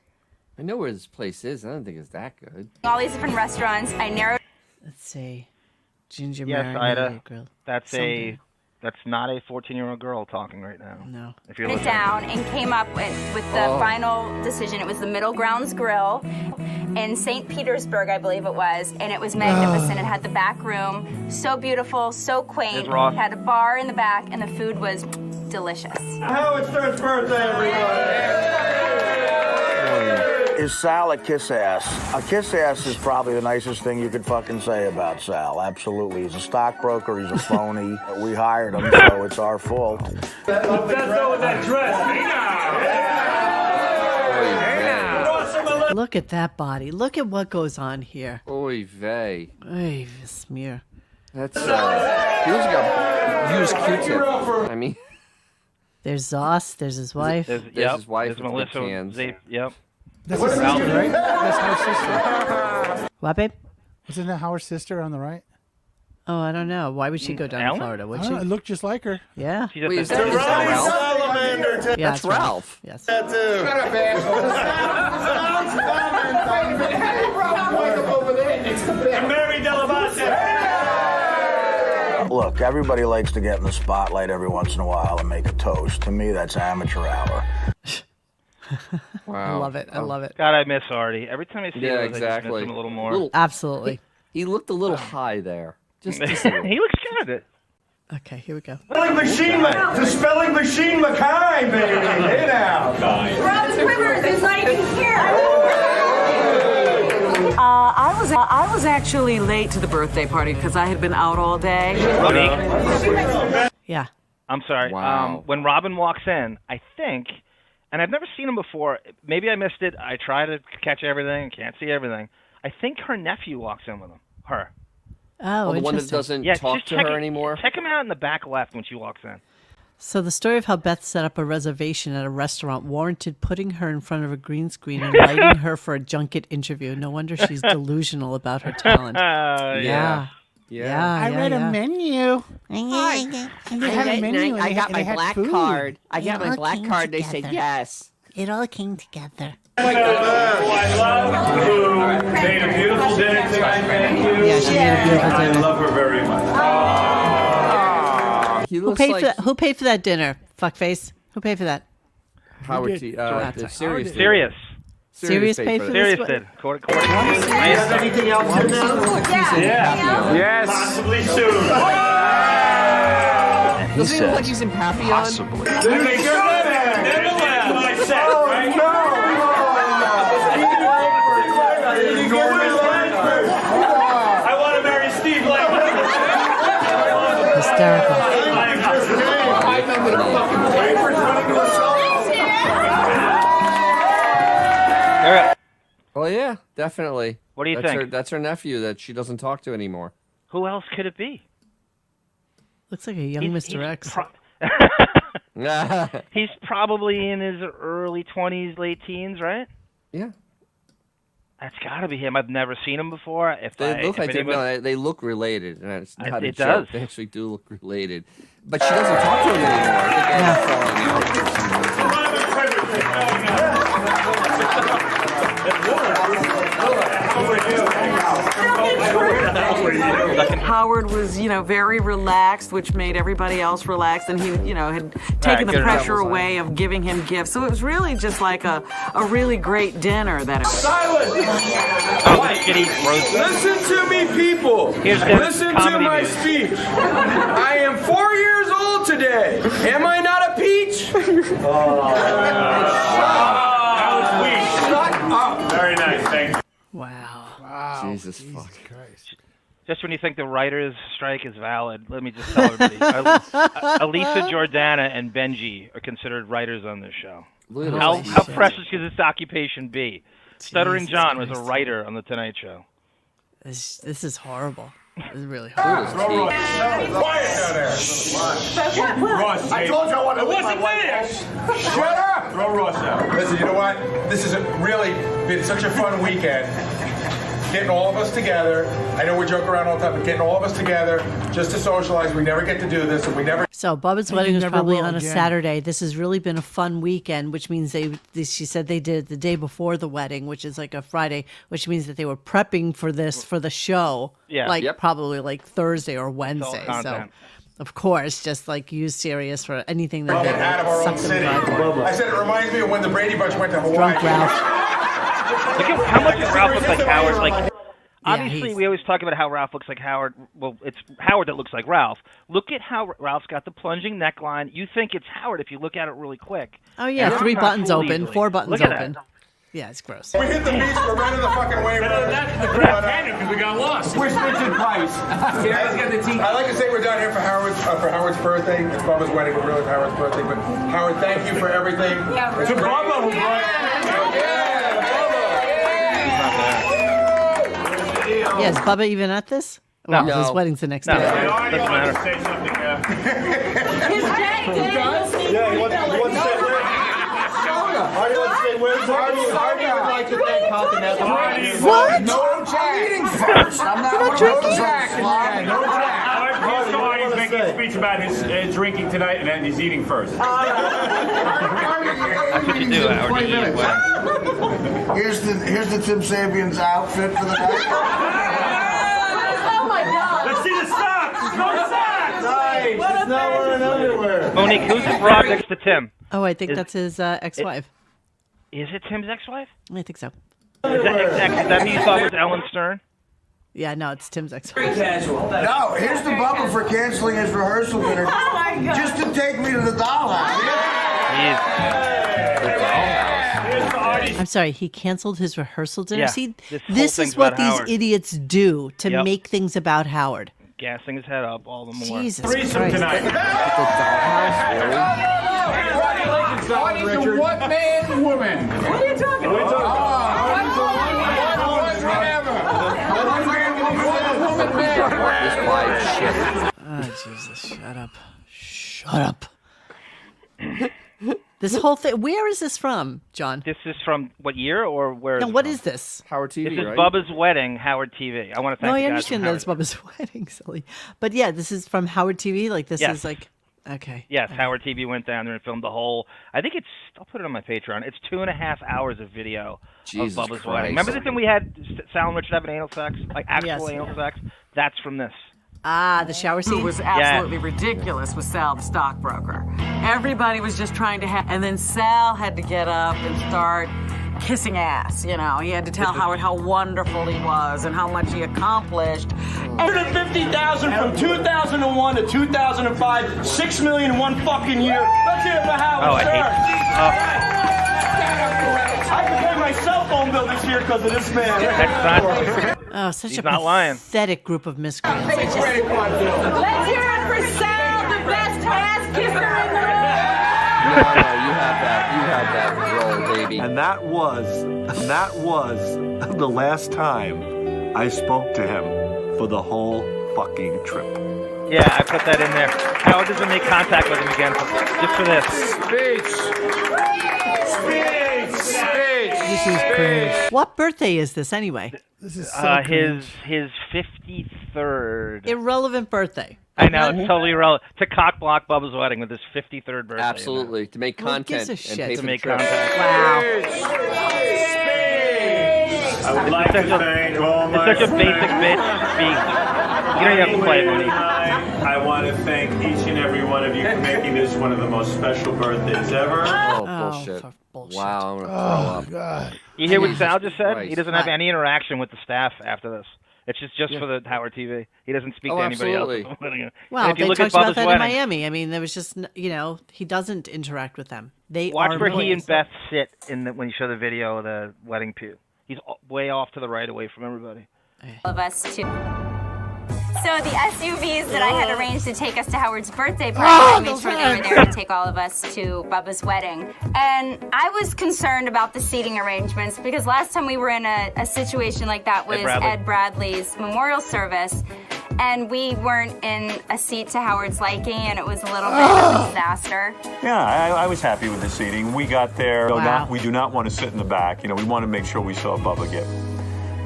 I know where this place is. I don't think it's that good. All these different restaurants, I narrowed... Let's see. Ginger Yes, marinated Ida. grill. That's not a 14-year-old girl talking right now. No. If you're it listening. down and came up with the final decision. It was the Middle Grounds Grill in St. Petersburg, I believe it was, and it was magnificent. It had the back room, so beautiful, so quaint. It had a bar in the back, and the food was delicious. Howard Stern's birthday, everybody! Is Sal a kiss ass? A kiss ass is probably the nicest thing you could fucking say about Sal. Absolutely. He's a stockbroker. He's a phony. We hired him, so it's our fault. That's over that dress. Look at that body. Look at what goes on here. Oy vey. Oy, smear. That's, he was gonna use Q-tip. I mean... There's Zoss. There's his wife. There's his wife. There's Melissa. Yep. That's his sister, right? That's Howard's sister. What, babe? Wasn't that Howard's sister on the right? Oh, I don't know. Why would she go down to Florida? Would I she? don't know, it looked just like her. Yeah. Wait, is that Ralph? Yeah, That's Ralph. Yes. Shut up, And Mary Delabate. Look, everybody likes to get in the spotlight every once in a while and make a toast. To me, that's amateur hour. I love it. I love it. God, I miss Artie. Every time I see him, I just exactly. miss him a little more. Absolutely. He looked a little high there. Just he looks good. Okay, here we go. Spelling machine, the spelling machine McKay, baby. Hey now. Robin Rivers is not even here. I was actually late to the birthday party because I had been out all day. Yeah. I'm sorry. Wow. When Robin walks in, I think, and I've never seen him before. Maybe I missed it. I try to catch everything. Can't see everything. I think her nephew walks in with him. Her. Oh, the one that interesting. doesn't talk to her anymore? Check him out in the back left when she walks in. So the story of how Beth set up a reservation at a restaurant warranted putting her in front of a green screen and lighting her for a junket interview. No wonder she's delusional about her talent. Yeah. I read a menu. I got my black card. I got my black card. They said yes. It all came together. I love who made a beautiful dinner tonight. Thank you. Yeah, she made a beautiful dinner. I love her very much. Who paid for that dinner? Fuckface. Who paid for that? Howard T. Serious. Serious. Serious paid for Serious this? did. Anything else in there? Yeah. Yes. Possibly soon. Doesn't he look like he's in Papillon? Possibly. Never left my set, right? I want to marry Steve Langford. Hysterical. Oh yeah, definitely. What do you That's think? That's her nephew that she doesn't talk to anymore. Who else could it be? Looks like a young Mr. X. He's probably in his early 20s, late teens, right? Yeah. That's got to be him. I've never seen him before. They look related, and it's not a It joke. does. They actually do look related, but she doesn't talk to him anymore. I think Anna's falling out for some Howard was, very relaxed, which made everybody else relaxed, and he, had taken the pressure away of giving him gifts. So it was really just like a really great dinner. Silence! Listen to me, people. Listen to my speech. I am 4 years old today. Am I not a peach? That was weak. Shut up. Very nice. Thanks. Wow. Wow. Jesus fuck. Christ. Just when you think the writers' strike is valid, let me just tell everybody. Elisa Jordana and Benji are considered writers on this show. How precious could this occupation be? Stuttering John was a writer on The Tonight Show. This is horrible. This is really horrible. Quiet down there. Ross, I told you I wanted to leave my wife. Shut up! Throw Ross out. Listen, you know what? This has really been such a fun weekend. Getting all of us together. I know we joke around all the time, but getting all of us together just to socialize. We never get to do this, and we never. So Bubba's And wedding you was never probably will on a again. Saturday. This has really been a fun weekend, which means she said they did it the day before the wedding, which is like a Friday, which means that they were prepping for this for the show. Yeah. Like Yep. probably like Thursday or Wednesday. So content. of course, just like use Sirius for anything that Well, they out of our own suck them city. dry for. I said it reminds me of when the Brady Bunch went to Hawaii. Drunk Ralph. Look at how much Ralph looks like Howard. Like, Yeah, obviously, he's- we always talk about how Ralph looks like Howard. Well, it's Howard that looks like Ralph. Look at how Ralph's got the plunging neckline. You think it's Howard if you look at it really quick. Oh yeah, And 3 I'm not buttons fooled open, easily. 4 buttons Look at open. that. Yeah, it's gross. We hit the beach. We're running the fucking wave. Better than that than the Grand Canyon because we got lost. We're switching pipes. I like to say we're down here for Howard's birthday. It's Bubba's wedding, but really for Howard's birthday. But Howard, thank you for everything. Yeah, It's to great. Bubba who brought Yeah, is Bubba even at this? No. Well, his wedding's the next No. day. I already Doesn't wanted to matter. say something now. Yeah, he wants to say where. Artie wants to say where's Artie would like to thank Continental. What? No Jack. Eating first. I'm not drinking. No Jack. Here's so Artie's making a speech about his drinking tonight, and then he's eating first. That's what you do, Howard. You eat at weddings. Here's the Tim Sabian's outfit for the night. Oh my God. Let's see the socks. No socks. Nice. It's not wearing underwear. Monique, who's the broad next to Tim? Oh, I think Is- that's his ex-wife. Is it Tim's ex-wife? I think so. Is that who you thought was Ellen Stern? Yeah, no, it's Tim's ex-wife. No, here's the Bubba for canceling his rehearsal dinner just to take me to the dollhouse. I'm sorry, he canceled his rehearsal dinner. Yeah, See, this whole this thing's is what about these Howard. idiots do to Yep. make things about Howard. Gassing his head up all the more. Jesus Threesome Christ. tonight. Artie's a one-man woman. What are you talking about? Oh, Jesus, shut up. Shut up. This whole thing, where is this from, John? This is from what year or where? No, is it what from? is this? Howard TV, This is right? Bubba's wedding, Howard TV. I want to thank No, I you guys understand from that it's Howard. Bubba's wedding, silly. But yeah, this is from Howard TV. Like, this Yes. is like, okay. Yes, Howard TV went down there and filmed the whole. I think it's. I'll put it on my Patreon. It's 2.5 hours of video Jesus of Bubba's Christ. wedding. Remember the thing we had Sal and Richard having anal sex, like actual Yes. anal sex? That's from this. Ah, the shower Who scene? was absolutely ridiculous with Sal, the stockbroker. Everybody was just trying to have, and then Sal had to get up and start kissing ass. You know, he had to tell Howard how wonderful he was and how much he accomplished. 150,000 from 2001 to 2005, 6 million in one fucking year. Let's hear it for Howard Oh, I Stern. I can pay my cell phone bill this year because of this man. Oh, such He's a not lying. pathetic group of miscreants. Pay credit card bill. Let's hear it for Sal, the best ass kisser in the room. You have that role, baby. And that was the last time I spoke to him for the whole fucking trip. Yeah, I put that in there. Howard doesn't make contact with him again, just for this. This is cringe. What birthday is this anyway? This is so His 53rd. Irrelevant birthday. I know, it's totally irrelevant. To cock block Bubba's wedding with his 53rd birthday. Absolutely. To make Who content gives a and shit? pay To for make the trip. contact. Wow. I would like to thank all my It's such a basic bitch speak. You don't even have to play it, Mooney. I want to thank each and every one of you for making this one of the most special birthdays ever. Oh, Oh, bullshit. Wow, I'm going to throw Oh, up. God. You hear what Sal just said? Christ. He doesn't have any interaction with the staff after this. It's just for the Howard TV. He doesn't speak Oh, to anybody absolutely. else. And Well, if you they look at talked about Bubba's that wedding, in Miami. I mean, there was just, he doesn't interact with them. They watch are where he and employees. Beth sit when you show the video of the wedding pew. He's way off to the right, away from everybody. All of us too. So the SUVs that I had arranged to take us to Howard's birthday party, I made sure they were there to take all of us to Bubba's wedding. And I was concerned about the seating arrangements because last time we were in a situation like that was Ed Bradley's memorial service. And we weren't in a seat to Howard's liking, and it was a little bit of a disaster. Yeah, I was happy with the seating. We got there. We do not want to sit in the back. We want to make sure we saw Bubba get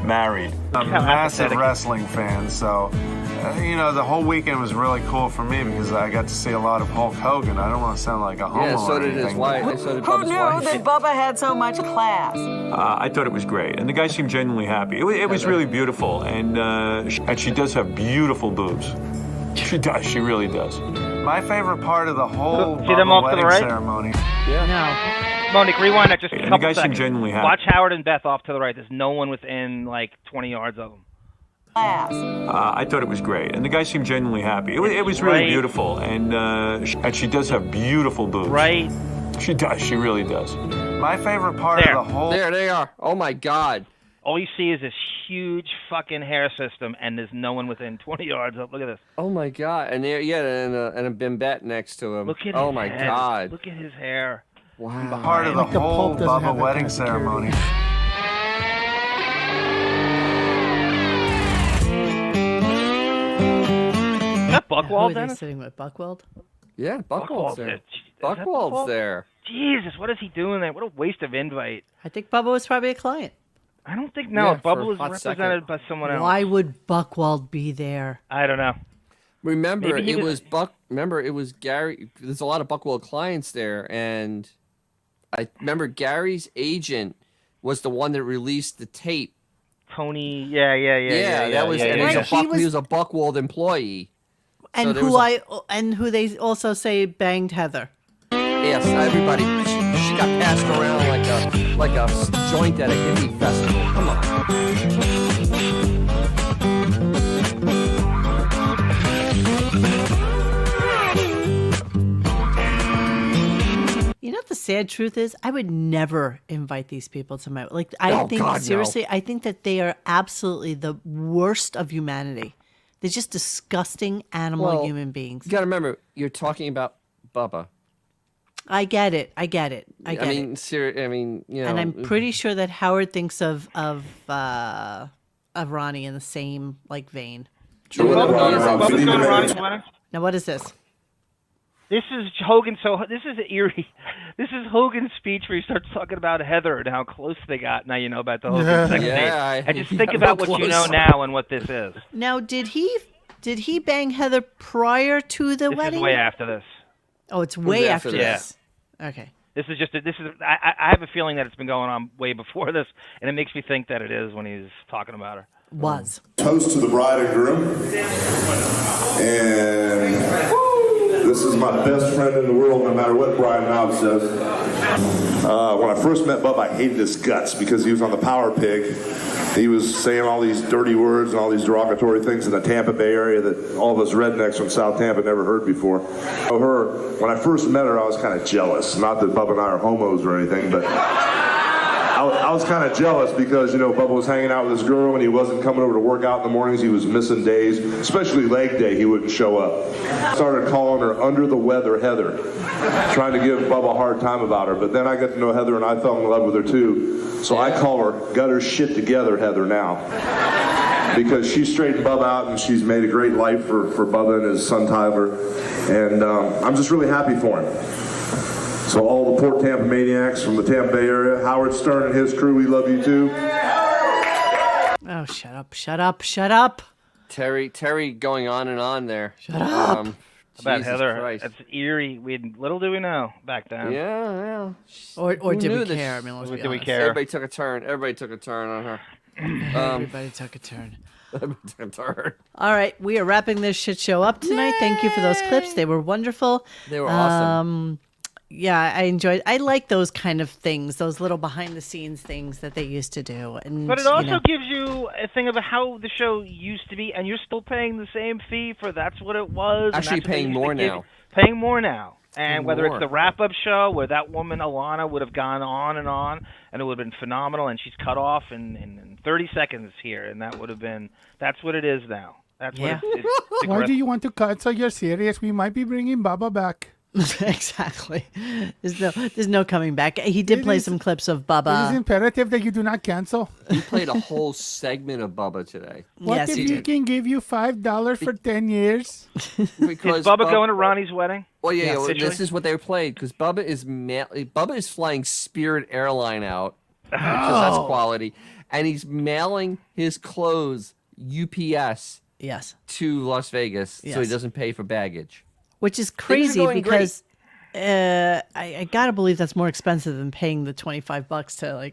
married. I'm a massive wrestling fan, so the whole weekend was really cool for me because I got to see a lot of Hulk Hogan. I don't want to sound like a homo. Yeah, so or did his anything. wife. So did Who Bubba's knew wife. that Bubba had so much class? I thought it was great, and the guy seemed genuinely happy. It was really beautiful, and she does have beautiful boobs. She does. She really does. My favorite part of the whole See them off to the right? ceremony. Yeah. No. Monique, rewind that just a And the couple guy seemed seconds. genuinely happy. Watch Howard and Beth off to the right. There's no one within like 20 yards of them. I thought it was great, and the guy seemed genuinely happy. It was really Right. beautiful, and she does have beautiful boobs. Right. She does. She really does. My favorite part There. of the whole. There they are. Oh my God. All you see is this huge fucking hair system, and there's no one within 20 yards of. Look at this. Oh my God. And there, and a bimbette next to him. Look at oh his my head. God. Look at his hair. Wow. Part of the Like the whole Pope doesn't have Bubba that wedding kind of security. ceremony. Is that Who Buckwald, are they Dennis? sitting with? Buckwald? Yeah, Buckwald's there. Is that Buckwald's there. Jesus, what is he doing there? What a waste of invite. I think Bubba was probably a client. I don't think, no, Yeah, for Bubba a was hot represented second. by someone else. Why would Buckwald be there? I don't know. Remember, Maybe he it was- was Buck. Remember, it was Gary. There's a lot of Buckwald clients there, and I remember Gary's agent was the one that released the tape. Tony, yeah. That was. yeah, and yeah, he, yeah. was a Buck, he was a Buckwald employee. And So there who was who they also say banged Heather. Yes, everybody. She got passed around like a joint at a hippie festival. Come on. You know what the sad truth is? I would never invite these people to my I Oh, think God, no. seriously, I think that they are absolutely the worst of humanity. They're just disgusting animal human beings. You got to remember, you're talking about Bubba. I get it. I mean, you know. and I'm pretty sure that Howard thinks of Ronnie in the same vein. Bubba's going to Ronnie's wedding? Now what is this? This is Hogan. So this is eerie. This is Hogan's speech where he starts talking about Heather and how close they got. Now you know about the Hogan sex tape. And just think about what you know now and what this is. Now, did he bang Heather prior to the This wedding? is way after this. Oh, it's way after Yeah. this. Okay. This is I have a feeling that it's been going on way before this, and it makes me think that it is when he's talking about her. Was. Toast to the bride and groom. And this is my best friend in the world, no matter what Brian Knob says. When I first met Bub, I hated his guts because he was on the Power Pig. He was saying all these dirty words and all these derogatory things in the Tampa Bay area that all of us rednecks from South Tampa never heard before. When I first met her, I was kind of jealous. Not that Bubba and I are homos or anything, but I was kind of jealous because, Bubba was hanging out with this girl and he wasn't coming over to work out in the mornings. He was missing days, especially leg day. He wouldn't show up. Started calling her under the weather Heather, trying to give Bubba a hard time about her. But then I got to know Heather and I fell in love with her too. So I call her got her shit together Heather now. Because she straightened Bubba out and she's made a great life for Bubba and his son Tyler. And I'm just really happy for him. So all the Port Tampa maniacs from the Tampa Bay area, Howard Stern and his crew, we love you too. Oh, shut up. Terry going on and on there. Shut up. About Jesus Heather. Christ. That's eerie. Little do we know back then. Yeah. Or Who did knew we this? care? I mean, let's be Did we honest. care? Everybody took a turn on her. Everybody took a turn. Everybody took a turn. All right, we are wrapping this shit show up tonight. Thank you for those clips. They were wonderful. They were awesome. Yeah, I like those kind of things, those little behind the scenes things that they used to do. And But it also gives you a thing of how the show used to be, and you're still paying the same fee for that's what it was. and Actually that's what they paying used to more give now. you. Paying more now. And whether it's the wrap-up show where that woman, Alana, would have gone on, and it would have been phenomenal, and she's cut off in 30 seconds here, and that's what it is now. That's what it's Why do you want to cut so you're serious? We might be bringing Baba back. Exactly. There's no coming back. He did play some clips of Bubba. It is imperative that you do not cancel. He played a whole segment of Bubba today. What if he can give you $5 for 10 years? Because is Bubba going to Ronnie's wedding? Well, this is what they played because Bubba is flying Spirit Airline out because that's quality, and he's mailing his clothes UPS to Las Vegas so he doesn't pay for baggage. Which is crazy because I gotta believe that's more expensive than paying the $25 to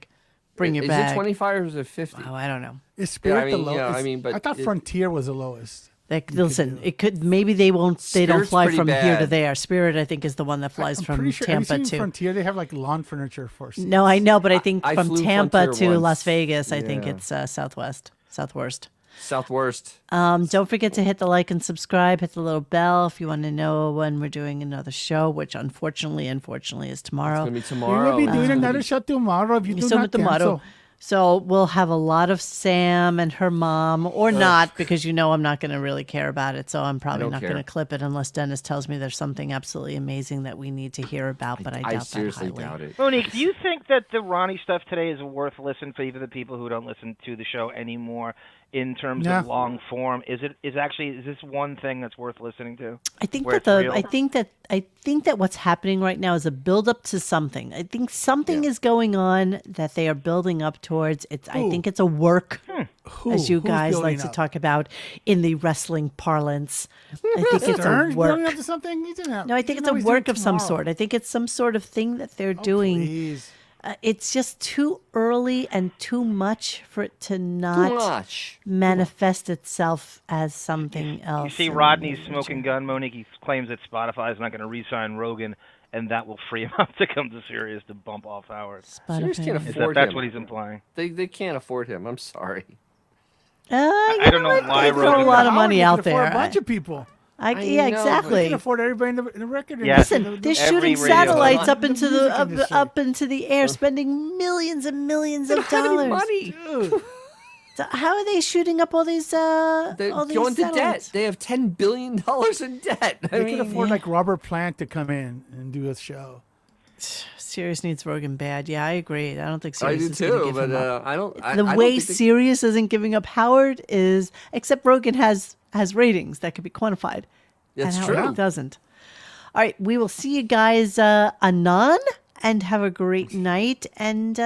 bring your bag. Is it 25 or is it 50? Oh, I don't know. Is Spirit the lowest? I thought Frontier was the lowest. Listen, it could maybe they don't fly from here to there. Spirit, I think, is the one that flies from Tampa to Frontier. They have lawn furniture for. No, I know, but I think I from flew Tampa Frontier to once. Las Vegas, I think it's Southworst. Southworst. Don't forget to hit the like and subscribe. Hit the little bell if you want to know when we're doing another show, which unfortunately is tomorrow. It's gonna be tomorrow. We will be doing another show tomorrow if you do not cancel. So we'll have a lot of Sam and her mom, or not, because I'm not going to really care about it. So I'm probably not going to clip it unless Dennis tells me there's something absolutely amazing that we need to hear about. But I seriously doubt it. Monique, do you think that the Ronnie stuff today is worth listening for even the people who don't listen to the show anymore? In terms of long form, is this one thing that's worth listening to? I think that what's happening right now is a build up to something. I think something is going on that they are building up towards. I think it's a work, as you guys like to talk about in the wrestling parlance. I think it's a work. Building up to something? No, I think it's a work of some sort. I think it's some sort of thing that they're doing. Please. It's just too early and too much for it to not manifest itself as something else. You see Rodney's smoking gun, Monique. He claims that Spotify is not going to re-sign Rogan, and that will free him up to come to Sirius to bump off Howard. Sirius can't afford him. That's what he's implying. They can't afford him. I'm sorry. I don't know why Rogan. Throw a lot of money out there. For a bunch of people. Exactly. You can afford everybody in the record. Listen, they're shooting satellites up into the air, spending millions and millions of dollars. Money. So how are they shooting up all these? They're going to satellites? debt. They have $10 billion in debt. They can afford Robert Plant to come in and do a show. Sirius needs Rogan bad. Yeah, I agree. I don't think Sirius is I do going to too, give him up. I don't. The way Sirius isn't giving up Howard is, except Rogan has ratings that could be quantified. That's and true. Howard doesn't. All right, we will see you guys anon, and have a great night. And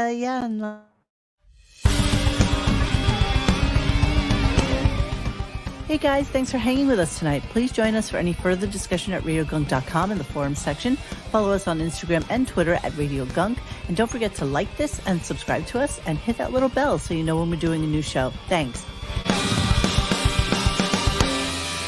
Hey guys, thanks for hanging with us tonight. Please join us for any further discussion at RadioGunk.com in the forums section. Follow us on Instagram and Twitter at RadioGunk. And don't forget to like this and subscribe to us and hit that little bell so you know when we're doing a new show. Thanks.